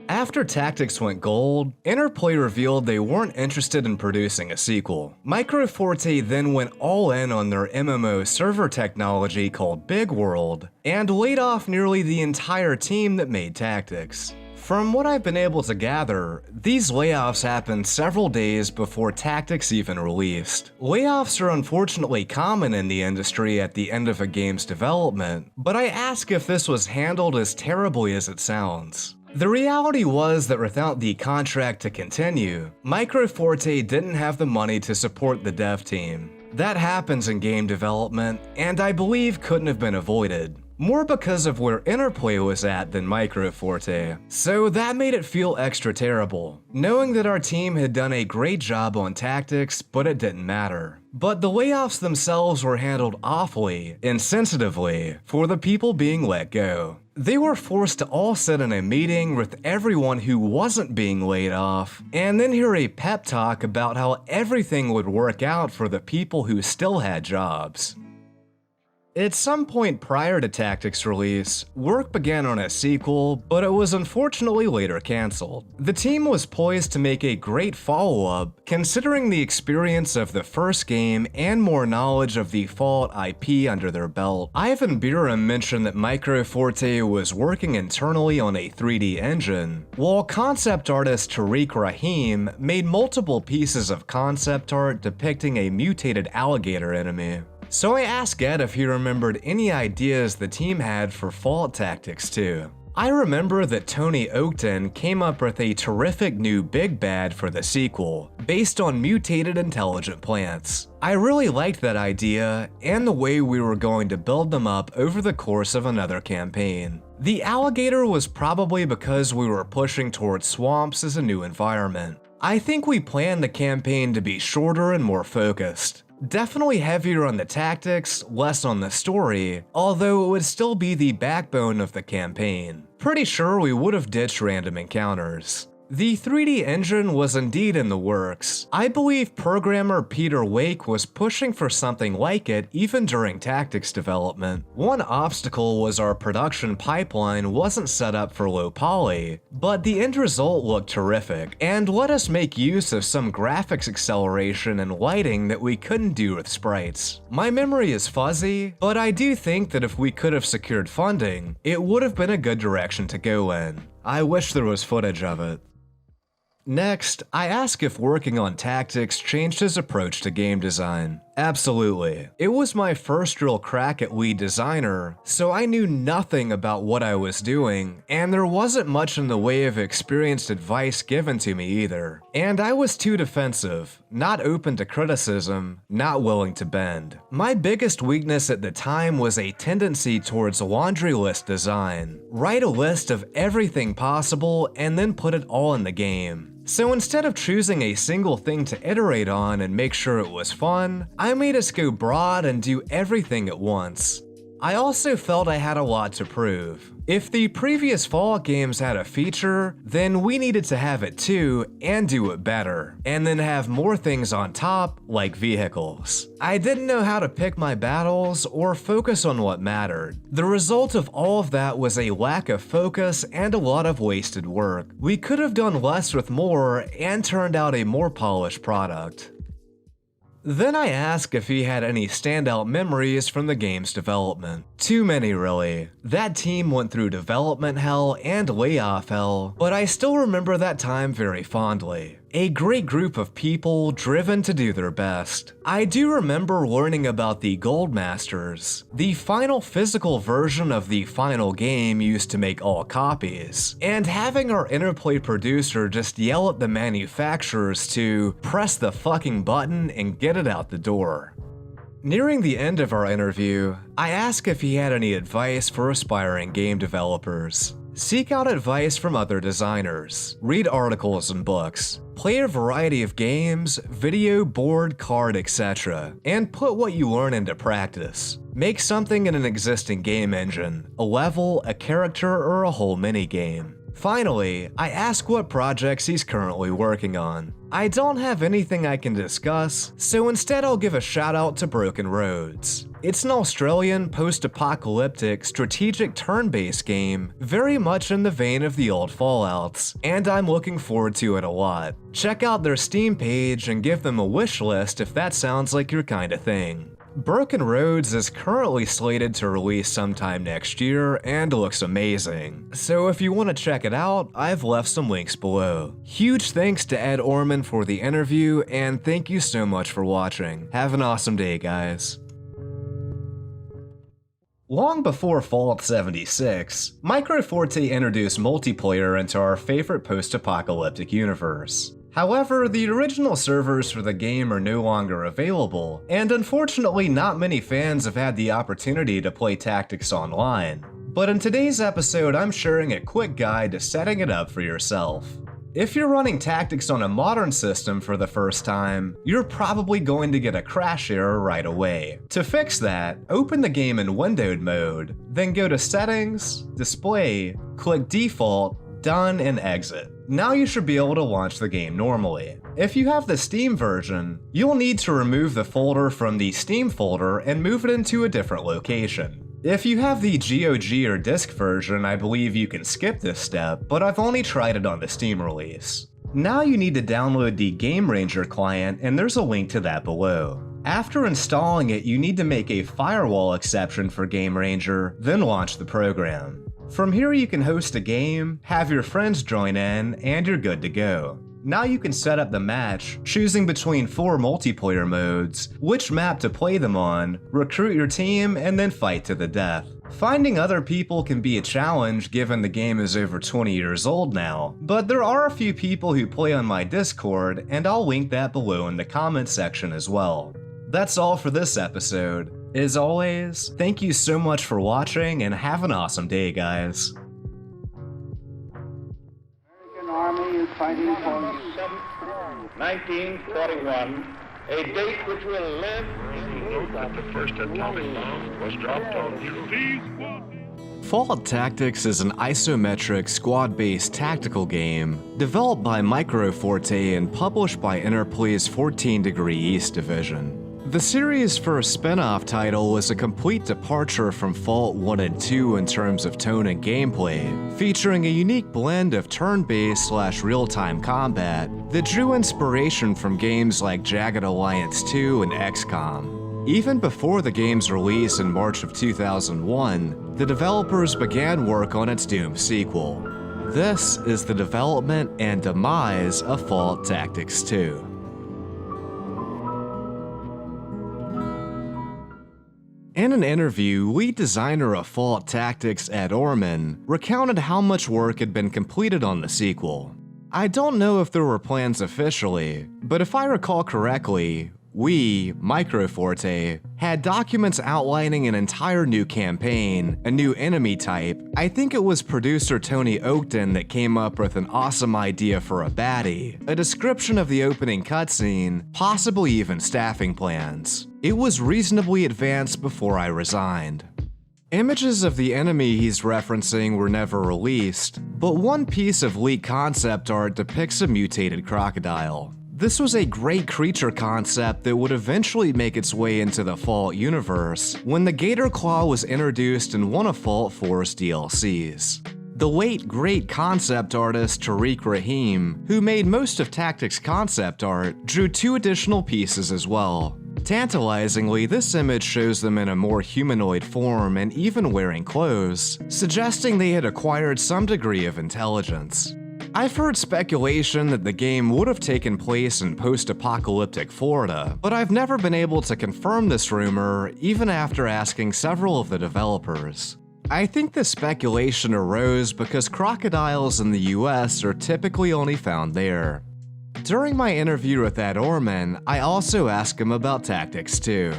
After Tactics went gold, Interplay revealed they weren't interested in producing a sequel. Microforte then went all in on their MMO server technology called Big World, and laid off nearly the entire team that made Tactics. From what I've been able to gather, these layoffs happened several days before Tactics even released. Layoffs are unfortunately common in the industry at the end of a game's development, but I ask if this was handled as terribly as it sounds. The reality was that without the contract to continue, Microforte didn't have the money to support the dev team. That happens in game development, and I believe couldn't have been avoided. More because of where Interplay was at than Microforte. So that made it feel extra terrible, knowing that our team had done a great job on Tactics, but it didn't matter. But the layoffs themselves were handled awfully, insensitively, for the people being let go. They were forced to all sit in a meeting with everyone who wasn't being laid off, and then hear a pep talk about how everything would work out for the people who still had jobs. At some point prior to Tactics' release, work began on a sequel, but it was unfortunately later cancelled. The team was poised to make a great follow-up, considering the experience of the first game and more knowledge of the Fallout IP under their belt. Ivan Biram mentioned that Microforte was working internally on a 3D engine, while concept artist Tariq Rahim made multiple pieces of concept art depicting a mutated alligator enemy. So I asked Ed if he remembered any ideas the team had for Fallout Tactics 2. I remember that Tony Oakton came up with a terrific new big bad for the sequel, based on mutated intelligent plants. I really liked that idea, and the way we were going to build them up over the course of another campaign. The alligator was probably because we were pushing towards swamps as a new environment. I think we planned the campaign to be shorter and more focused. Definitely heavier on the tactics, less on the story, although it would still be the backbone of the campaign. Pretty sure we would have ditched random encounters. The 3D engine was indeed in the works. I believe programmer Peter Wake was pushing for something like it even during Tactics development. One obstacle was our production pipeline wasn't set up for low poly, but the end result looked terrific, and let us make use of some graphics acceleration and lighting that we couldn't do with sprites. My memory is fuzzy, but I do think that if we could have secured funding, it would have been a good direction to go in. I wish there was footage of it. Next, I ask if working on Tactics changed his approach to game design. Absolutely. It was my first real crack at lead designer, so I knew nothing about what I was doing, and there wasn't much in the way of experienced advice given to me either. And I was too defensive, not open to criticism, not willing to bend. My biggest weakness at the time was a tendency towards laundry list design. Write a list of everything possible and then put it all in the game. So instead of choosing a single thing to iterate on and make sure it was fun, I made us go broad and do everything at once. I also felt I had a lot to prove. If the previous Fallout games had a feature, then we needed to have it too and do it better, and then have more things on top, like vehicles. I didn't know how to pick my battles or focus on what mattered. The result of all of that was a lack of focus and a lot of wasted work. We could have done less with more and turned out a more polished product. Then I asked if he had any standout memories from the game's development. Too many, really. That team went through development hell and layoff hell, but I still remember that time very fondly. A great group of people driven to do their best. I do remember learning about the Gold Masters, the final physical version of the final game used to make all copies, and having our Interplay producer just yell at the manufacturers to press the fucking button and get it out the door. Nearing the end of our interview, I asked if he had any advice for aspiring game developers. Seek out advice from other designers, read articles and books, play a variety of games, video, board, card, etc., and put what you learn into practice. Make something in an existing game engine, a level, a character, or a whole minigame. Finally, I ask what projects he's currently working on. I don't have anything I can discuss, so instead I'll give a shout out to Broken Roads. It's an Australian post-apocalyptic strategic turn-based game, very much in the vein of the old Fallouts, and I'm looking forward to it a lot. Check out their Steam page and give them a wish list if that sounds like your kind of thing. Broken Roads is currently slated to release sometime next year and looks amazing, so if you want to check it out, I've left some links below. Huge thanks to Ed Orman for the interview, and thank you so much for watching. Have an awesome day, guys. Long before Fallout 76, Microforte introduced multiplayer into our favorite post-apocalyptic universe. However, the original servers for the game are no longer available, and unfortunately not many fans have had the opportunity to play Tactics online. But in today's episode, I'm sharing a quick guide to setting it up for yourself. If you're running Tactics on a modern system for the first time, you're probably going to get a crash error right away. To fix that, open the game in windowed mode, then go to Settings, Display, click Default, Done, and exit. Now you should be able to launch the game normally. If you have the Steam version, you'll need to remove the folder from the Steam folder and move it into a different location. If you have the GOG or disc version, I believe you can skip this step, but I've only tried it on the Steam release. Now you need to download the Game Ranger client, and there's a link to that below. After installing it, you need to make a firewall exception for Game Ranger, then launch the program. From here you can host a game, have your friends join in, and you're good to go. Now you can set up the match, choosing between 4 multiplayer modes, which map to play them on, recruit your team, and then fight to the death. Finding other people can be a challenge given the game is over 20 years old now, but there are a few people who play on my Discord, and I'll link that below in the comments section as well. That's all for this episode. As always, thank you so much for watching and have an awesome day, guys. American Army is fighting for 1941, a date which will live. Note that the first atomic bomb was dropped on Hiroshima. Fallout Tactics is an isometric, squad-based tactical game developed by Microforte and published by Interplay's 14 Degree East division. The series' first spin-off title was a complete departure from Fallout 1 and 2 in terms of tone and gameplay, featuring a unique blend of turn-based / real-time combat that drew inspiration from games like Jagged Alliance 2 and XCOM. Even before the game's release in March of 2001, the developers began work on its doomed sequel. This is the development and demise of Fallout Tactics 2. In an interview, lead designer of Fallout Tactics, Ed Orman, recounted how much work had been completed on the sequel. I don't know if there were plans officially, but if I recall correctly, we, Microforte, had documents outlining an entire new campaign, a new enemy type. I think it was producer Tony Oakton that came up with an awesome idea for a baddie, a description of the opening cutscene, possibly even staffing plans. It was reasonably advanced before I resigned. Images of the enemy he's referencing were never released, but one piece of leaked concept art depicts a mutated crocodile. This was a great creature concept that would eventually make its way into the Fallout universe when the Gator Claw was introduced in one of Fallout 4's DLCs. The late great concept artist Tariq Rahim, who made most of Tactics concept art, drew 2 additional pieces as well. Tantalizingly, this image shows them in a more humanoid form and even wearing clothes, suggesting they had acquired some degree of intelligence. I've heard speculation that the game would have taken place in post-apocalyptic Florida, but I've never been able to confirm this rumor even after asking several of the developers. I think this speculation arose because crocodiles in the US are typically only found there. During my interview with Ed Orman, I also asked him about Tactics 2.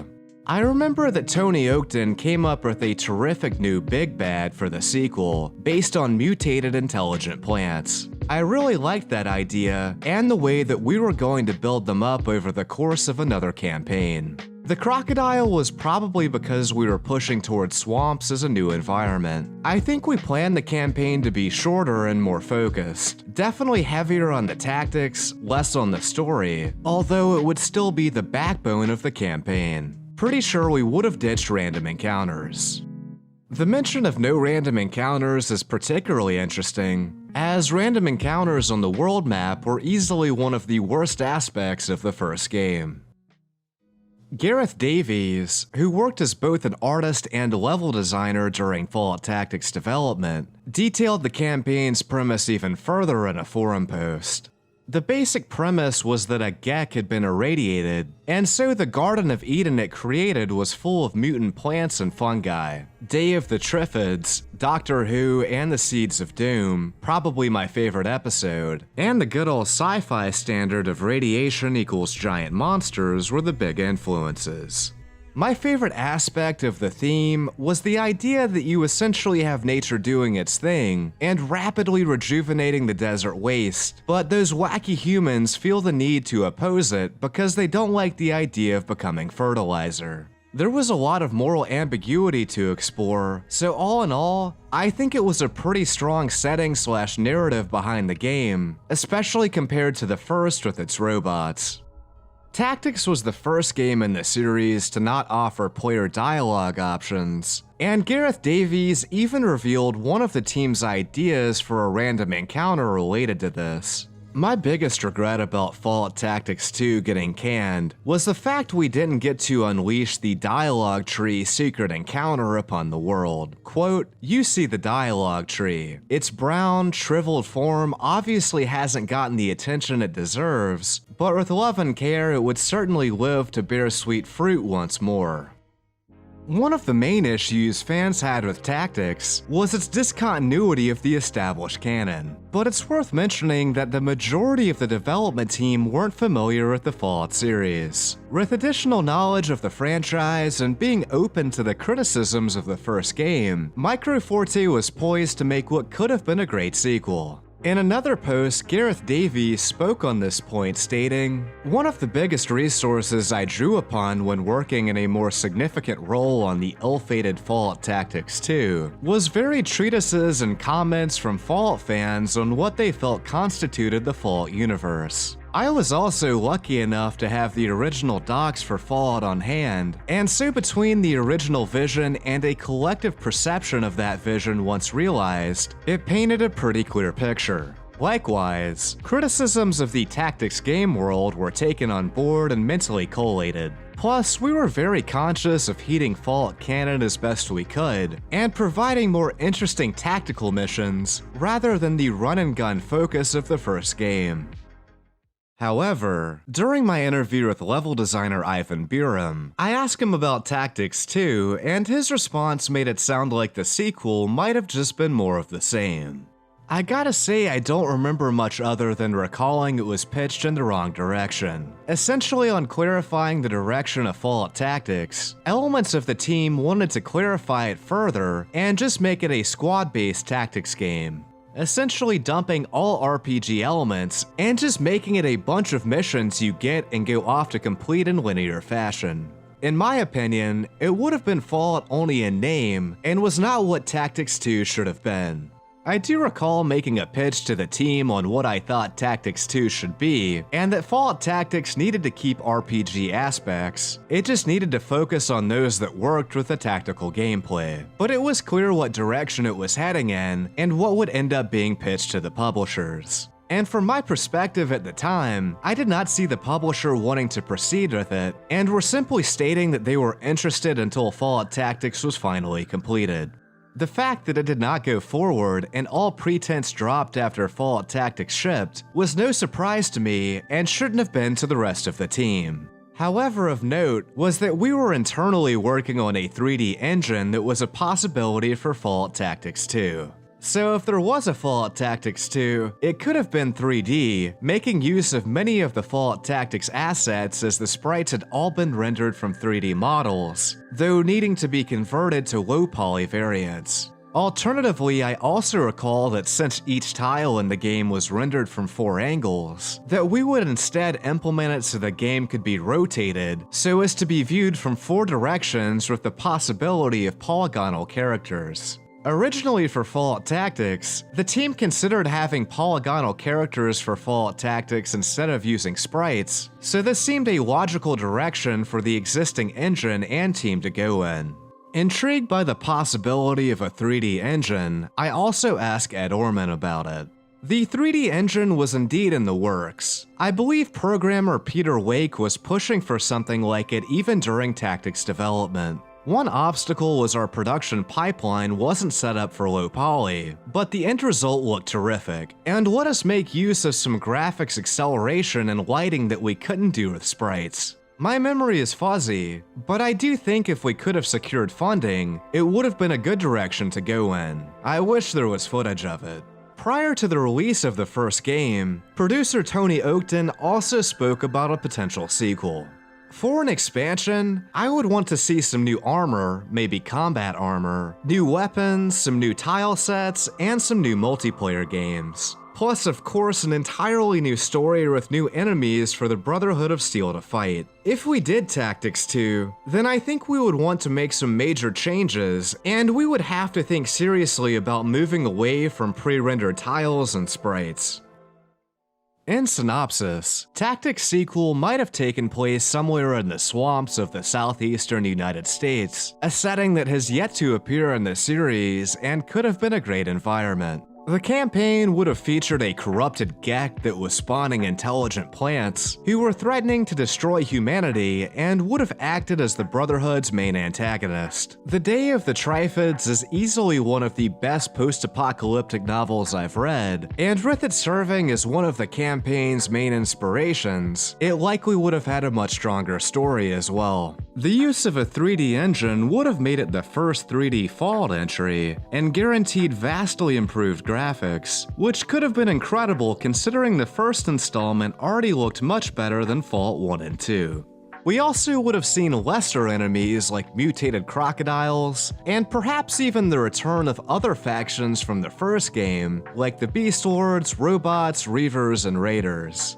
I remember that Tony Oakton came up with a terrific new big bad for the sequel, based on mutated intelligent plants. I really liked that idea, and the way that we were going to build them up over the course of another campaign. The crocodile was probably because we were pushing towards swamps as a new environment. I think we planned the campaign to be shorter and more focused, definitely heavier on the tactics, less on the story, although it would still be the backbone of the campaign. Pretty sure we would have ditched random encounters. The mention of no random encounters is particularly interesting, as random encounters on the world map were easily one of the worst aspects of the first game. Gareth Davies, who worked as both an artist and level designer during Fallout Tactics development, detailed the campaign's premise even further in a forum post. The basic premise was that a Gek had been irradiated, and so the Garden of Eden it created was full of mutant plants and fungi. Day of the Triffids, Doctor Who, and the Seeds of Doom, probably my favorite episode, and the good old sci-fi standard of radiation equals giant monsters were the big influences. My favorite aspect of the theme was the idea that you essentially have nature doing its thing and rapidly rejuvenating the desert waste, but those wacky humans feel the need to oppose it because they don't like the idea of becoming fertilizer. There was a lot of moral ambiguity to explore, so all in all, I think it was a pretty strong setting/narrative behind the game, especially compared to the first with its robots. Tactics was the first game in the series to not offer player dialogue options, and Gareth Davies even revealed one of the team's ideas for a random encounter related to this. My biggest regret about Fallout Tactics 2 getting canned was the fact we didn't get to unleash the dialogue tree secret encounter upon the world. Quote, "You see the dialogue tree. Its brown, shriveled form obviously hasn't gotten the attention it deserves, but with love and care it would certainly live to bear sweet fruit once more." One of the main issues fans had with Tactics was its discontinuity of the established canon, but it's worth mentioning that the majority of the development team weren't familiar with the Fallout series. With additional knowledge of the franchise and being open to the criticisms of the first game, Micro Forte was poised to make what could have been a great sequel. In another post, Gareth Davies spoke on this point, stating, "One of the biggest resources I drew upon when working in a more significant role on the ill-fated Fallout Tactics 2 was varied treatises and comments from Fallout fans on what they felt constituted the Fallout universe. I was also lucky enough to have the original docs for Fallout on hand, and so between the original vision and a collective perception of that vision once realized, it painted a pretty clear picture. Likewise, criticisms of the Tactics game world were taken on board and mentally collated. Plus, we were very conscious of heeding Fallout canon as best we could, and providing more interesting tactical missions, rather than the run-and-gun focus of the first game. However, during my interview with level designer Ivan Biram, I asked him about Tactics 2, and his response made it sound like the sequel might have just been more of the same. I gotta say I don't remember much other than recalling it was pitched in the wrong direction. Essentially on clarifying the direction of Fallout Tactics, elements of the team wanted to clarify it further and just make it a squad-based tactics game. Essentially dumping all RPG elements and just making it a bunch of missions you get and go off to complete in linear fashion. In my opinion, it would have been Fallout only in name, and was not what Tactics 2 should have been. I do recall making a pitch to the team on what I thought Tactics 2 should be, and that Fallout Tactics needed to keep RPG aspects. It just needed to focus on those that worked with the tactical gameplay. But it was clear what direction it was heading in, and what would end up being pitched to the publishers. And from my perspective at the time, I did not see the publisher wanting to proceed with it, and were simply stating that they were interested until Fallout Tactics was finally completed. The fact that it did not go forward and all pretense dropped after Fallout Tactics shipped was no surprise to me and shouldn't have been to the rest of the team. However, of note was that we were internally working on a 3D engine that was a possibility for Fallout Tactics 2. So if there was a Fallout Tactics 2, it could have been 3D, making use of many of the Fallout Tactics assets as the sprites had all been rendered from 3D models, though needing to be converted to low poly variants. Alternatively, I also recall that since each tile in the game was rendered from 4 angles, that we would instead implement it so the game could be rotated so as to be viewed from 4 directions with the possibility of polygonal characters. Originally for Fallout Tactics, the team considered having polygonal characters for Fallout Tactics instead of using sprites, so this seemed a logical direction for the existing engine and team to go in. Intrigued by the possibility of a 3D engine, I also asked Ed Orman about it. The 3D engine was indeed in the works. I believe programmer Peter Wake was pushing for something like it even during Tactics development. One obstacle was our production pipeline wasn't set up for low poly, but the end result looked terrific, and let us make use of some graphics acceleration and lighting that we couldn't do with sprites. My memory is fuzzy, but I do think if we could have secured funding, it would have been a good direction to go in. I wish there was footage of it. Prior to the release of the first game, producer Tony Oakton also spoke about a potential sequel. For an expansion, I would want to see some new armor, maybe combat armor, new weapons, some new tile sets, and some new multiplayer games. Plus, of course, an entirely new story with new enemies for the Brotherhood of Steel to fight. If we did Tactics 2, then I think we would want to make some major changes, and we would have to think seriously about moving away from pre-rendered tiles and sprites. In synopsis, Tactics sequel might have taken place somewhere in the swamps of the southeastern United States, a setting that has yet to appear in the series and could have been a great environment. The campaign would have featured a corrupted Gek that was spawning intelligent plants who were threatening to destroy humanity and would have acted as the Brotherhood's main antagonist. The Day of the Trifids is easily one of the best post-apocalyptic novels I've read, and with it serving as one of the campaign's main inspirations, it likely would have had a much stronger story as well. The use of a 3D engine would have made it the first 3D Fallout entry, and guaranteed vastly improved graphics, which could have been incredible considering the first installment already looked much better than Fallout 1 and 2. We also would have seen lesser enemies like mutated crocodiles, and perhaps even the return of other factions from the first game, like the Beast Lords, robots, reavers, and raiders.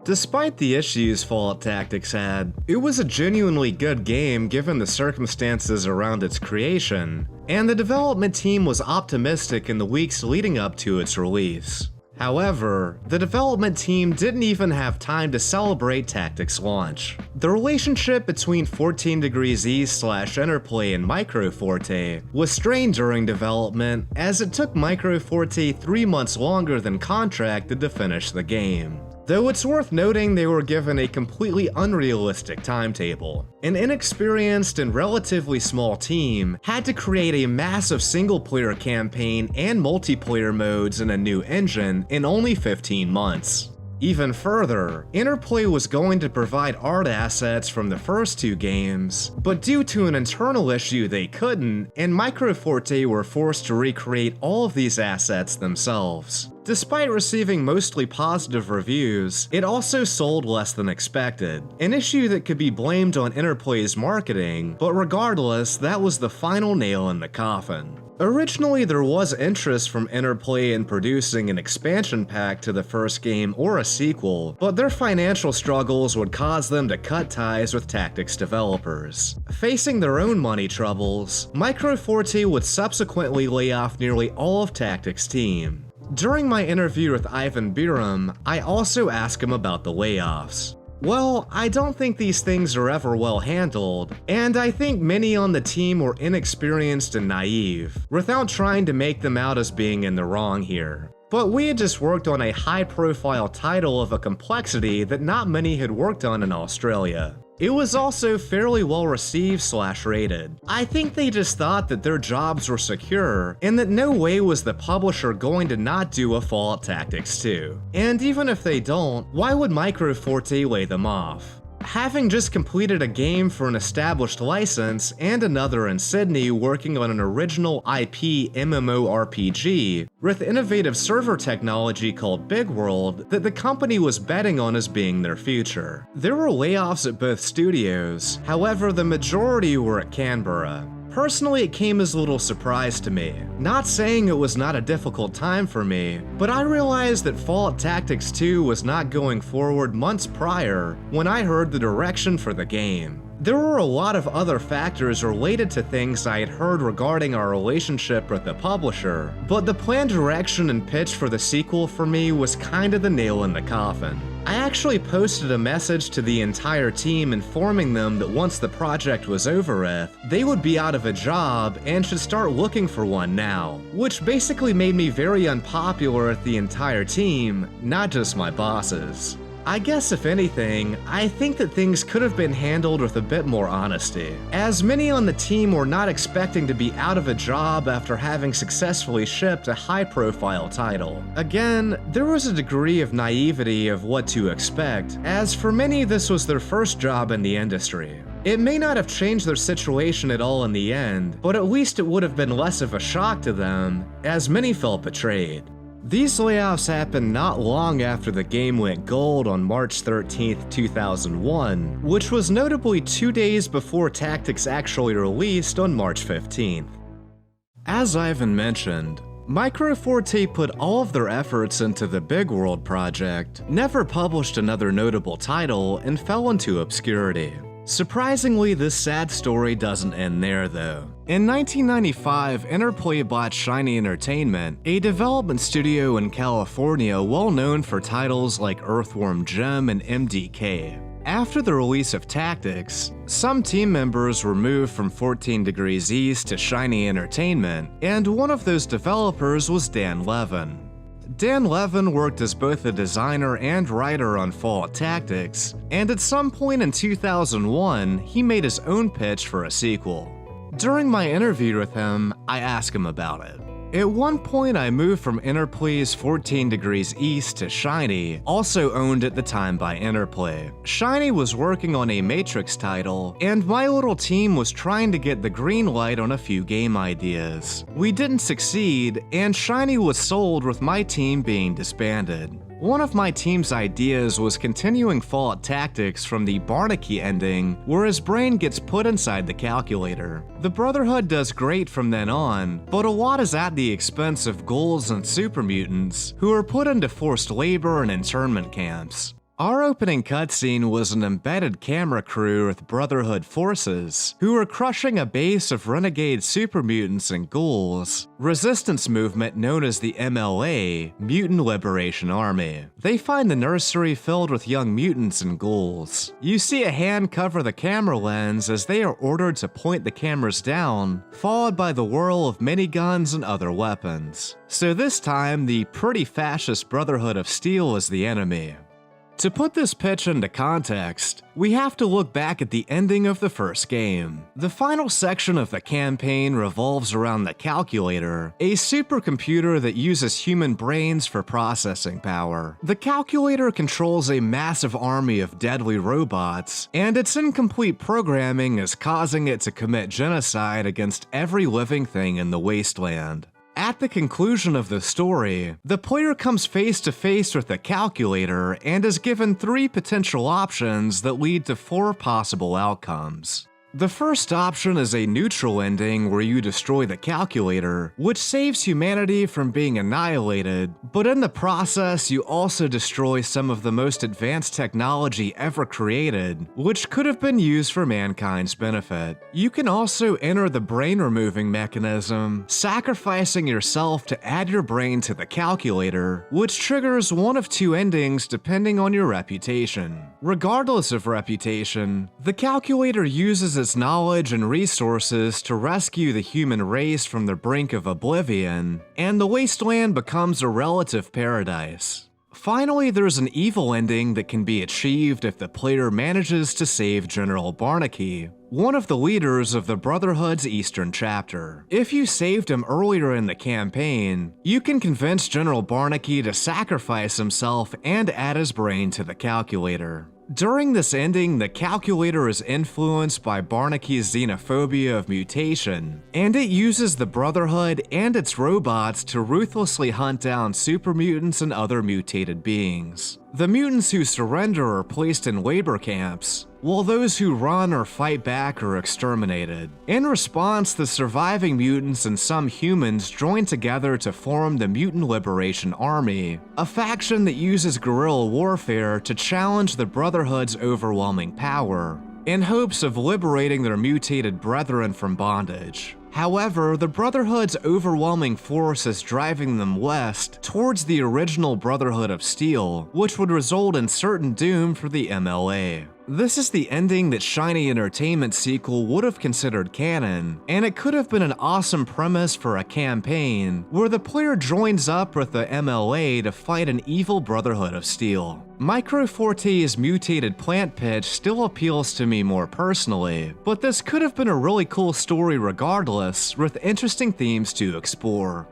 Despite the issues Fallout Tactics had, it was a genuinely good game given the circumstances around its creation, and the development team was optimistic in the weeks leading up to its release. However, the development team didn't even have time to celebrate Tactics' launch. The relationship between 14 Degrees East/Interplay and Microforte was strained during development, as it took Microforte 3 months longer than contracted to finish the game. Though it's worth noting they were given a completely unrealistic timetable. An inexperienced and relatively small team had to create a massive single-player campaign and multiplayer modes in a new engine in only 15 months. Even further, Interplay was going to provide art assets from the first 2 games, but due to an internal issue they couldn't, and Microforte were forced to recreate all of these assets themselves. Despite receiving mostly positive reviews, it also sold less than expected, an issue that could be blamed on Interplay's marketing, but regardless, that was the final nail in the coffin. Originally, there was interest from Interplay in producing an expansion pack to the first game or a sequel, but their financial struggles would cause them to cut ties with Tactics developers. Facing their own money troubles, Microforte would subsequently lay off nearly all of Tactics' team. During my interview with Ivan Biram, I also asked him about the layoffs. Well, I don't think these things are ever well handled, and I think many on the team were inexperienced and naive, without trying to make them out as being in the wrong here. But we had just worked on a high-profile title of a complexity that not many had worked on in Australia. It was also fairly well received / rated. I think they just thought that their jobs were secure and that no way was the publisher going to not do a Fallout Tactics 2. And even if they don't, why would Microforte lay them off? Having just completed a game for an established license and another in Sydney working on an original IP MMORPG with innovative server technology called Big World that the company was betting on as being their future. There were layoffs at both studios, however the majority were at Canberra. Personally, it came as a little surprise to me. Not saying it was not a difficult time for me, but I realized that Fallout Tactics 2 was not going forward months prior when I heard the direction for the game. There were a lot of other factors related to things I had heard regarding our relationship with the publisher, but the planned direction and pitch for the sequel for me was kinda the nail in the coffin. I actually posted a message to the entire team informing them that once the project was over with, they would be out of a job and should start looking for one now, which basically made me very unpopular with the entire team, not just my bosses. I guess if anything, I think that things could have been handled with a bit more honesty, as many on the team were not expecting to be out of a job after having successfully shipped a high-profile title. Again, there was a degree of naivety of what to expect, as for many this was their first job in the industry. It may not have changed their situation at all in the end, but at least it would have been less of a shock to them, as many felt betrayed. These layoffs happened not long after the game went gold on March 13, 2001, which was notably 2 days before Tactics actually released on March 15th. As Ivan mentioned, Microforte put all of their efforts into the Big World project, never published another notable title, and fell into obscurity. Surprisingly, this sad story doesn't end there though. In 1995, Interplay bought Shiny Entertainment, a development studio in California well known for titles like Earthworm Jim and MDK. After the release of Tactics, some team members were moved from 14 Degrees East to Shiny Entertainment, and one of those developers was Dan Levin. Dan Levin worked as both a designer and writer on Fallout Tactics, and at some point in 2001, he made his own pitch for a sequel. During my interview with him, I asked him about it. At one point, I moved from Interplay's 14 Degrees East to Shiny, also owned at the time by Interplay. Shiny was working on a Matrix title, and my little team was trying to get the green light on a few game ideas. We didn't succeed, and Shiny was sold with my team being disbanded. One of my team's ideas was continuing Fallout Tactics from the Barnaky ending, where his brain gets put inside the calculator. The Brotherhood does great from then on, but a lot is at the expense of ghouls and super mutants, who are put into forced labor and internment camps. Our opening cutscene was an embedded camera crew with Brotherhood forces, who were crushing a base of renegade super mutants and ghouls, resistance movement known as the MLA, Mutant Liberation Army. They find the nursery filled with young mutants and ghouls. You see a hand cover the camera lens as they are ordered to point the cameras down, followed by the whirl of miniguns and other weapons. So this time, the pretty fascist Brotherhood of Steel is the enemy. To put this pitch into context, we have to look back at the ending of the first game. The final section of the campaign revolves around the Calculator, a supercomputer that uses human brains for processing power. The Calculator controls a massive army of deadly robots, and its incomplete programming is causing it to commit genocide against every living thing in the wasteland. At the conclusion of the story, the player comes face to face with the Calculator and is given 3 potential options that lead to 4 possible outcomes. The first option is a neutral ending where you destroy the calculator, which saves humanity from being annihilated, but in the process you also destroy some of the most advanced technology ever created, which could have been used for mankind's benefit. You can also enter the brain removing mechanism, sacrificing yourself to add your brain to the calculator, which triggers one of two endings depending on your reputation. Regardless of reputation, the calculator uses its knowledge and resources to rescue the human race from the brink of oblivion, and the wasteland becomes a relative paradise. Finally, there's an evil ending that can be achieved if the player manages to save General Barnaky, one of the leaders of the Brotherhood's Eastern Chapter. If you saved him earlier in the campaign, you can convince General Barnaky to sacrifice himself and add his brain to the calculator. During this ending, the calculator is influenced by Barnaky's xenophobia of mutation, and it uses the Brotherhood and its robots to ruthlessly hunt down super mutants and other mutated beings. The mutants who surrender are placed in labor camps, while those who run or fight back are exterminated. In response, the surviving mutants and some humans join together to form the Mutant Liberation Army, a faction that uses guerrilla warfare to challenge the Brotherhood's overwhelming power, in hopes of liberating their mutated brethren from bondage. However, the Brotherhood's overwhelming force is driving them west towards the original Brotherhood of Steel, which would result in certain doom for the MLA. This is the ending that Shiny Entertainment's sequel would have considered canon, and it could have been an awesome premise for a campaign where the player joins up with the MLA to fight an evil Brotherhood of Steel. Micro Forte's mutated plant pitch still appeals to me more personally, but this could have been a really cool story regardless, with interesting themes to explore.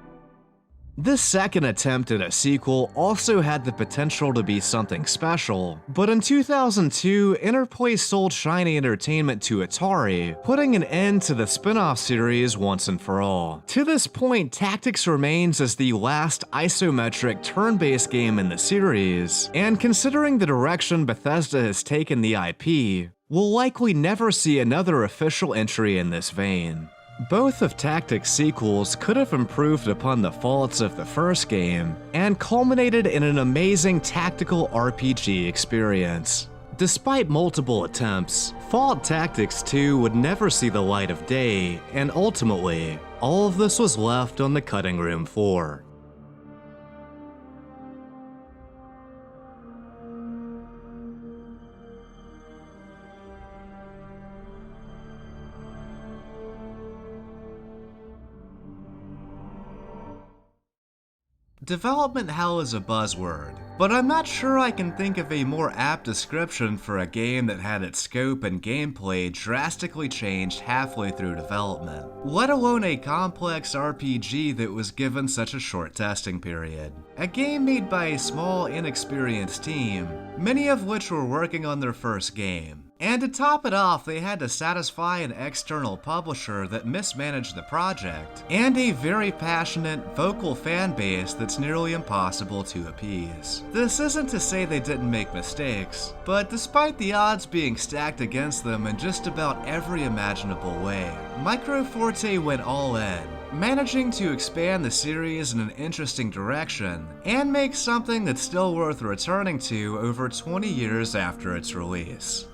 This second attempt at a sequel also had the potential to be something special, but in 2002, Interplay sold Shiny Entertainment to Atari, putting an end to the spin-off series once and for all. To this point, Tactics remains as the last isometric turn-based game in the series, and considering the direction Bethesda has taken the IP, we'll likely never see another official entry in this vein. Both of Tactics' sequels could have improved upon the faults of the first game, and culminated in an amazing tactical RPG experience. Despite multiple attempts, Fallout Tactics 2 would never see the light of day, and ultimately, all of this was left on the cutting room floor. Development hell is a buzzword, but I'm not sure I can think of a more apt description for a game that had its scope and gameplay drastically changed halfway through development, let alone a complex RPG that was given such a short testing period. A game made by a small, inexperienced team, many of which were working on their first game. And to top it off, they had to satisfy an external publisher that mismanaged the project, and a very passionate, vocal fan base that's nearly impossible to appease. This isn't to say they didn't make mistakes, but despite the odds being stacked against them in just about every imaginable way, Micro Forte went all in, managing to expand the series in an interesting direction, and make something that's still worth returning to over 20 years after its release.